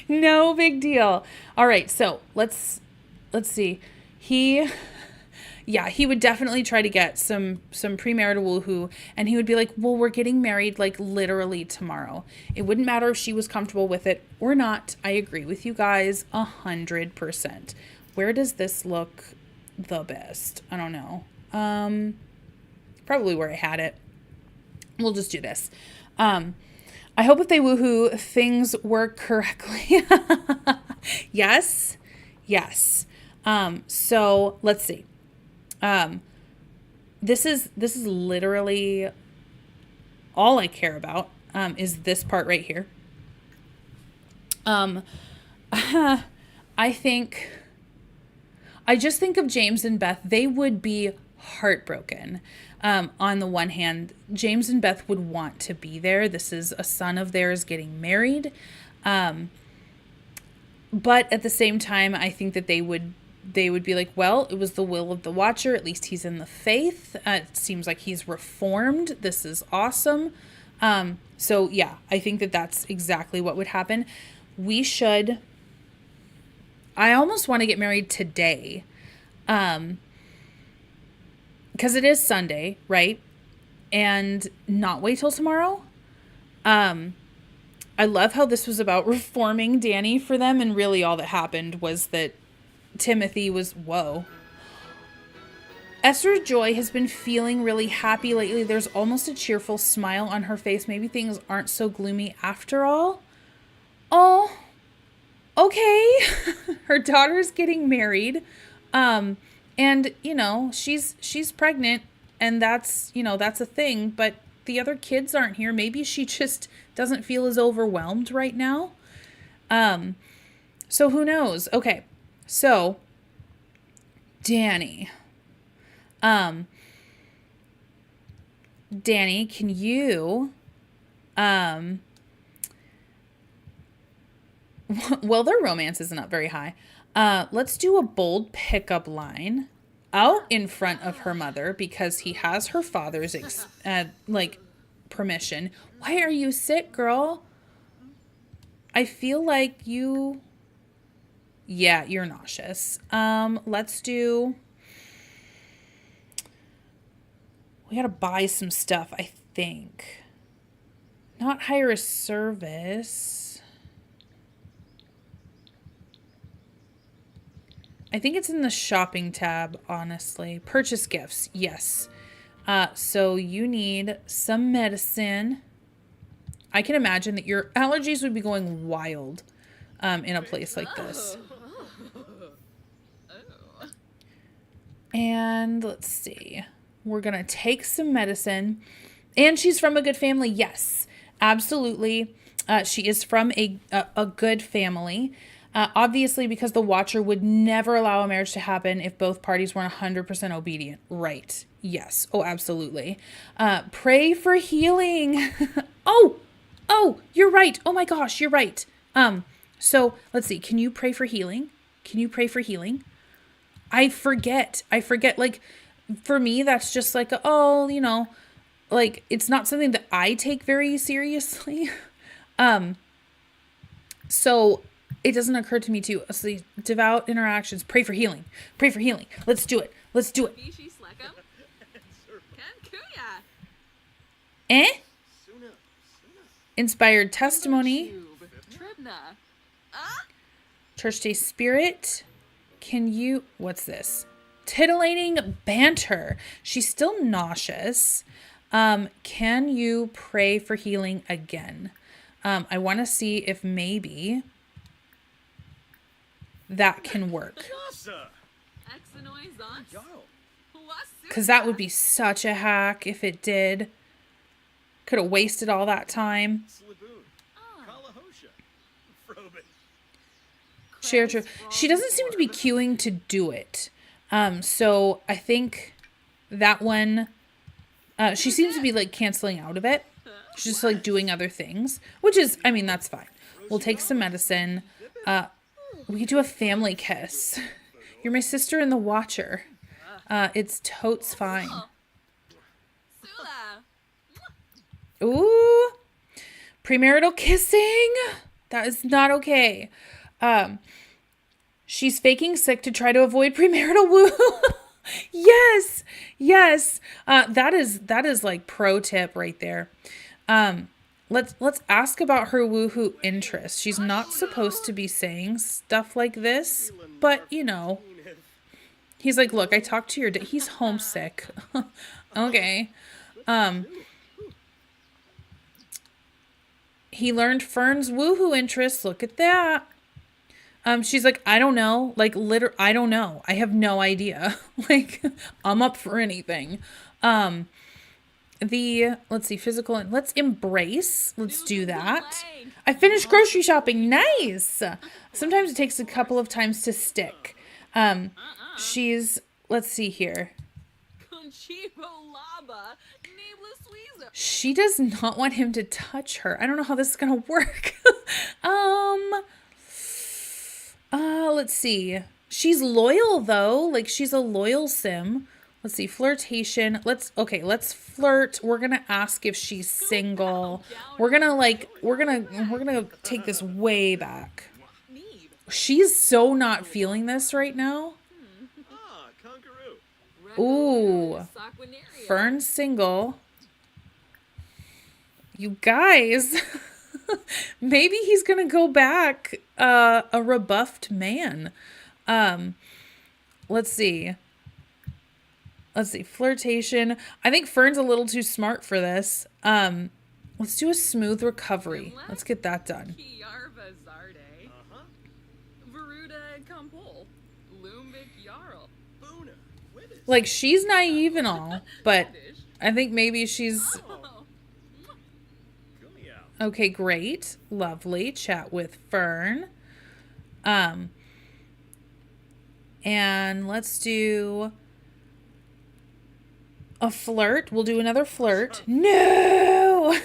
No big deal. All right, so let's see. He would definitely try to get some premarital woohoo, and he would be like, well, we're getting married like literally tomorrow. It wouldn't matter if she was comfortable with it or not. I agree with you guys 100%. Where does this look the best? I don't know. Probably where I had it. We'll just do this. I hope if they woohoo, things work correctly. Yes. So let's see. This is literally all I care about, is this part right here. I just think of James and Beth. They would be heartbroken. On the one hand, James and Beth would want to be there. This is a son of theirs getting married. But at the same time, I think that they would be like, well, it was the will of the Watcher. At least he's in the faith. It seems like he's reformed. This is awesome. So yeah, I think that that's exactly what would happen. I almost want to get married today. Because it is Sunday, right? And not wait till tomorrow. I love how this was about reforming Danny for them, and really all that happened was that Timothy was, whoa. Esther Joy has been feeling really happy lately. There's almost a cheerful smile on her face. Maybe things aren't so gloomy after all. Oh, okay. Her daughter's getting married. And, she's pregnant, and that's a thing, but the other kids aren't here. Maybe she just doesn't feel as overwhelmed right now. So who knows? Okay. So Danny, can you, well, their romance isn't up very high. Let's do a bold pickup line out in front of her mother, because he has her father's permission. Why are you sick, girl? I feel like you're nauseous. We gotta buy some stuff, I think. Not hire a service. I think it's in the shopping tab, honestly. Purchase gifts, yes. So you need some medicine. I can imagine that your allergies would be going wild in a place like this. And let's see. We're going to take some medicine. And she's from a good family. Yes, absolutely. She is from a good family. Obviously, because the Watcher would never allow a marriage to happen if both parties weren't 100% obedient. Right. Yes. Oh, absolutely. Pray for healing. Oh, you're right. Oh my gosh, you're right. So let's see. Can you pray for healing? I forget. Like, for me, that's just like, like, it's not something that I take very seriously. So it doesn't occur to me to, so these devout interactions, pray for healing. Pray for healing. Let's do it. Let's do it. Eh? Inspired testimony. Church Day Spirit. Can you, what's this? Titillating banter. She's still nauseous. Can you pray for healing again? I want to see if maybe that can work. Because that would be such a hack if it did. Could have wasted all that time. Share true. She doesn't seem to be queuing to do it. So I think that one, she seems to be like canceling out of it. She's just like doing other things, which is, I mean, that's fine. We'll take some medicine. We could do a family kiss. You're my sister and the watcher. It's totes fine. Ooh, premarital kissing. That is not okay. She's faking sick to try to avoid premarital woo. Yes. That is like pro tip right there. Let's ask about her woohoo interest. She's not supposed to be saying stuff like this, but you know, he's like, look, I talked to your dad. He's homesick. Okay. He learned Fern's woohoo interest. Look at that. She's like, I don't know. Like, I don't know. I have no idea. Like, I'm up for anything. Let's see, physical, and let's embrace. Let's do that. I finished grocery shopping. Nice. Sometimes it takes a couple of times to stick. Let's see here. She does not want him to touch her. I don't know how this is going to work. Let's see. She's loyal though. Like, she's a loyal sim. Let's see, flirtation. Let's flirt. We're going to ask if she's single. We're going to take this way back. She's so not feeling this right now. Ooh. Fern's single. You guys, maybe he's going to go back a rebuffed man. Let's see. Flirtation. I think Fern's a little too smart for this. Let's do a smooth recovery. Let's get that done. Like, she's naive and all, but I think maybe she's... Okay, great. Lovely. Chat with Fern. And let's do a flirt. We'll do another flirt. No!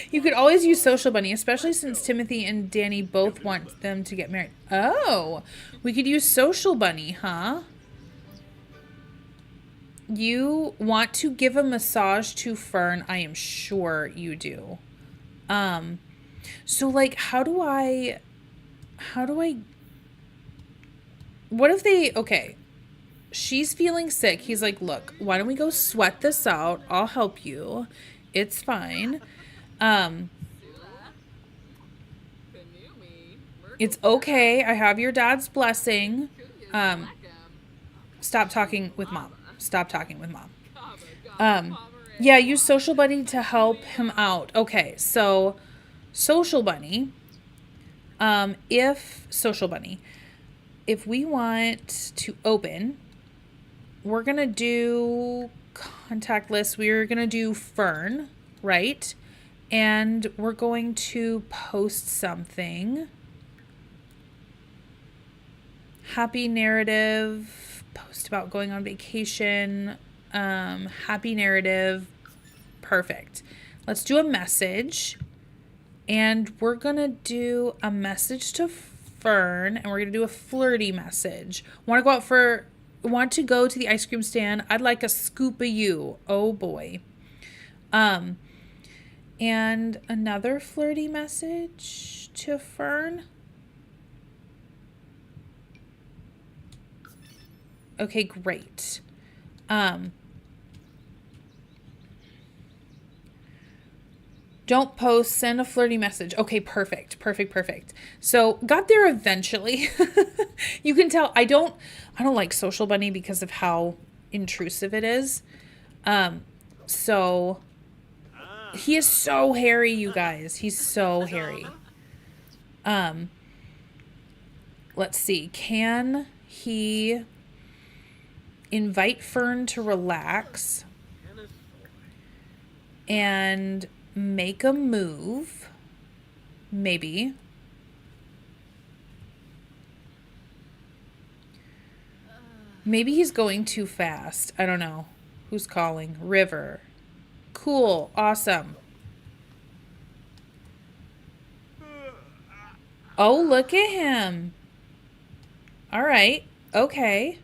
You could always use Social Bunny, especially since Timothy and Danny both want them to get married. Oh, we could use Social Bunny, huh? You want to give a massage to Fern? I am sure you do. So like, how do I, what if they, okay, she's feeling sick. He's like, look, why don't we go sweat this out? I'll help you. It's fine. It's okay. I have your dad's blessing. Stop talking with mom. Yeah, use Social Bunny to help him out. Okay, so Social Bunny, if we want to open, we're going to do contact list. We're going to do Fern, right? And we're going to post something. Happy narrative, post about going on vacation. Happy narrative. Perfect. Let's do a message, and we're gonna do a message to Fern, and we're gonna do a flirty message. Want to go to the ice cream stand? I'd like a scoop of you. Oh boy. And another flirty message to Fern. Okay, great. Don't post, send a flirty message. Okay, perfect. So got there eventually. You can tell I don't like Social Bunny because of how intrusive it is. So he is so hairy, you guys. He's so hairy. Let's see. Can he invite Fern to relax and make a move? Maybe. Maybe he's going too fast. I don't know. Who's calling? River. Cool. Awesome. Oh, look at him. All right. Okay.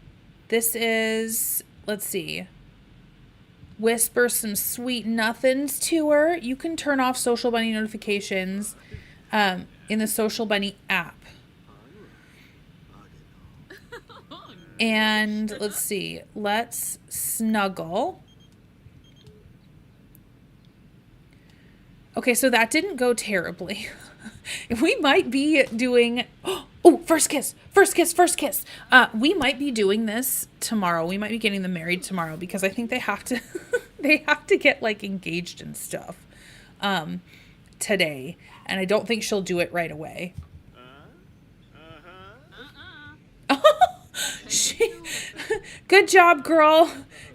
This is, let's see. Whisper some sweet nothings to her. You can turn off Social Bunny notifications in the Social Bunny app. And let's see. Let's snuggle. Okay, so that didn't go terribly. We might be doing... Oh, first kiss. We might be doing this tomorrow. We might be getting them married tomorrow because I think they have to they have to get like engaged and stuff today. And I don't think she'll do it right away. Good job, girl.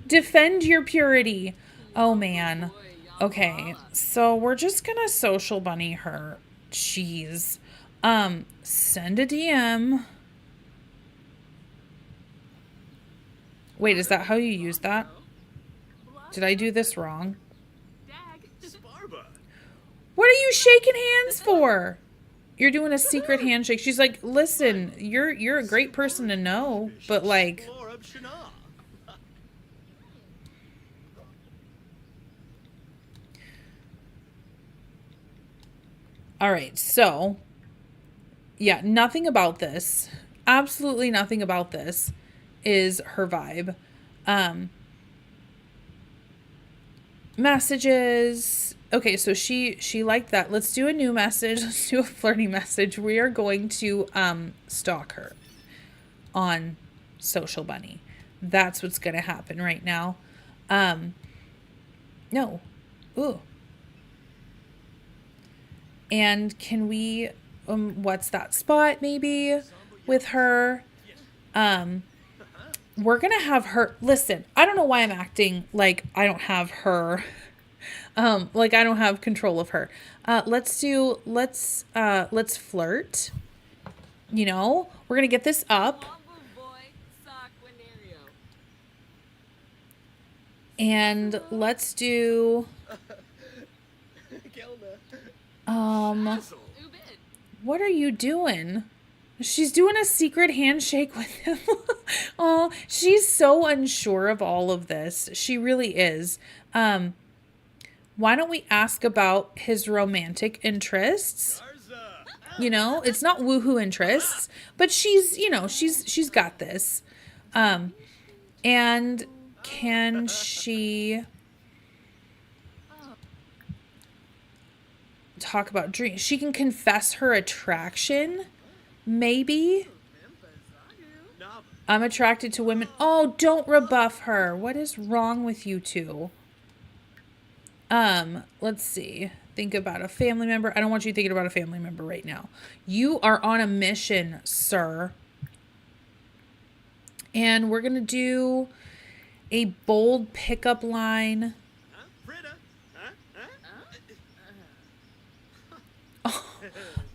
Defend your purity. Oh, man. Okay, so we're just gonna Social Bunny her. Jeez. Send a DM. Wait, is that how you use that? Did I do this wrong? What are you shaking hands for? You're doing a secret handshake. She's like, listen, you're a great person to know, but like... All right, so, yeah, nothing about this, absolutely nothing about this is her vibe. Messages. Okay, so she liked that. Let's do a new message. Let's do a flirty message. We are going to stalk her on Social Bunny. That's what's going to happen right now. No. Ooh. And can we, what's that spot maybe with her? We're going to have her, listen, I don't know why I'm acting like I don't have her, like I don't have control of her. Let's flirt, you know, we're going to get this up. And let's do, what are you doing? She's doing a secret handshake with him. Oh, she's so unsure of all of this. She really is. Why don't we ask about his romantic interests? You know, it's not woohoo interests, but she's, you know, she's got this. And can she talk about dreams? She can confess her attraction, maybe. I'm attracted to women. Oh, don't rebuff her. What is wrong with you two? Let's see. Think about a family member. I don't want you thinking about a family member right now. You are on a mission, sir. And we're going to do a bold pickup line.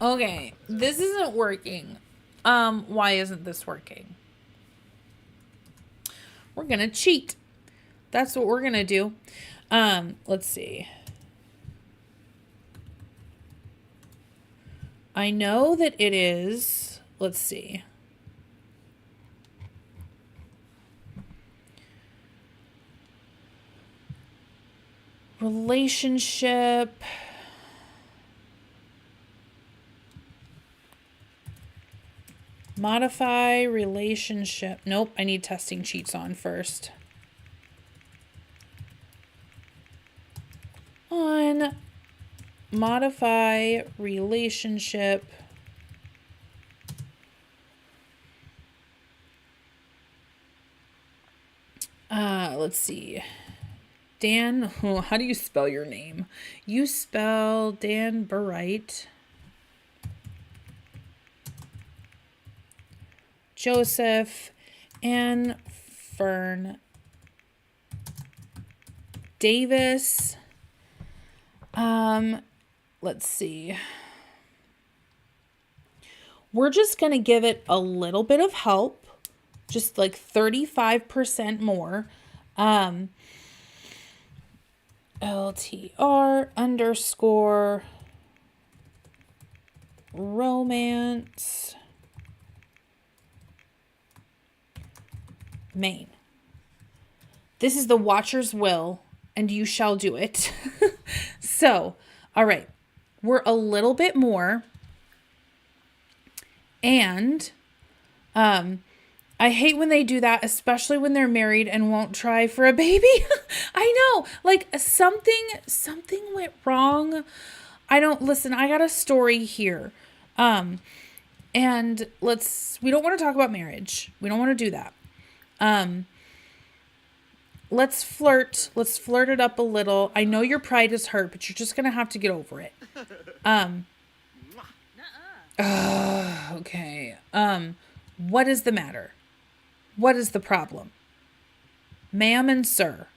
Okay, this isn't working. Why isn't this working? We're gonna cheat. That's what we're gonna do. Let's see. I know that it is, let's see. Relationship. Modify relationship. Nope, I need testing cheats on first. On modify relationship. Let's see. Dan, oh, how do you spell your name? You spell Danburite. Joseph and Fern. Davis. Let's see. We're just going to give it a little bit of help. Just like 35% more. LTR _ romance Maine. This is the Watcher's will, and you shall do it. So, all right. We're a little bit more. And I hate when they do that, especially when they're married and won't try for a baby. I know, like something went wrong. I got a story here. And we don't want to talk about marriage. We don't want to do that. Let's flirt it up a little. I know your pride is hurt, but you're just going to have to get over it. Okay. What is the matter? What is the problem? Ma'am and sir.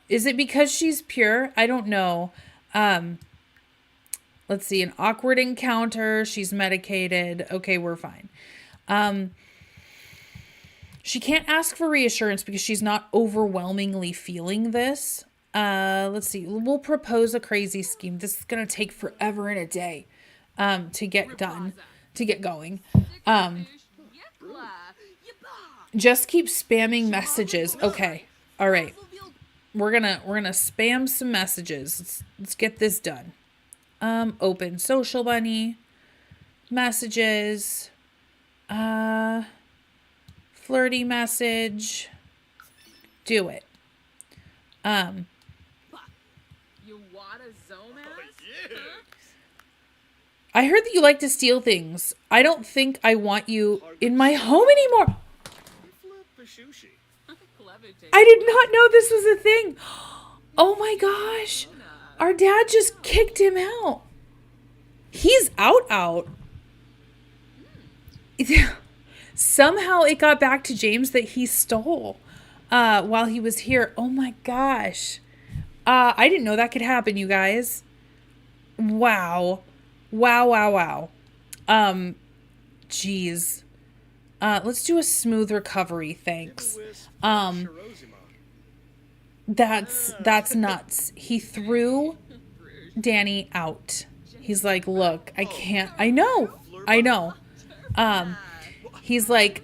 Is it because she's pure? I don't know. Let's see. An awkward encounter. She's medicated. Okay, we're fine. She can't ask for reassurance because she's not overwhelmingly feeling this. Let's see. We'll propose a crazy scheme. This is going to take forever and a day to get done, to get going. Just keep spamming messages. Okay. All right. We're gonna spam some messages. Let's get this done. Open social bunny. Messages. Flirty message. Do it. I heard that you like to steal things. I don't think I want you in my home anymore. I did not know this was a thing. Oh my gosh. Our dad just kicked him out. He's out. Somehow it got back to James that he stole while he was here. Oh my gosh. I didn't know that could happen, you guys. Wow. Geez. Let's do a smooth recovery, thanks. That's nuts. He threw Danny out. He's like, look, I can't. I know. He's like,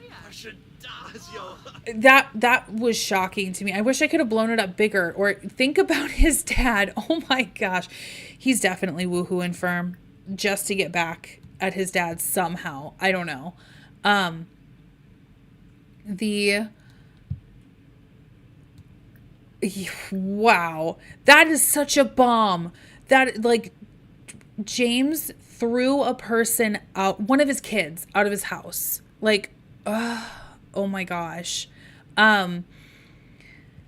that was shocking to me. I wish I could have blown it up bigger. Or think about his dad. Oh my gosh. He's definitely woohoo infirm just to get back at his dad somehow. I don't know. Wow, that is such a bomb. That, like, James threw a person out, one of his kids, out of his house. Like, oh my gosh.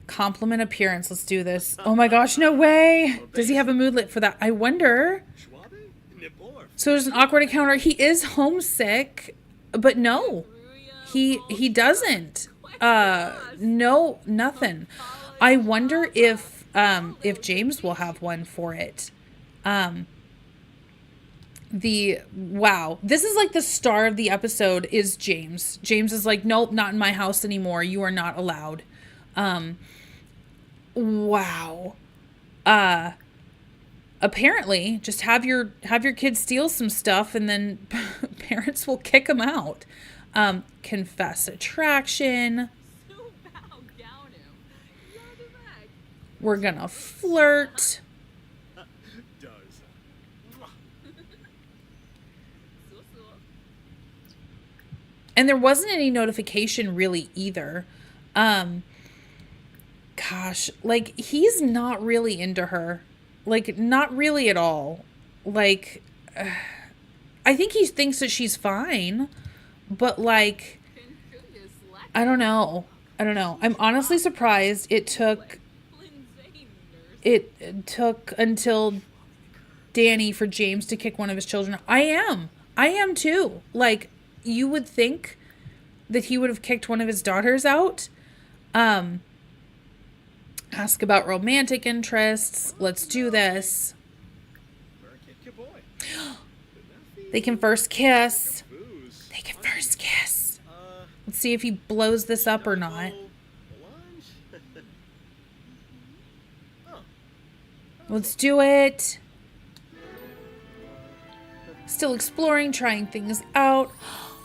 Compliment appearance. Let's do this. Oh my gosh, no way. Does he have a moodlet for that? I wonder. So there's an awkward encounter. He is homesick, but no, he doesn't. No, nothing. I wonder if James will have one for it. Wow, this is like the star of the episode is James. James is like, nope, not in my house anymore. You are not allowed. Wow. Apparently just have your kids steal some stuff and then parents will kick them out. Confess attraction. We're gonna flirt. And there wasn't any notification really either. Gosh, like, he's not really into her. Like, not really at all. Like, I think he thinks that she's fine. But, like, I don't know. I'm honestly surprised it took until Danny for James to kick one of his children. I am too. Like, you would think that he would have kicked one of his daughters out. Ask about romantic interests. Let's do this. They can first kiss. Let's see if he blows this up or not. Let's do it. Still exploring, trying things out.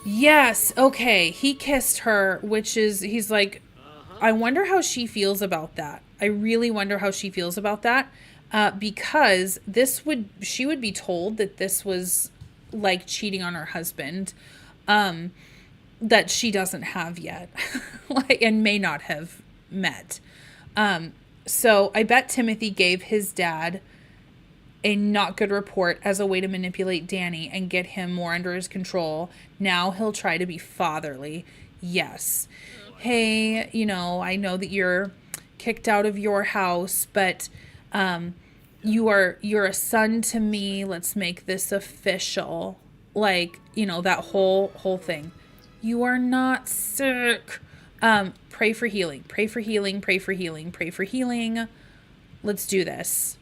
Yes, okay. He kissed her, he's like, I wonder how she feels about that. I really wonder how she feels about that. Because she would be told that this was like cheating on her husband, that she doesn't have yet, and may not have met. So I bet Timothy gave his dad a not good report as a way to manipulate Danny and get him more under his control. Now he'll try to be fatherly. Yes. Hey, I know that you're kicked out of your house, but you're a son to me. Let's make this official. Like, that whole thing. You are not sick. Pray for healing. Pray for healing. Pray for healing. Pray for healing. Let's do this.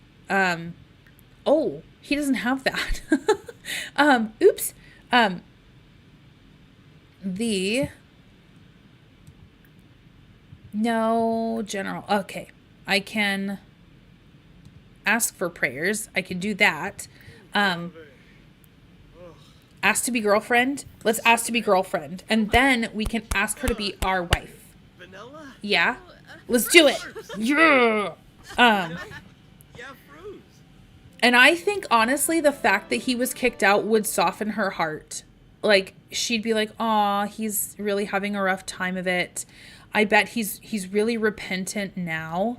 Oh, he doesn't have that. Oops. No, general. Okay. I can ask for prayers. I can do that. Ask to be girlfriend. Let's ask to be girlfriend. And then we can ask her to be our wife. Yeah? Let's do it. Yeah. And I think, honestly, the fact that he was kicked out would soften her heart. Like, she'd be like, aw, he's really having a rough time of it. I bet he's really repentant now.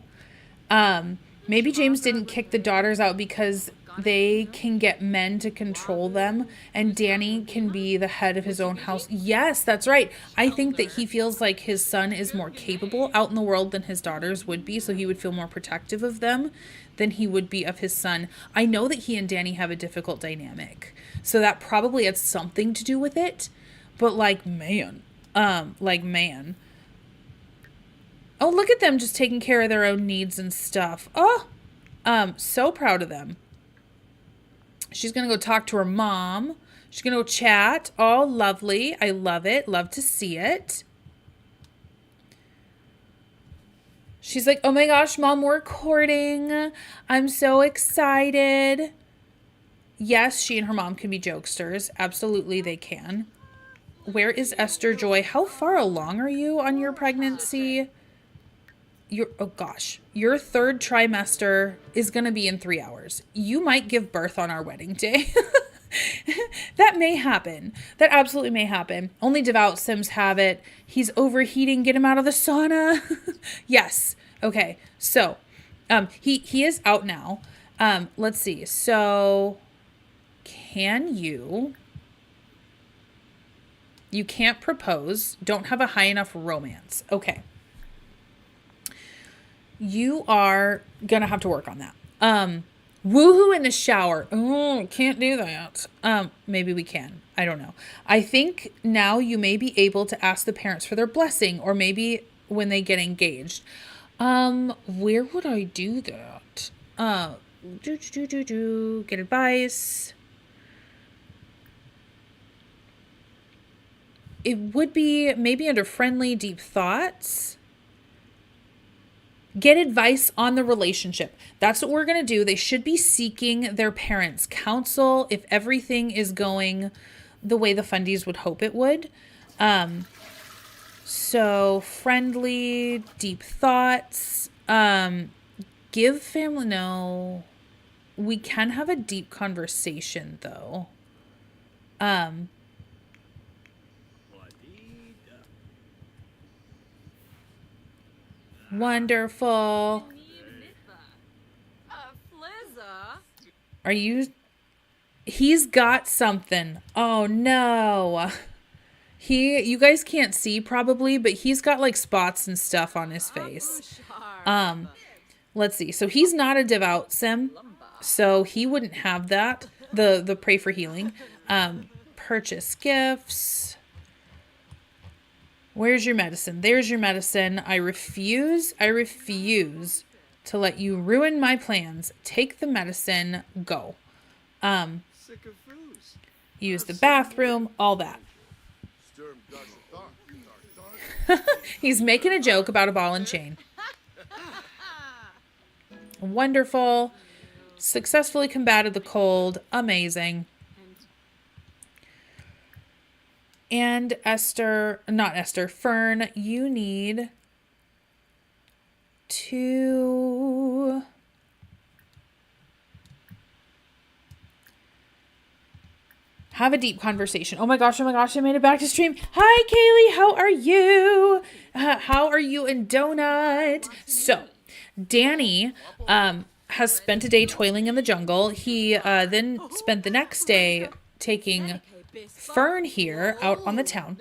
Maybe James didn't kick the daughters out because they can get men to control them, and Danny can be the head of his own house. Yes, that's right. I think that he feels like his son is more capable out in the world than his daughters would be, so he would feel more protective of them than he would be of his son. I know that he and Danny have a difficult dynamic, so that probably had something to do with it. But man. Oh, look at them just taking care of their own needs and stuff. Oh, so proud of them. She's going to go talk to her mom. She's going to go chat. Oh, lovely. I love it. Love to see it. She's like, oh my gosh, Mom, we're courting. I'm so excited. Yes, she and her mom can be jokesters. Absolutely, they can. Where is Esther Joy? How far along are you on your pregnancy? Oh gosh, your third trimester is going to be in 3 hours. You might give birth on our wedding day. That may happen. That absolutely may happen. Only devout Sims have it. He's overheating. Get him out of the sauna. Yes. Okay. So, he is out now. Let's see. So, you can't propose. Don't have a high enough romance. Okay. You are going to have to work on that. Woohoo in the shower. Oh, can't do that. Maybe we can. I don't know. I think now you may be able to ask the parents for their blessing, or maybe when they get engaged. Where would I do that? Get advice. It would be maybe under friendly, deep thoughts. Get advice on the relationship. That's what we're going to do. They should be seeking their parents' counsel if everything is going the way the Fundies would hope it would. So friendly, deep thoughts. give family, no. We can have a deep conversation, though. Wonderful. Are you... He's got something. Oh, no. You guys can't see probably, but he's got like spots and stuff on his face. Let's see. So he's not a devout sim, so he wouldn't have that. The pray for healing. Purchase gifts. Where's your medicine? There's your medicine. I refuse to let you ruin my plans. Take the medicine. Go. Use the bathroom. All that. He's making a joke about a ball and chain. Wonderful. Successfully combated the cold. Amazing. And Fern, you need to have a deep conversation. Oh my gosh, I made it back to stream. Hi, Kaylee, how are you? How are you and Donut? So, Danny has spent a day toiling in the jungle. He then spent the next day taking Fern here out on the town.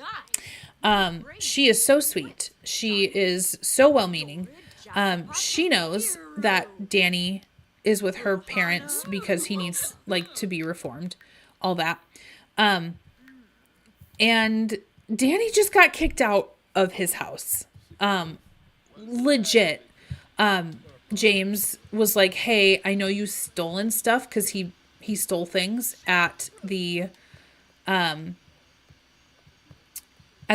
She is so sweet. She is so well-meaning. She knows that Danny is with her parents because he needs to be reformed, all that. And Danny just got kicked out of his house. Legit. James was like, hey, I know you stolen stuff, because he stole things at the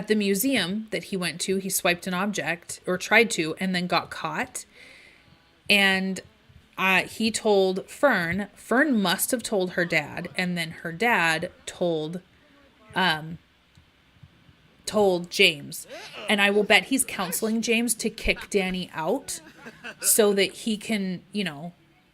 museum that he went to. He swiped an object, or tried to, and then got caught. And he told Fern. Fern must have told her dad, and then her dad told James. And I will bet he's counseling James to kick Danny out so that he can,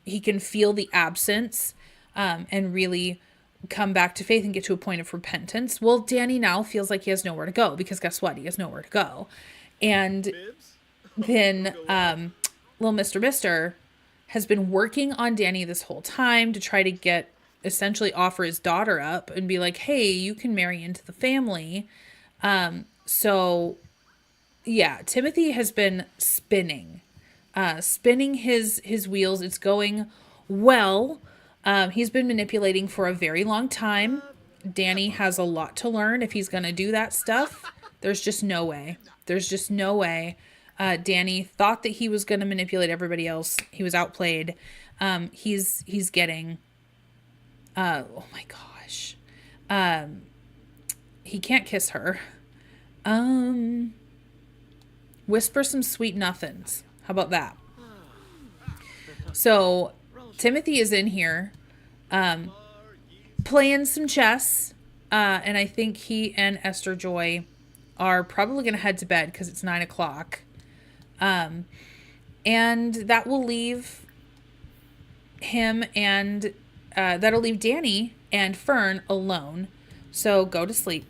he can feel the absence and really come back to faith and get to a point of repentance. Well, Danny now feels like he has nowhere to go, because guess what? He has nowhere to go. And then little Mr. Mister has been working on Danny this whole time to try to essentially offer his daughter up and be like, hey, you can marry into the family. So yeah, Timothy has been spinning his wheels. It's going well. He's been manipulating for a very long time. Danny has a lot to learn if he's going to do that stuff. There's just no way. Danny thought that he was going to manipulate everybody else. He was outplayed. He's getting, oh my gosh. He can't kiss her. Whisper some sweet nothings. How about that? So Timothy is in here, playing some chess. And I think he and Esther Joy are probably going to head to bed because it's 9:00. And that will leave him and, that'll leave Danny and Fern alone. So go to sleep,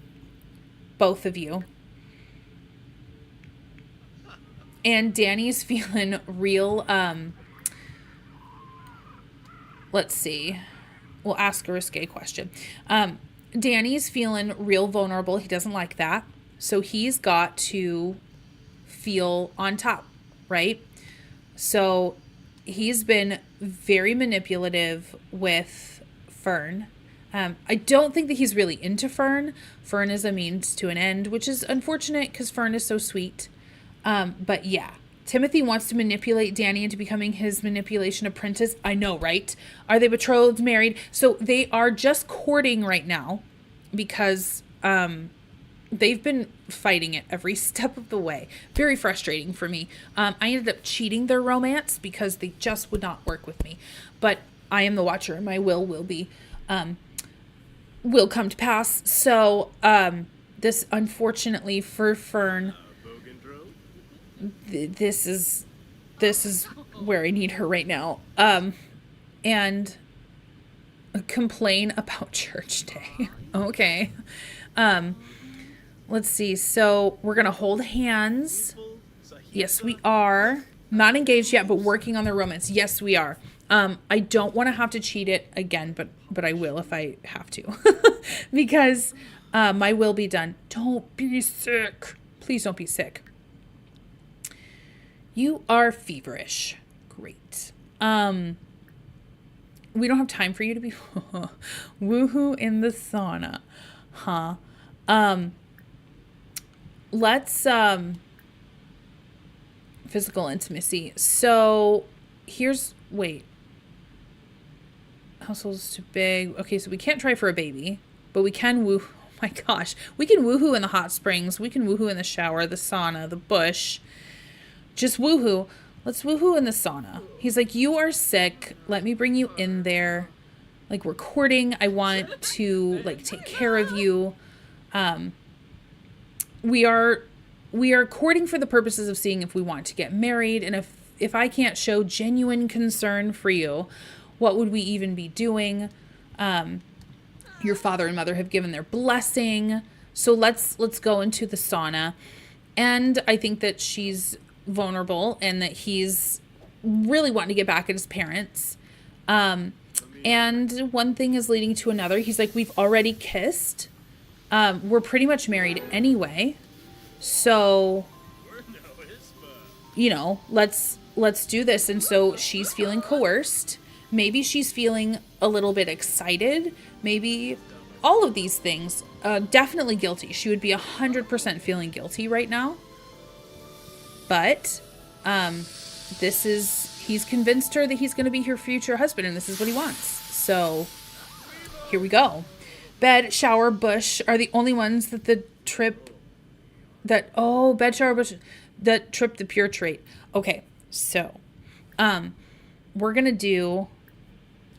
both of you. And Danny's feeling real, let's see. We'll ask a risque question. Danny's feeling real vulnerable. He doesn't like that. So he's got to feel on top, right? So he's been very manipulative with Fern. I don't think that he's really into Fern. Fern is a means to an end, which is unfortunate because Fern is so sweet. But yeah, Timothy wants to manipulate Danny into becoming his manipulation apprentice. I know, right? Are they betrothed, married? So they are just courting right now because they've been fighting it every step of the way. Very frustrating for me. I ended up cheating their romance because they just would not work with me. But I am the watcher and my will come to pass. So this, unfortunately for Fern, this is this is where I need her right now. And complain about church day. Okay. Let's see. So we're going to hold hands. Yes, we are. Not engaged yet, but working on the romance. Yes, we are. I don't want to have to cheat it again, but I will if I have to. Because my will be done. Don't be sick. Please don't be sick. You are feverish. Great. We don't have time for you to be woohoo in the sauna. Huh? Let's physical intimacy. So wait. Household's too big. Okay, so we can't try for a baby, but we can woo. Oh my gosh. We can woohoo in the hot springs. We can woohoo in the shower, the sauna, the bush. Just woohoo. Let's woohoo in the sauna. He's like, you are sick. Let me bring you in there. Like, we're courting. I want to, like, take care of you. We are courting for the purposes of seeing if we want to get married. And if I can't show genuine concern for you, what would we even be doing? Your father and mother have given their blessing. So let's go into the sauna. And I think that she's vulnerable and that he's really wanting to get back at his parents. And one thing is leading to another. He's like, we've already kissed. We're pretty much married anyway. So, let's do this. And so she's feeling coerced. Maybe she's feeling a little bit excited. Maybe all of these things. Definitely guilty. She would be 100% feeling guilty right now. But he's convinced her that he's going to be her future husband, and this is what he wants. So here we go. Bed, shower, bush are the only ones that bed, shower, bush, that trip the pure trait. Okay, so we're going to do,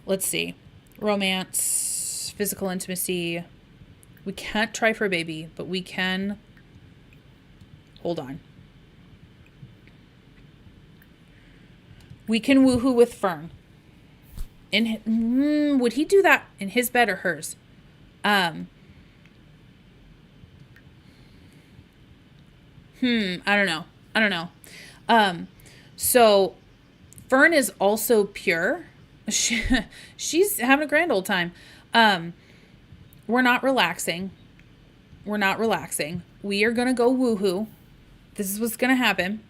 let's see, romance, physical intimacy. We can't try for a baby, but we can, hold on. We can woohoo with Fern. Would he do that in his bed or hers? I don't know. So Fern is also pure. She's having a grand old time. We're not relaxing. We are going to go woohoo. This is what's going to happen.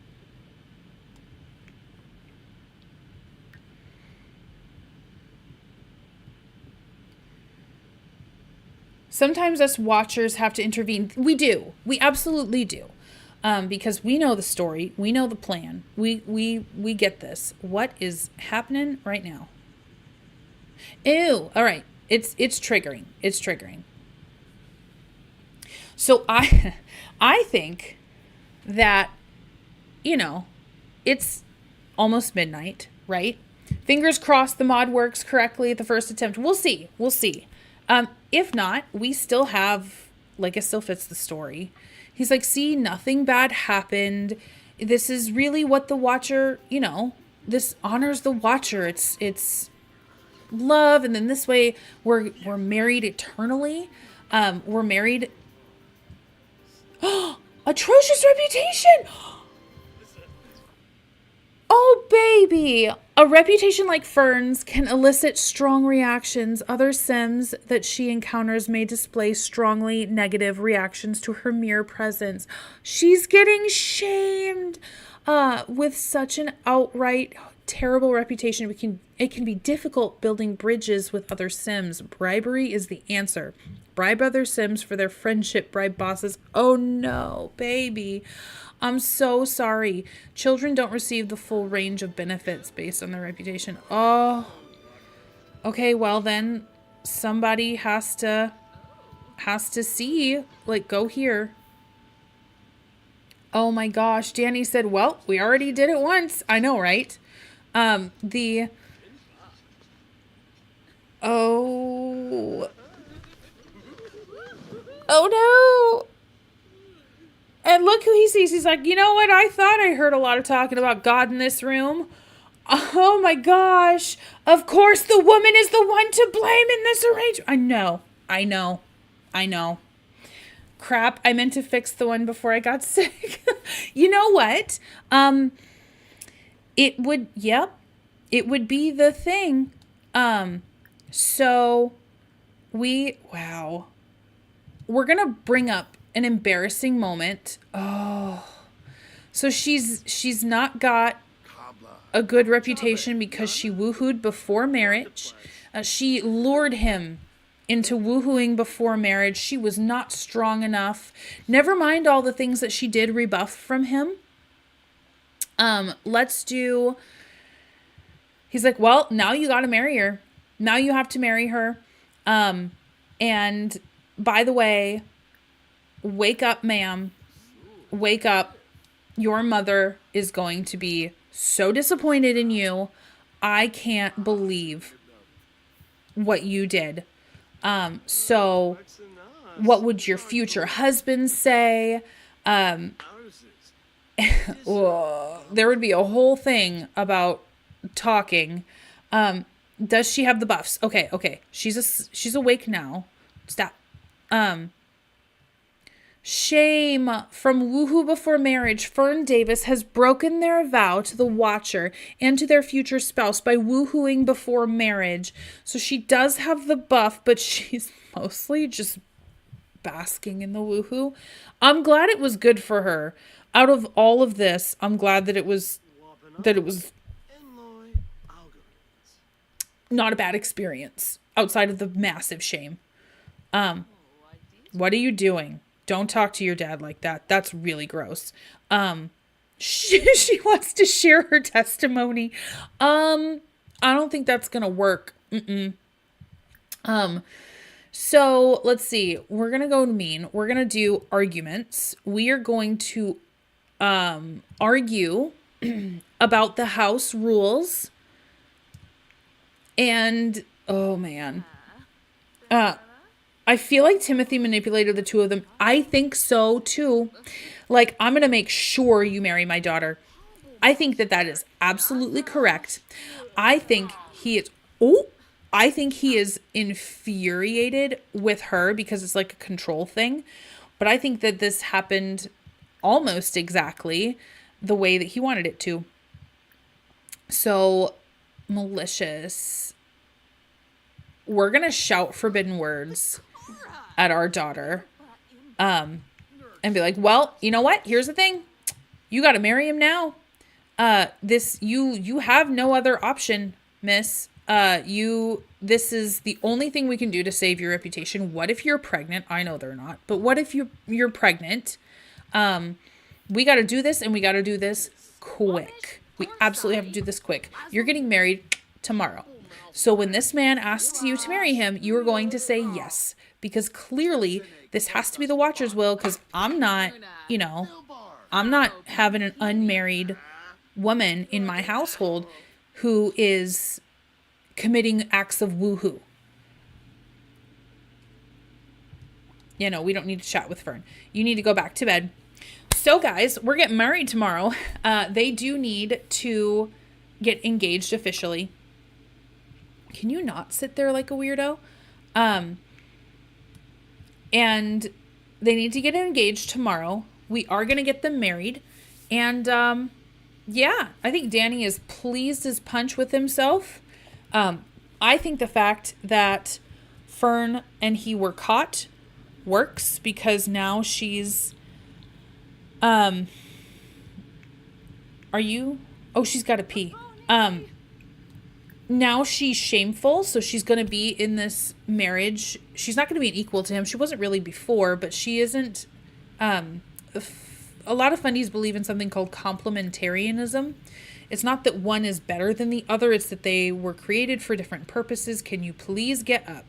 Sometimes us watchers have to intervene. We do. We absolutely do. Because we know the story. We know the plan. We get this. What is happening right now? Ew. All right. It's triggering. It's triggering. So I think that, it's almost midnight, right? Fingers crossed the mod works correctly at the first attempt. We'll see. If not, we still have, like, it still fits the story. He's like, see, nothing bad happened. This is really what the watcher, this honors the watcher. It's love. And then this way we're married eternally. We're married. Atrocious reputation. Oh, baby. A reputation like Fern's can elicit strong reactions. Other Sims that she encounters may display strongly negative reactions to her mere presence. She's getting shamed. With such an outright terrible reputation, it can be difficult building bridges with other Sims. Bribery is the answer. Bribe other Sims for their friendship. Bribe bosses. Oh no, baby. I'm so sorry. Children don't receive the full range of benefits based on their reputation. Oh. Okay, well then somebody has to see, like, go here. Oh my gosh. Danny said, well, we already did it once. I know, right? Oh no. And look who he sees. He's like, you know what? I thought I heard a lot of talking about God in this room. Oh my gosh. Of course the woman is the one to blame in this arrangement. I know. Crap, I meant to fix the one before I got sick. You know what? It would be the thing. So we're going to bring up an embarrassing moment. Oh, so she's not got a good reputation because she woohooed before marriage. She lured him into woohooing before marriage. She was not strong enough. Never mind all the things that she did rebuff from him. He's like, well, now you got to marry her. Now you have to marry her. And by the way, wake up, ma'am. Wake up. Your mother is going to be so disappointed in you. I can't believe what you did. So what would your future husband say? There would be a whole thing about talking. Does she have the buffs? Okay. She's awake now. Stop. Shame. From woohoo before marriage, Fern Davis has broken their vow to the Watcher and to their future spouse by woohooing before marriage. So she does have the buff, but she's mostly just basking in the woohoo. I'm glad it was good for her. Out of all of this, I'm glad that it was not a bad experience outside of the massive shame. What are you doing? Don't talk to your dad like that. That's really gross. She wants to share her testimony. I don't think that's going to work. So let's see. We're going to go to mean. We're going to do arguments. We are going to, argue about the house rules. And, oh man. I feel like Timothy manipulated the two of them. I think so too. Like, I'm going to make sure you marry my daughter. I think that is absolutely correct. I think he is infuriated with her because it's like a control thing. But I think that this happened almost exactly the way that he wanted it to. So malicious. We're going to shout forbidden words at our daughter, and be like, well, you know what? Here's the thing. You got to marry him now. You have no other option, miss. This is the only thing we can do to save your reputation. What if you're pregnant? I know they're not, but what if you're pregnant? We got to do this, and we got to do this quick. We absolutely have to do this quick. You're getting married tomorrow. So when this man asks you to marry him, you are going to say yes, because clearly this has to be the Watcher's will, because I'm not having an unmarried woman in my household who is committing acts of woohoo. We don't need to chat with Fern. You need to go back to bed. So guys, we're getting married tomorrow. They do need to get engaged officially. Can you not sit there like a weirdo? And they need to get engaged tomorrow. We are going to get them married. And, I think Danny is pleased as punch with himself. I think the fact that Fern and he were caught works, because now she's, she's got to pee. Now she's shameful, so she's going to be in this marriage. She's not going to be an equal to him. She wasn't really before, but she isn't. A lot of fundies believe in something called complementarianism. It's not that one is better than the other. It's that they were created for different purposes. Can you please get up?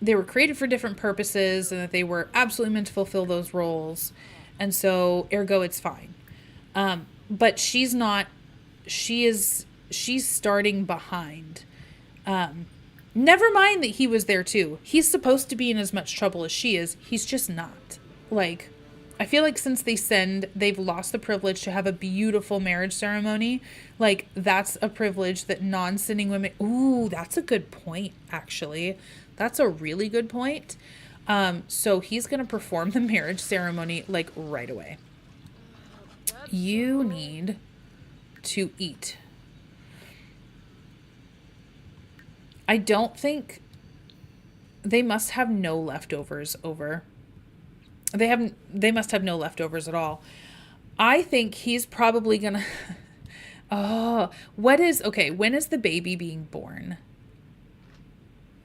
They were created for different purposes, and that they were absolutely meant to fulfill those roles. And so, ergo, it's fine. But she's not. She's starting behind. Never mind that he was there too. He's supposed to be in as much trouble as she is. He's just not. Like, I feel like since they've lost the privilege to have a beautiful marriage ceremony. Like, that's a privilege that non-sinning women... Ooh, that's a good point, actually. That's a really good point. So he's going to perform the marriage ceremony, like, right away. You need to eat. I don't think... They must have no leftovers over... They must have no leftovers at all. I think he's probably gonna... Oh, when is the baby being born?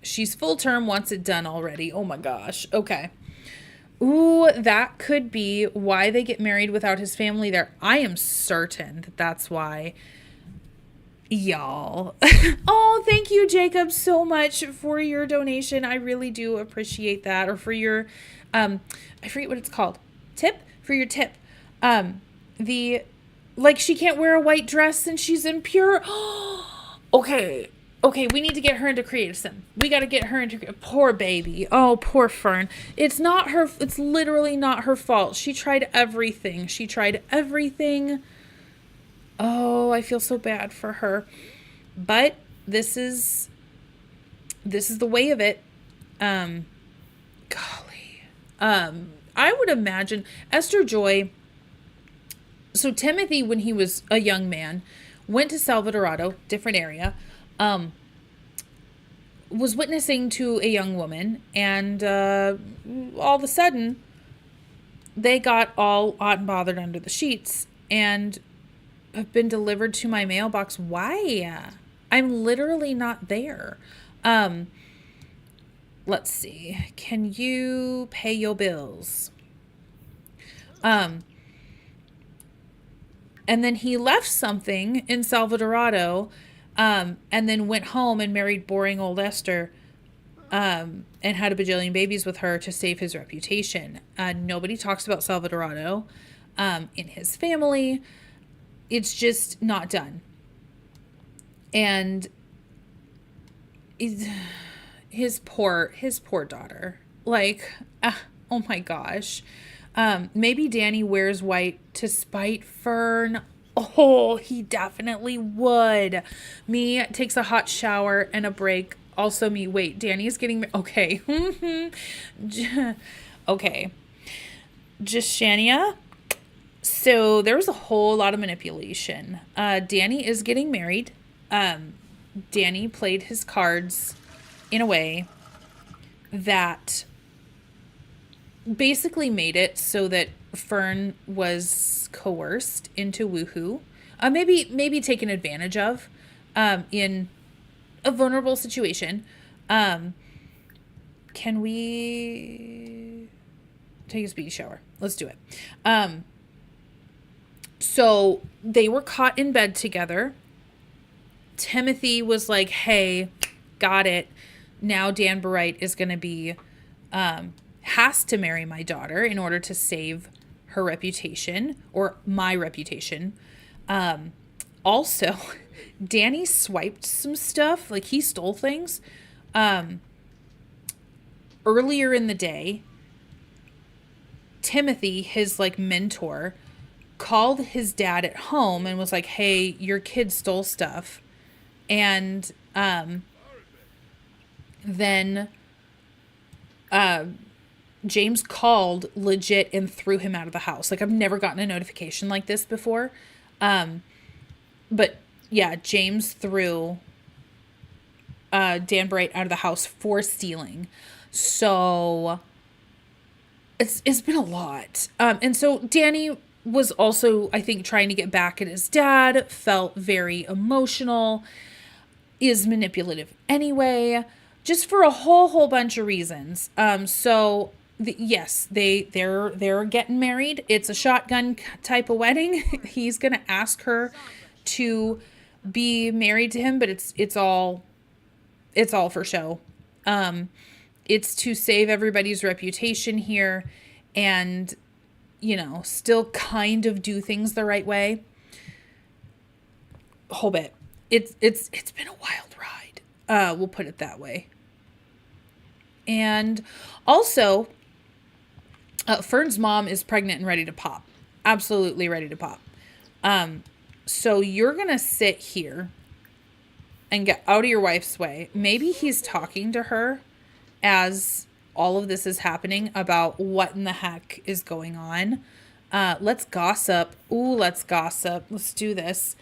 She's full term, wants it done already. Oh my gosh. Okay. Ooh, that could be why they get married without his family there. I am certain that that's why. Y'all. Oh, thank you, Jacob, so much for your donation. I really do appreciate that. Or for your, I forget what it's called. Tip? For your tip. She can't wear a white dress and she's impure. Okay, we need to get her into Creative Sim. We got to get her into... Poor baby. Oh, poor Fern. It's literally not her fault. She tried everything. Oh, I feel so bad for her. But this is the way of it. Golly. I would imagine Esther Joy... So Timothy, when he was a young man, went to Salvadorado, different area, was witnessing to a young woman, and all of a sudden, they got all hot and bothered under the sheets, and have been delivered to my mailbox. Why? I'm literally not there. Let's see. Can you pay your bills? And then he left something in Salvadorado, and then went home and married boring old Esther, and had a bajillion babies with her to save his reputation. Nobody talks about Salvadorado in his family. It's just not done. And his poor daughter. Like, oh my gosh. Maybe Danny wears white to spite Fern. Oh, he definitely would. Me takes a hot shower and a break. Also me. Wait, Danny's getting... Okay. Okay. Just Shania. So there was a whole lot of manipulation. Danny is getting married. Danny played his cards in a way that basically made it so that Fern was coerced into woohoo. Maybe taken advantage of in a vulnerable situation. Can we take a speedy shower? Let's do it. So they were caught in bed together. Timothy was like, hey, got it. Now Danburite is going to be, has to marry my daughter in order to save her reputation or my reputation. Also, Danny swiped some stuff. Like, he stole things. Earlier in the day, Timothy, his like mentor, called his dad at home and was like, hey, your kid stole stuff. And then James called legit and threw him out of the house. Like, I've never gotten a notification like this before. But yeah, James threw Danburite out of the house for stealing. So it's been a lot. And so Danny was also, I think, trying to get back at his dad, felt very emotional, is manipulative anyway, just for a whole bunch of reasons. So yes, they're getting married. It's a shotgun type of wedding. He's going to ask her to be married to him, but it's all for show. It's to save everybody's reputation here and, you know, still kind of do things the right way. A whole bit. It's been a wild ride. We'll put it that way. And also, Fern's mom is pregnant and ready to pop. Absolutely ready to pop. So you're going to sit here and get out of your wife's way. Maybe he's talking to her as all of this is happening about what in the heck is going on. Let's gossip. Ooh, let's gossip. Let's do this.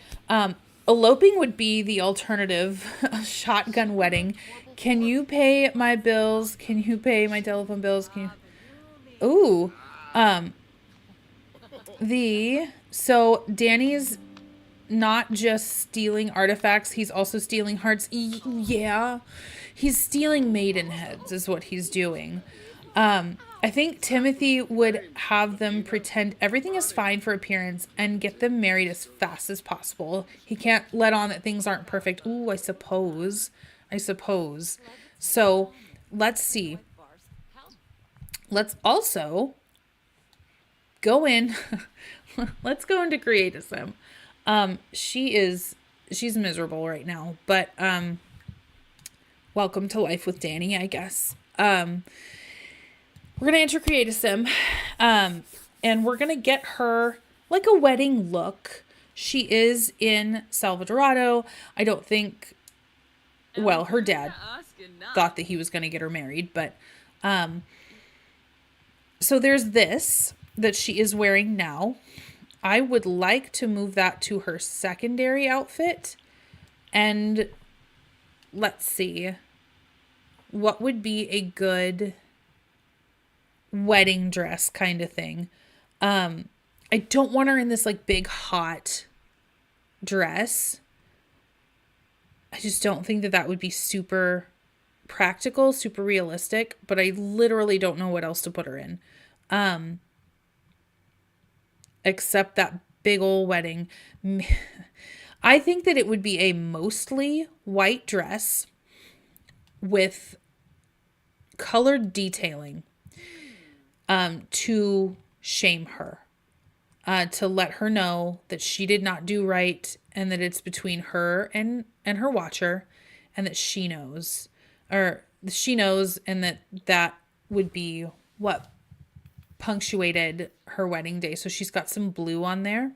Eloping would be the alternative. Shotgun wedding. Can you pay my bills? Can you pay my telephone bills? Can you? Ooh. So Danny's not just stealing artifacts, he's also stealing hearts. Yeah. He's stealing maidenheads is what he's doing. I think Timothy would have them pretend everything is fine for appearance and get them married as fast as possible. He can't let on that things aren't perfect. Ooh, I suppose. So let's see. Let's also go in. Let's go into create a sim. She's miserable right now, but welcome to life with Danny, I guess. We're going to enter create a sim, and we're going to get her like a wedding look. She is in Salvadorado. I don't think, well, her dad thought that he was going to get her married, but, so there's this that she is wearing now. I would like to move that to her secondary outfit, and let's see, what would be a good wedding dress kind of thing. I don't want her in this like big hot dress. I just don't think that would be super practical, super realistic, but I literally don't know what else to put her in. Except that big old wedding. I think that it would be a mostly white dress with colored detailing, to shame her, to let her know that she did not do right and that it's between her and her watcher, and that she knows, and that would be what punctuated her wedding day. So she's got some blue on there.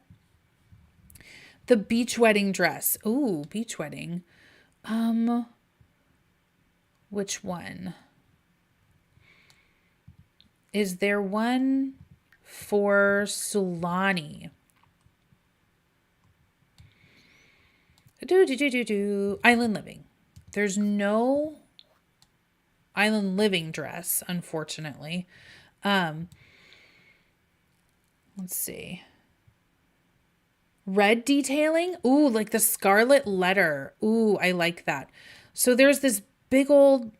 The beach wedding dress. Ooh, beach wedding. Which one? Is there one for Sulani? Island living. There's no island living dress, unfortunately. Let's see. Red detailing. Ooh, like the scarlet letter. Ooh, I like that. So there's this big old,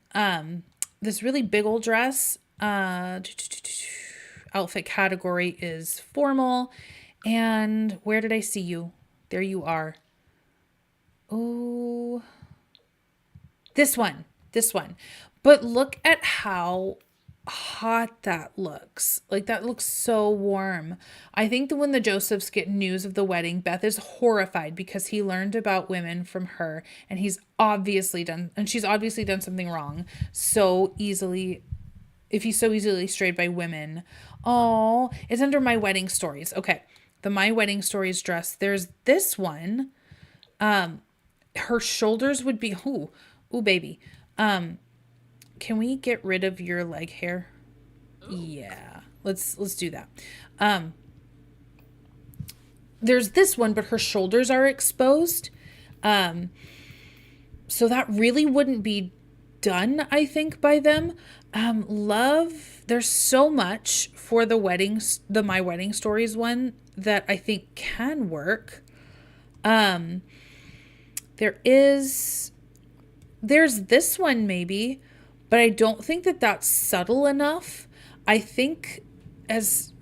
this really big old dress. Outfit category is formal. And where did I see you? There you are. Oh, this one. But look at how hot that looks. Like, that looks so warm. I think that when the Josephs get news of the wedding, Beth is horrified because he learned about women from her, and she's obviously done something wrong so easily. If he's so easily strayed by women. Oh, it's under My Wedding Stories. Okay. The My Wedding Stories dress. There's this one. Her shoulders would be, ooh, baby. Can we get rid of your leg hair? Yeah. Let's do that. There's this one, but her shoulders are exposed. So that really wouldn't be done, I think, by them. Love, there's so much for the My Wedding Stories one that I think can work. There's this one maybe, but I don't think that that's subtle enough. I think as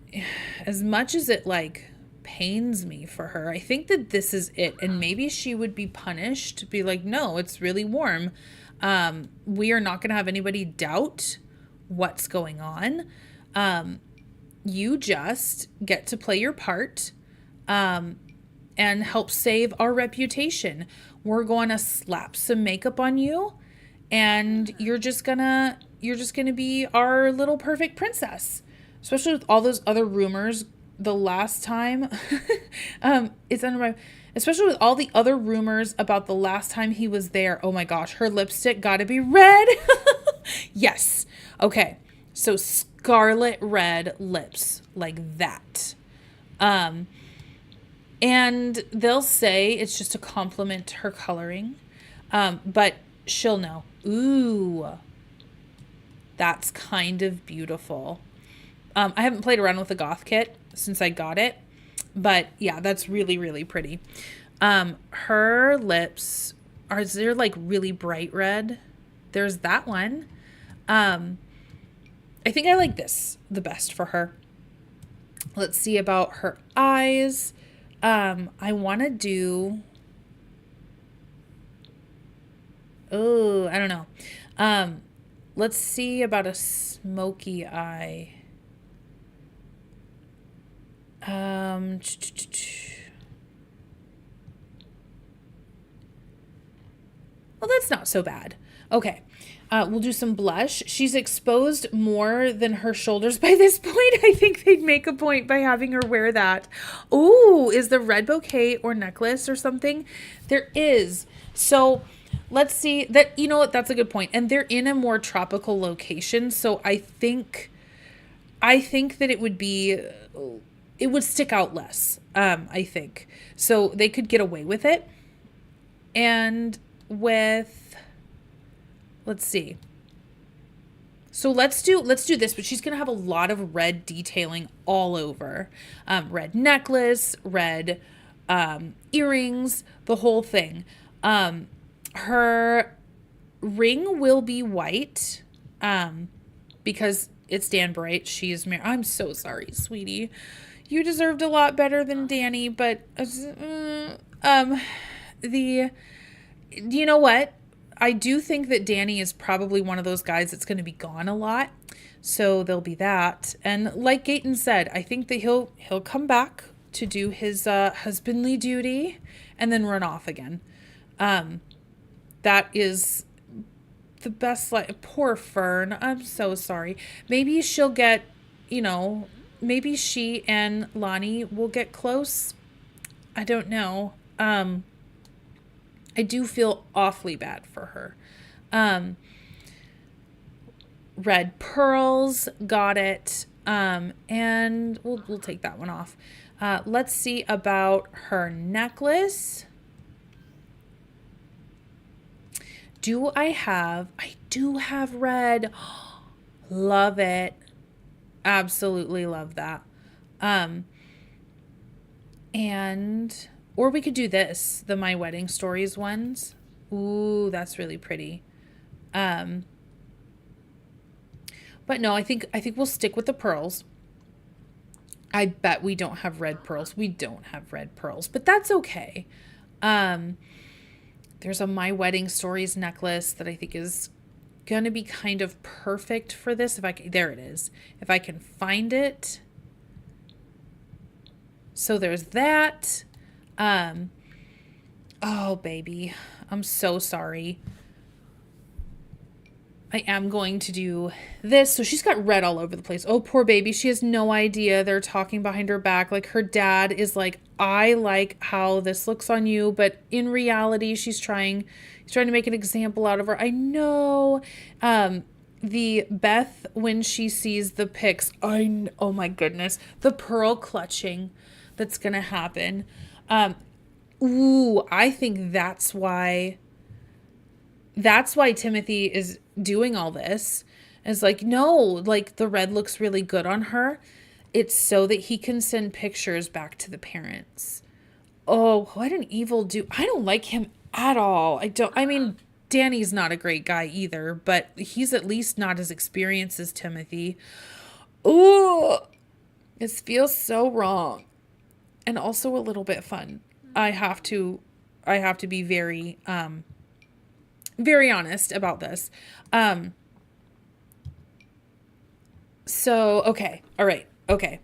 much as it like pains me for her, I think that this is it. And maybe she would be punished to be like, no, it's really warm. We are not going to have anybody doubt what's going on. You just get to play your part, and help save our reputation. We're going to slap some makeup on you, and you're just gonna be our little perfect princess. especially with all those other rumors the last time. It's under my, especially with all the other rumors about the last time he was there. Oh my gosh, her lipstick gotta be red. Yes. Okay. So scarlet red lips like that. And they'll say it's just a compliment to her coloring. But she'll know. Ooh, that's kind of beautiful. I haven't played around with the goth kit since I got it, but yeah, that's really, really pretty. Her lips are, they're like really bright red. There's that one. I think I like this the best for her. Let's see about her eyes. I want to do, oh, I don't know. Let's see about a smoky eye. Well, that's not so bad. Okay. We'll do some blush. She's exposed more than her shoulders by this point. I think they'd make a point by having her wear that. Oh, is the red bouquet or necklace or something? There is. So let's see that. You know what? That's a good point. And they're in a more tropical location. So I think that it would stick out less. I think. So they could get away with it. And let's see. So let's do this, but she's going to have a lot of red detailing all over. Red necklace, red earrings, the whole thing. Her ring will be white because it's Danburite. She is married. I'm so sorry, sweetie. You deserved a lot better than Danny, but you know what? I do think that Danny is probably one of those guys that's going to be gone a lot. So there'll be that. And like Gayton said, I think that he'll come back to do his husbandly duty and then run off again. That is the best. Poor Fern. I'm so sorry. Maybe she'll get, maybe she and Lonnie will get close. I don't know. I do feel awfully bad for her. Red pearls, got it. And we'll take that one off. Let's see about her necklace. I do have red. Love it. Absolutely love that. Or we could do this, the My Wedding Stories ones. Ooh, that's really pretty. But no, I think we'll stick with the pearls. I bet we don't have red pearls. We don't have red pearls, but that's okay. There's a My Wedding Stories necklace that I think is going to be kind of perfect for this. There it is. If I can find it. So there's that. Oh, baby, I'm so sorry. I am going to do this. So she's got red all over the place. Oh, poor baby. She has no idea. They're talking behind her back. Like, her dad is like, I like how this looks on you. But in reality, he's trying to make an example out of her. I know. The Beth, when she sees the pics, oh my goodness, the pearl clutching that's going to happen. I think that's why Timothy is doing all this. Is like, no, like the red looks really good on her. It's so that he can send pictures back to the parents. Oh, what an evil dude. I don't like him at all. I mean, Danny's not a great guy either, but he's at least not as experienced as Timothy. Oh, this feels so wrong. And also a little bit fun. I have to be very, very honest about this. So, okay. All right. Okay.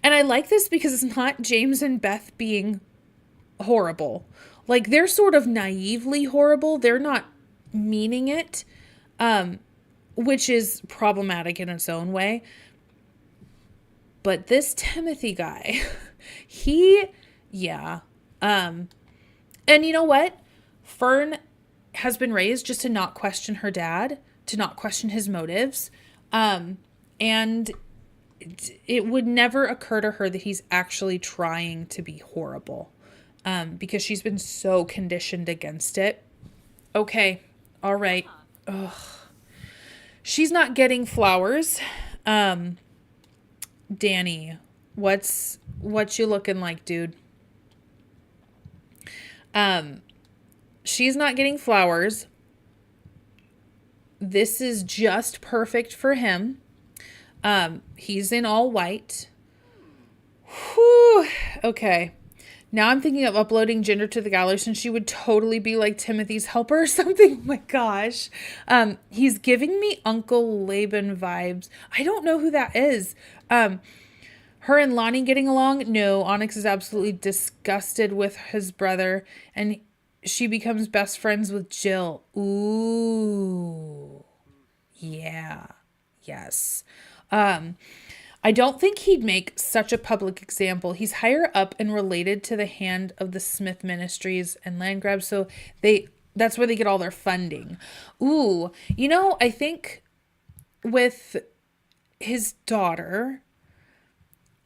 And I like this because it's not James and Beth being horrible. Like, they're sort of naively horrible. They're not meaning it, which is problematic in its own way. But this Timothy guy, he, yeah. And you know what? Fern has been raised just to not question her dad, to not question his motives. And it would never occur to her that he's actually trying to be horrible, because she's been so conditioned against it. Okay. All right. Ugh. She's not getting flowers. Danny, what you looking like, dude? She's not getting flowers. This is just perfect for him. He's in all white. Whew. Okay. Now I'm thinking of uploading Ginger to the gallery, since she would totally be like Timothy's helper or something. Oh my gosh. He's giving me Uncle Laban vibes. I don't know who that is. Her and Lonnie getting along? No, Onyx is absolutely disgusted with his brother, and she becomes best friends with Jill. Ooh. Yeah. Yes. I don't think he'd make such a public example. He's higher up and related to the hand of the Smith Ministries and land grabs, so that's where they get all their funding. Ooh, I think with his daughter,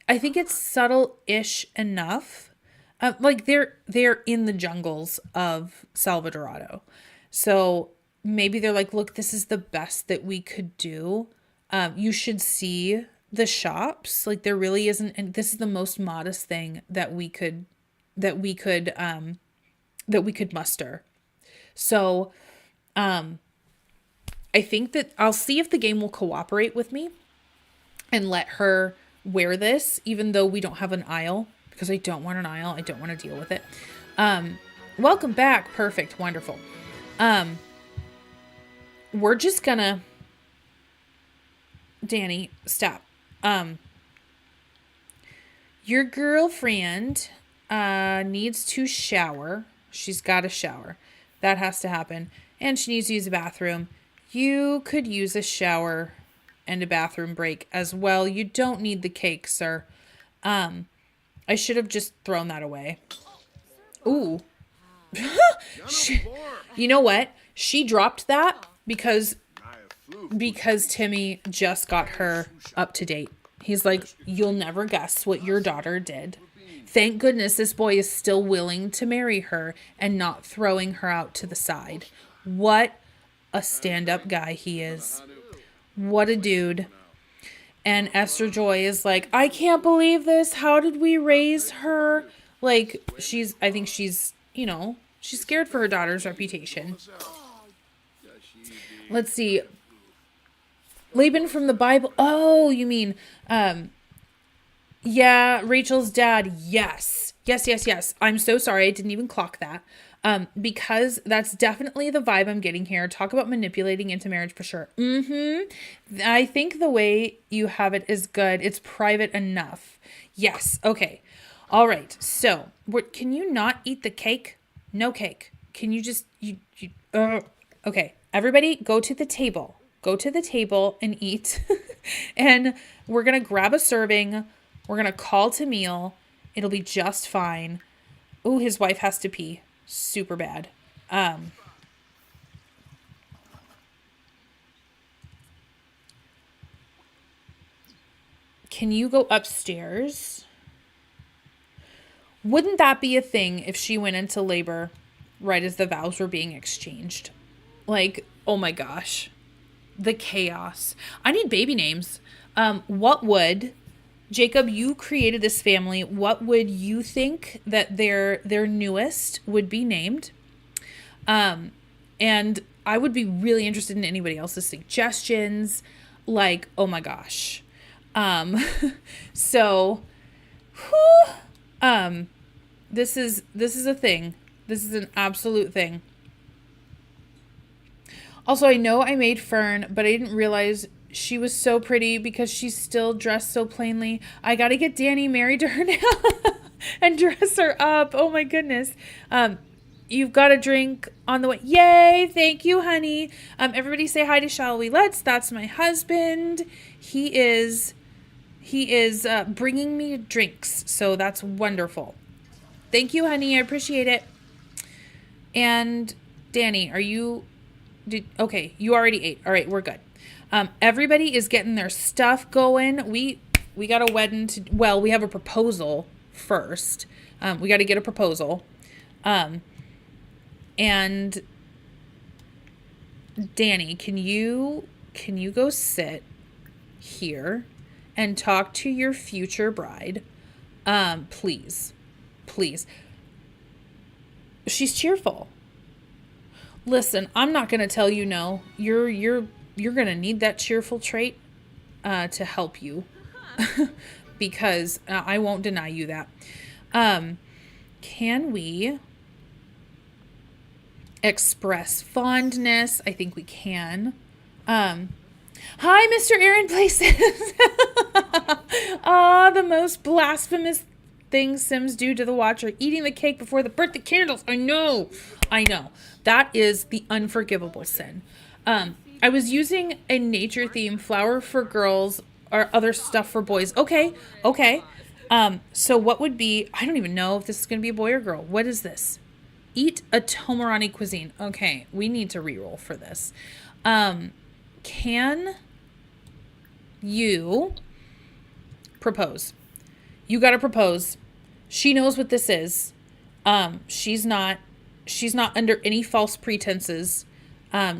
I think it's subtle-ish enough. Like they're in the jungles of Salvadorado. So maybe they're like, look, this is the best that we could do. You should see the shops. Like there really isn't, and this is the most modest thing that we could muster. So, I think that I'll see if the game will cooperate with me and let her wear this, even though we don't have an aisle, because I don't want an aisle. I don't want to deal with it. Welcome back. Perfect. Wonderful. We're just gonna, Danny, stop. Your girlfriend needs to shower. She's got to shower. That has to happen. And she needs to use a bathroom. You could use a shower and a bathroom break as well. You don't need the cake, sir. I should have just thrown that away. Ooh. You know what? She dropped that because Timmy just got her up to date. He's like, you'll never guess what your daughter did. Thank goodness this boy is still willing to marry her and not throwing her out to the side. What a stand-up guy he is. What a dude. And Esther Joy is like, I can't believe this. How did we raise her? Like, I think she's scared for her daughter's reputation. Let's see. Laban from the Bible. Oh, you mean, yeah, Rachel's dad. Yes. I'm so sorry. I didn't even clock that. Because that's definitely the vibe I'm getting here. Talk about manipulating into marriage for sure. I think the way you have it is good. It's private enough. Yes. Okay. All right. So can you not eat the cake? No cake. Can you just, okay. Everybody go to the table. Go to the table and eat. And we're going to grab a serving. We're going to call to meal. It'll be just fine. Ooh, his wife has to pee. Super bad. Can you go upstairs? Wouldn't that be a thing if she went into labor right as the vows were being exchanged? Like, oh my gosh. The chaos. I need baby names. What would, Jacob, you created this family. What would you think that their newest would be named? And I would be really interested in anybody else's suggestions. Like, oh my gosh. So, this is a thing. This is an absolute thing. Also, I know I made Fern, but I didn't realize she was so pretty because she's still dressed so plainly. I got to get Danny married to her now and dress her up. Oh my goodness. You've got a drink on the way. Yay. Thank you, honey. Everybody say hi to Shall We Let's. That's my husband. He is He is bringing me drinks, so that's wonderful. Thank you, honey. I appreciate it. And Danny, okay, you already ate. All right, we're good. Everybody is getting their stuff going. We got a wedding we have a proposal first. We got to get a proposal. And Danny, can you go sit here and talk to your future bride? Please. She's cheerful. Listen, I'm not going to tell you no. You're going to need that cheerful trait to help you because I won't deny you that. Can we express fondness? I think we can. Hi, Mr. Erin Places. The most blasphemous thing Sims do to the watcher, eating the cake before the birthday candles. I know. That is the unforgivable sin. I was using a nature theme, flower for girls or other stuff for boys. Okay. So what would be, I don't even know if this is going to be a boy or girl. What is this? Eat a Tomarani cuisine. Okay. We need to reroll for this. Can you propose? You got to propose. She knows what this is. She's not under any false pretenses.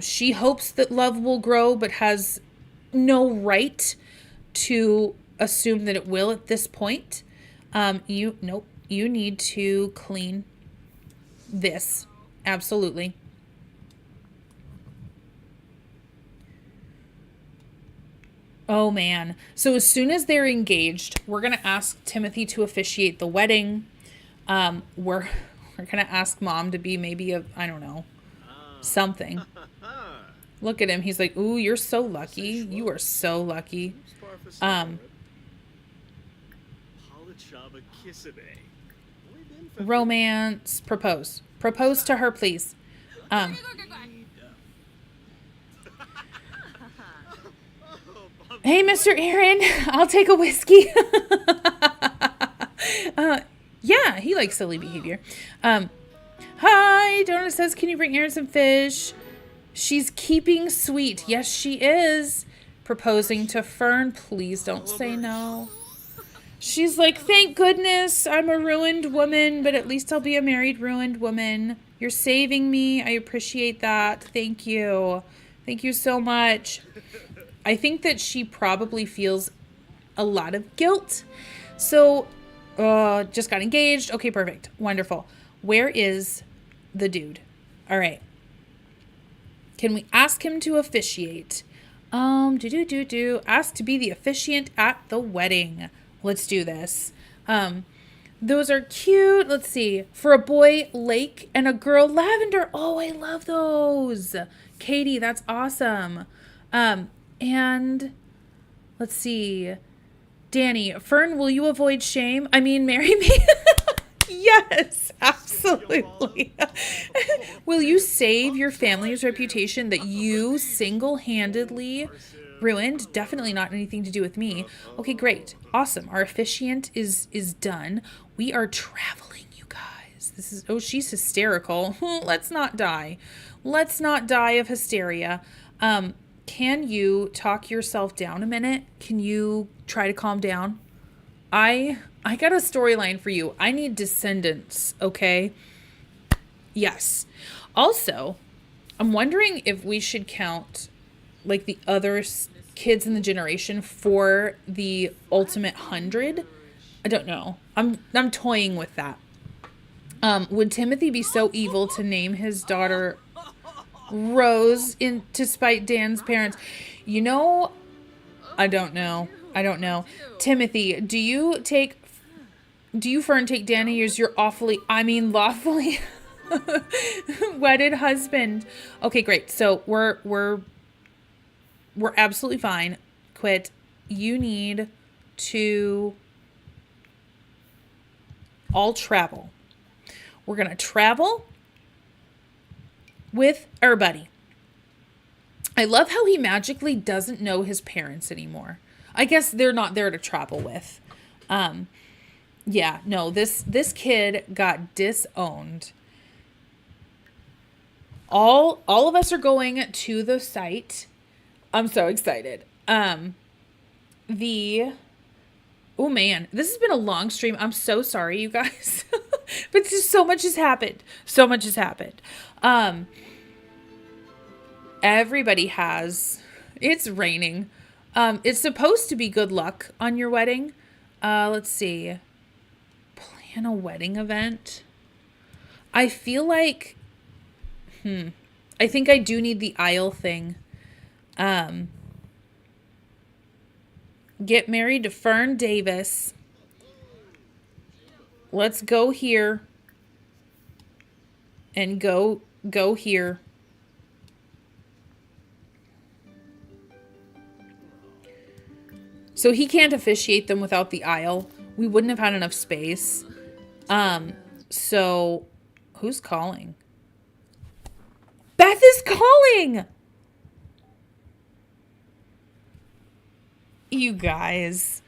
She hopes that love will grow, but has no right to assume that it will at this point. You need to clean this. Absolutely. Oh man. So as soon as they're engaged, we're going to ask Timothy to officiate the wedding. We're going to ask mom to be maybe I don't know, something. Look at him. He's like, ooh, you're so lucky. You are so lucky. Romance. Propose to her, please. Hey, Mr. Erin, I'll take a whiskey. Yeah, he likes silly behavior. Hi, Donut says, can you bring Erin some fish? She's keeping sweet. Yes, she is. Proposing to Fern. Please don't say no. She's like, thank goodness I'm a ruined woman, but at least I'll be a married ruined woman. You're saving me. I appreciate that. Thank you. Thank you so much. I think that she probably feels a lot of guilt. So, just got engaged. Okay, perfect. Wonderful. Where is the dude? All right. Can we ask him to officiate? Ask to be the officiant at the wedding. Let's do this. Those are cute. Let's see. For a boy, Lake, and a girl, Lavender. Oh, I love those. Katie, that's awesome. And let's see. Danny, Fern, will you avoid shame? I mean, marry me? Yes, absolutely. Will you save your family's reputation that you single-handedly ruined? Definitely not anything to do with me. Okay, great. Awesome. Our officiant is done. We are traveling, you guys. She's hysterical. Let's not die. Let's not die of hysteria. Can you talk yourself down a minute? Can you try to calm down? I got a storyline for you. I need descendants, okay? Yes. Also, I'm wondering if we should count like the other kids in the generation for the ultimate 100. I don't know. I'm toying with that. Would Timothy be so evil to name his daughter Rose to spite Dan's parents? You know, I don't know. Timothy, do you, Fern, take Danny as your lawfully wedded husband? Okay, great. So we're absolutely fine. Quit. You need to all travel. We're going to travel with everybody. I love how he magically doesn't know his parents anymore. I guess they're not there to travel with. Yeah, no, this kid got disowned. All of us are going to the site. I'm so excited. Oh man, this has been a long stream. I'm so sorry, you guys. But just so much has happened. So much has happened. Everybody has. It's raining. It's supposed to be good luck on your wedding. Let's see. Plan a wedding event. I feel like, I think I do need the aisle thing. Get married to Fern Davis. Let's go here. And go here. So he can't officiate them without the aisle. We wouldn't have had enough space. So who's calling? Beth is calling! You guys.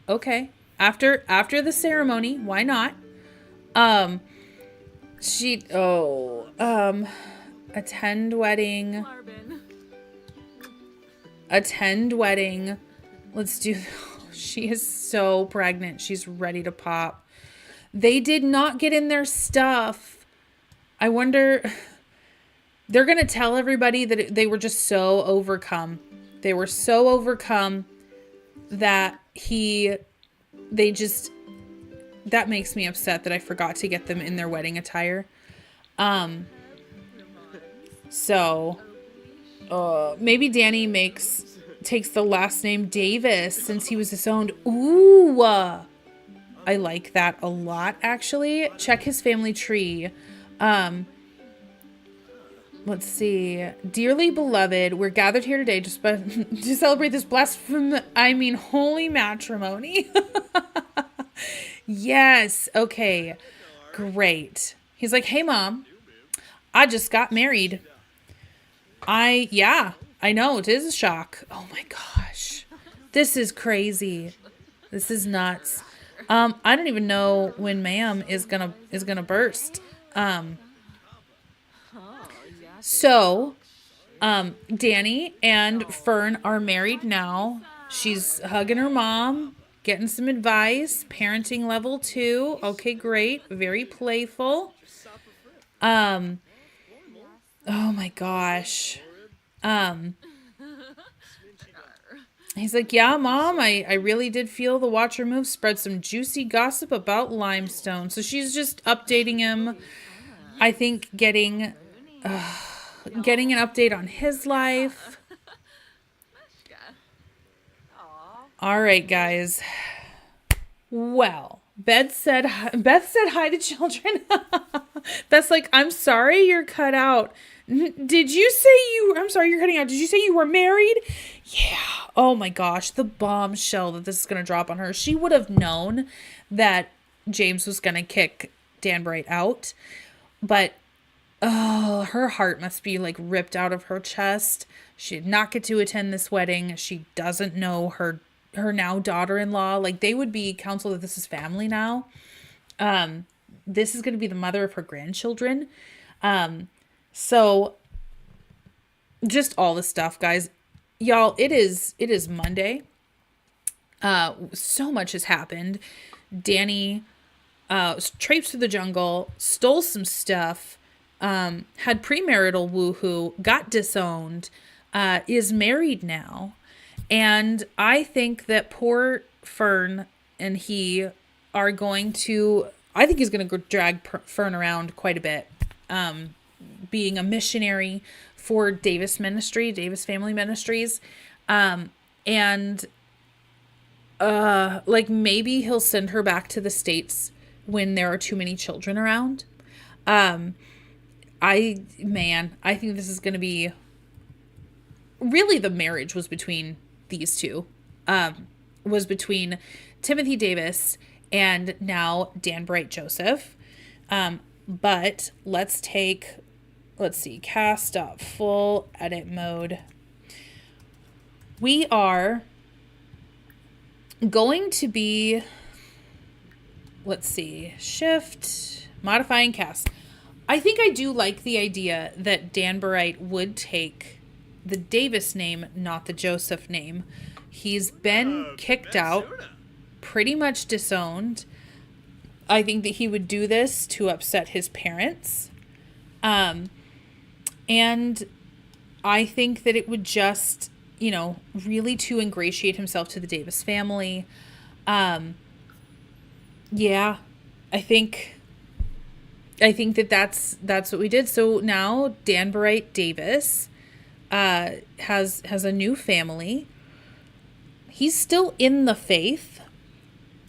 Okay. After the ceremony, why not? Attend wedding. Attend wedding. Let's do. She is so pregnant. She's ready to pop. They did not get in their stuff. I wonder. They're going to tell everybody that they were just so overcome. They were so overcome that that makes me upset that I forgot to get them in their wedding attire. So, maybe Danny takes the last name Davis since he was disowned. Ooh, I like that a lot, actually. Check his family tree. Let's see. Dearly beloved, we're gathered here today to celebrate this holy matrimony. Yes. Okay. Great. He's like, hey, Mom, I just got married. I know. It is a shock. Oh, my gosh. This is crazy. This is nuts. I don't even know when Ma'am is gonna burst. So, Danny and Fern are married now. She's hugging her mom, getting some advice, parenting level 2. Okay, great. Very playful. Oh my gosh. He's like, yeah, Mom, I really did feel the watcher move spread some juicy gossip about Limestone. So she's just updating him. I think getting an update on his life. All right, guys. Well, Beth said hi to children. Beth's like, I'm sorry you're cut out. Did you say I'm sorry you're cutting out. Did you say you were married? Yeah. Oh my gosh. The bombshell that this is going to drop on her. She would have known that James was going to kick Danburite out. But her heart must be like ripped out of her chest. She did not get to attend this wedding. She doesn't know her now daughter-in-law. Like, they would be counsel that this is family now. This is going to be the mother of her grandchildren. So just all the stuff, guys. Y'all, it is Monday. So much has happened. Danny traipsed through the jungle, stole some stuff, had premarital woohoo, got disowned, is married now. And I think that poor Fern and he are going to, I think he's going to drag Fern around quite a bit, being a missionary for Davis Family Ministries. And like maybe he'll send her back to the States when there are too many children around. I think this is going to be, really the marriage was between these two, was between Timothy Davis and now Danburite Joseph. But let's see, cast up, full edit mode. we are going to be, let's see, shift, modifying cast. I think I do like the idea that Danburite would take the Davis name, not the Joseph name. He's been kicked out, pretty much disowned. I think that he would do this to upset his parents. And I think that it would just, really to ingratiate himself to the Davis family. Yeah, I think that's what we did. So now Danburite Davis has a new family. He's still in the faith,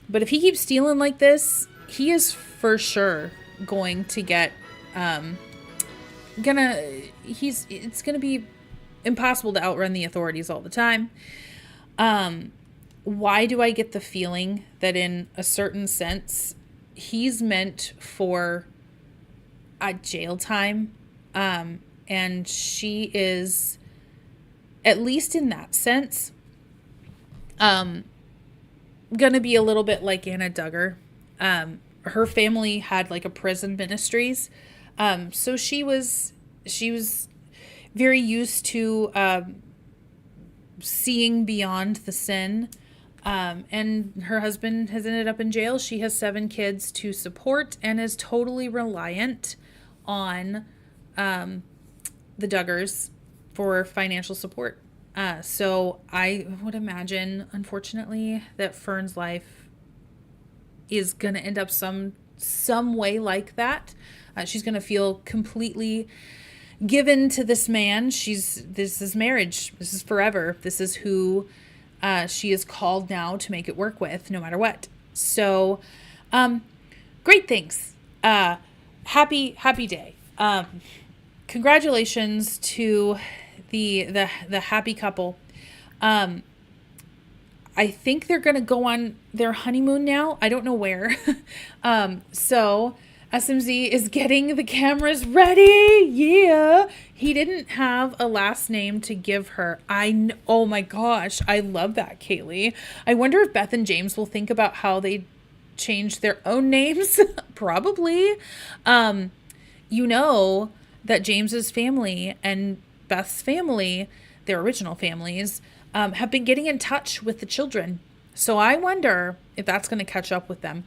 but if he keeps stealing like this, he is for sure going to get it's gonna be impossible to outrun the authorities all the time. Why do I get the feeling that in a certain sense he's meant for a jail time, and she is, at least in that sense, gonna be a little bit like Anna Duggar. Her family had like a prison ministries, so she was very used to seeing beyond the sin. And her husband has ended up in jail. She has 7 kids to support and is totally reliant on the Duggars for financial support. So I would imagine, unfortunately, that Fern's life is going to end up some way like that. She's going to feel completely given to this man. This is marriage. This is forever. This is who she is called now to make it work with, no matter what. So, great things. Happy day. Congratulations to the happy couple. I think they're going to go on their honeymoon now. I don't know where. So SMZ is getting the cameras ready. Yeah. He didn't have a last name to give her. Oh my gosh. I love that, Kaylee. I wonder if Beth and James will think about how they changed their own names. Probably. That James's family and Beth's family, their original families, have been getting in touch with the children. So I wonder if that's going to catch up with them.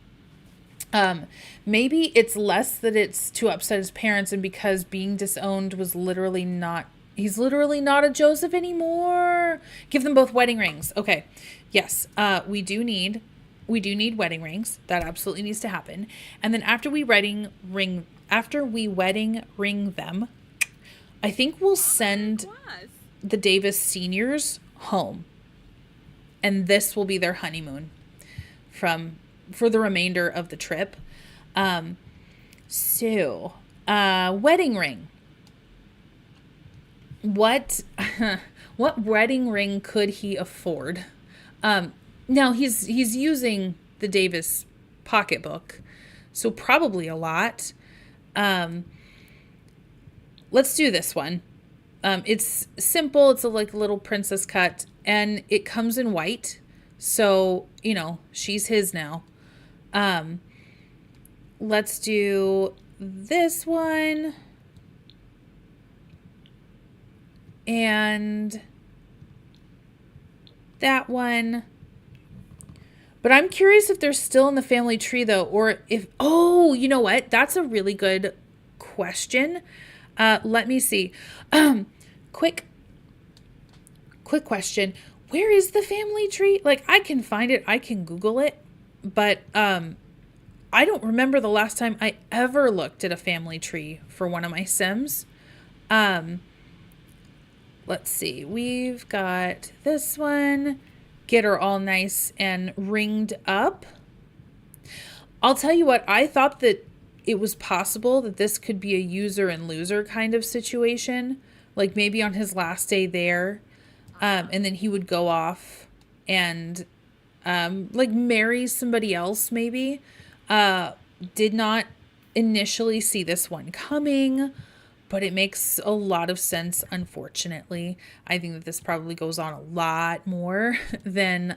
Maybe it's less that it's to upset his parents, and because being disowned was he's literally not a Joseph anymore. Give them both wedding rings. Okay. Yes. We do need wedding rings. That absolutely needs to happen. And then after we wedding ring them, I think we'll send the Davis seniors home, and this will be their honeymoon for the remainder of the trip. So wedding ring. What wedding ring could he afford? Now he's using the Davis pocketbook, so probably a lot. Let's do this one. It's simple. It's a little princess cut, and it comes in white. So, she's his now. Let's do this one. And that one. But I'm curious if they're still in the family tree, though, or you know what? That's a really good question. Let me see. Quick question. Where is the family tree? I can find it. I can Google it. But I don't remember the last time I ever looked at a family tree for one of my Sims. Let's see. We've got this one. Get her all nice and ringed up. I'll tell you what. I thought that it was possible that this could be a user and loser kind of situation. Maybe on his last day there. And then he would go off and marry somebody else maybe. Did not initially see this one coming, but it makes a lot of sense, unfortunately. I think that this probably goes on a lot more than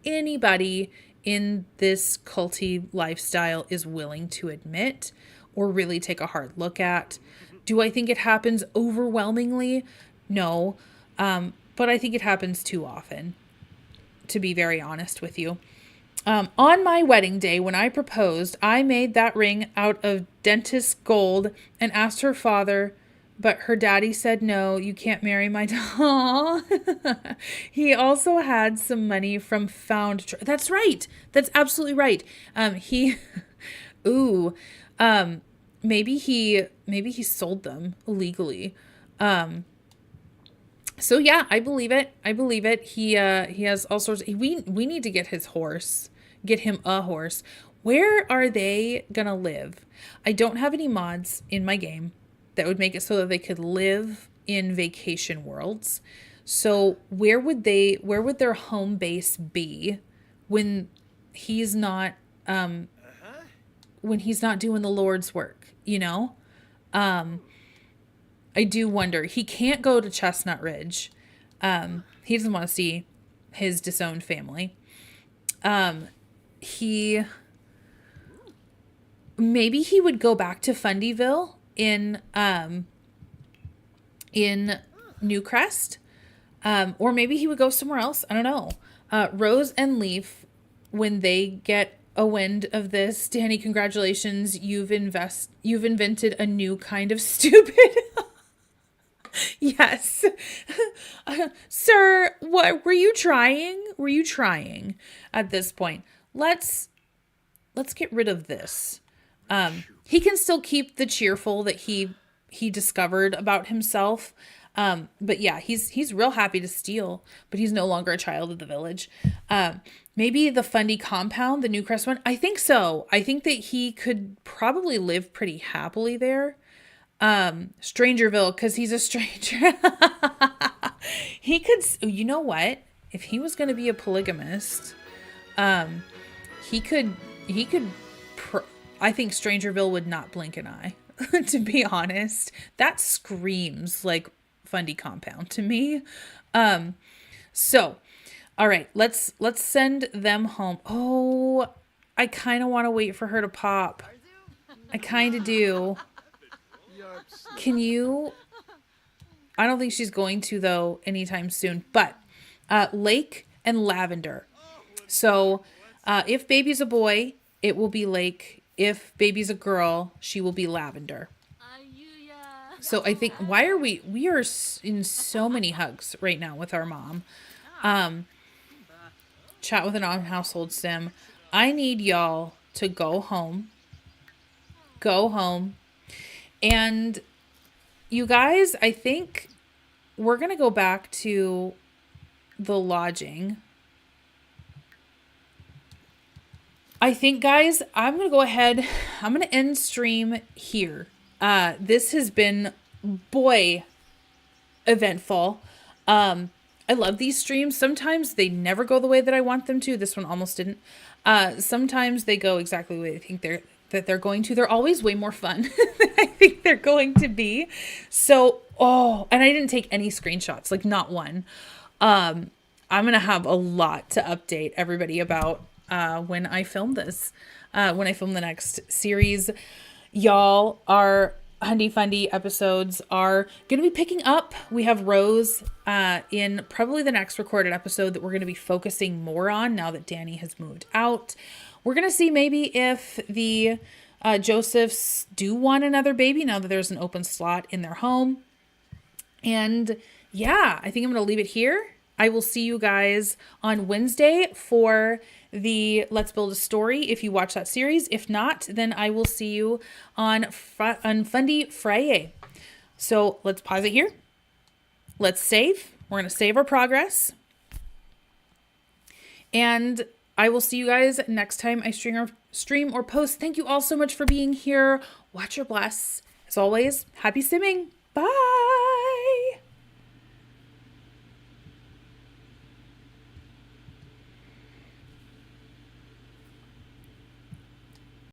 anybody in this culty lifestyle is willing to admit or really take a hard look at. Do I think it happens overwhelmingly? No. But I think it happens too often, to be very honest with you. On my wedding day, when I proposed, I made that ring out of dentist gold and asked her father, but her daddy said, no, you can't marry my doll. He also had some money from That's right. That's absolutely right. Maybe he sold them illegally. So yeah, I believe it. He has all sorts we need to get him a horse. Where are they gonna live? I don't have any mods in my game that would make it so that they could live in vacation worlds. So where would their home base be when he's not doing the Lord's work, you know? I do wonder. He can't go to Chestnut Ridge. He doesn't want to see his disowned family. Maybe he would go back to Fundieville in Newcrest. Or maybe he would go somewhere else. I don't know. Rose and Leaf, when they get a wind of this, Danny, congratulations. You've invented a new kind of stupid. Yes. Sir, what were you trying? Were you trying at this point? Let's get rid of this. He can still keep the cheerful that he discovered about himself. But yeah, he's real happy to steal, but he's no longer a child of the village. Maybe the Fundie compound, the Newcrest one. I think so. I think that he could probably live pretty happily there. Strangerville, because he's a stranger. He could, you know what? If he was going to be a polygamist, he could, I think Strangerville would not blink an eye, to be honest. That screams like Fundie compound to me. So, all right, let's send them home. Oh, I kind of want to wait for her to pop. I kind of do. Can you? I don't think she's going to, though, anytime soon. But Lake and Lavender. So if baby's a boy, it will be Lake. If baby's a girl, she will be Lavender. So I think, why are we are in so many hugs right now with our mom. Chat with a non-household sim. I need y'all to go home. Go home. And you guys, I think we're going to go back to the lodging. I think, guys, I'm going to go ahead. I'm going to end stream here. This has been, boy, eventful. I love these streams. Sometimes they never go the way that I want them to. This one almost didn't. Sometimes they go exactly the way I think they're going to. They're always way more fun than I think they're going to be. So, and I didn't take any screenshots, like not one. I'm going to have a lot to update everybody about when I film this, when I film the next series. Y'all, our 100die Fundie episodes are going to be picking up. We have Rose in probably the next recorded episode that we're going to be focusing more on now that Danny has moved out. We're going to see maybe if the Josephs do want another baby now that there's an open slot in their home. And yeah, I think I'm going to leave it here. I will see you guys on Wednesday for the Let's Build a Story if you watch that series. If not, then I will see you on Fundie Friday. So let's pause it here. Let's save. We're going to save our progress. And I will see you guys next time I stream or post. Thank you all so much for being here. Watch your bless. As always, happy simming. Bye.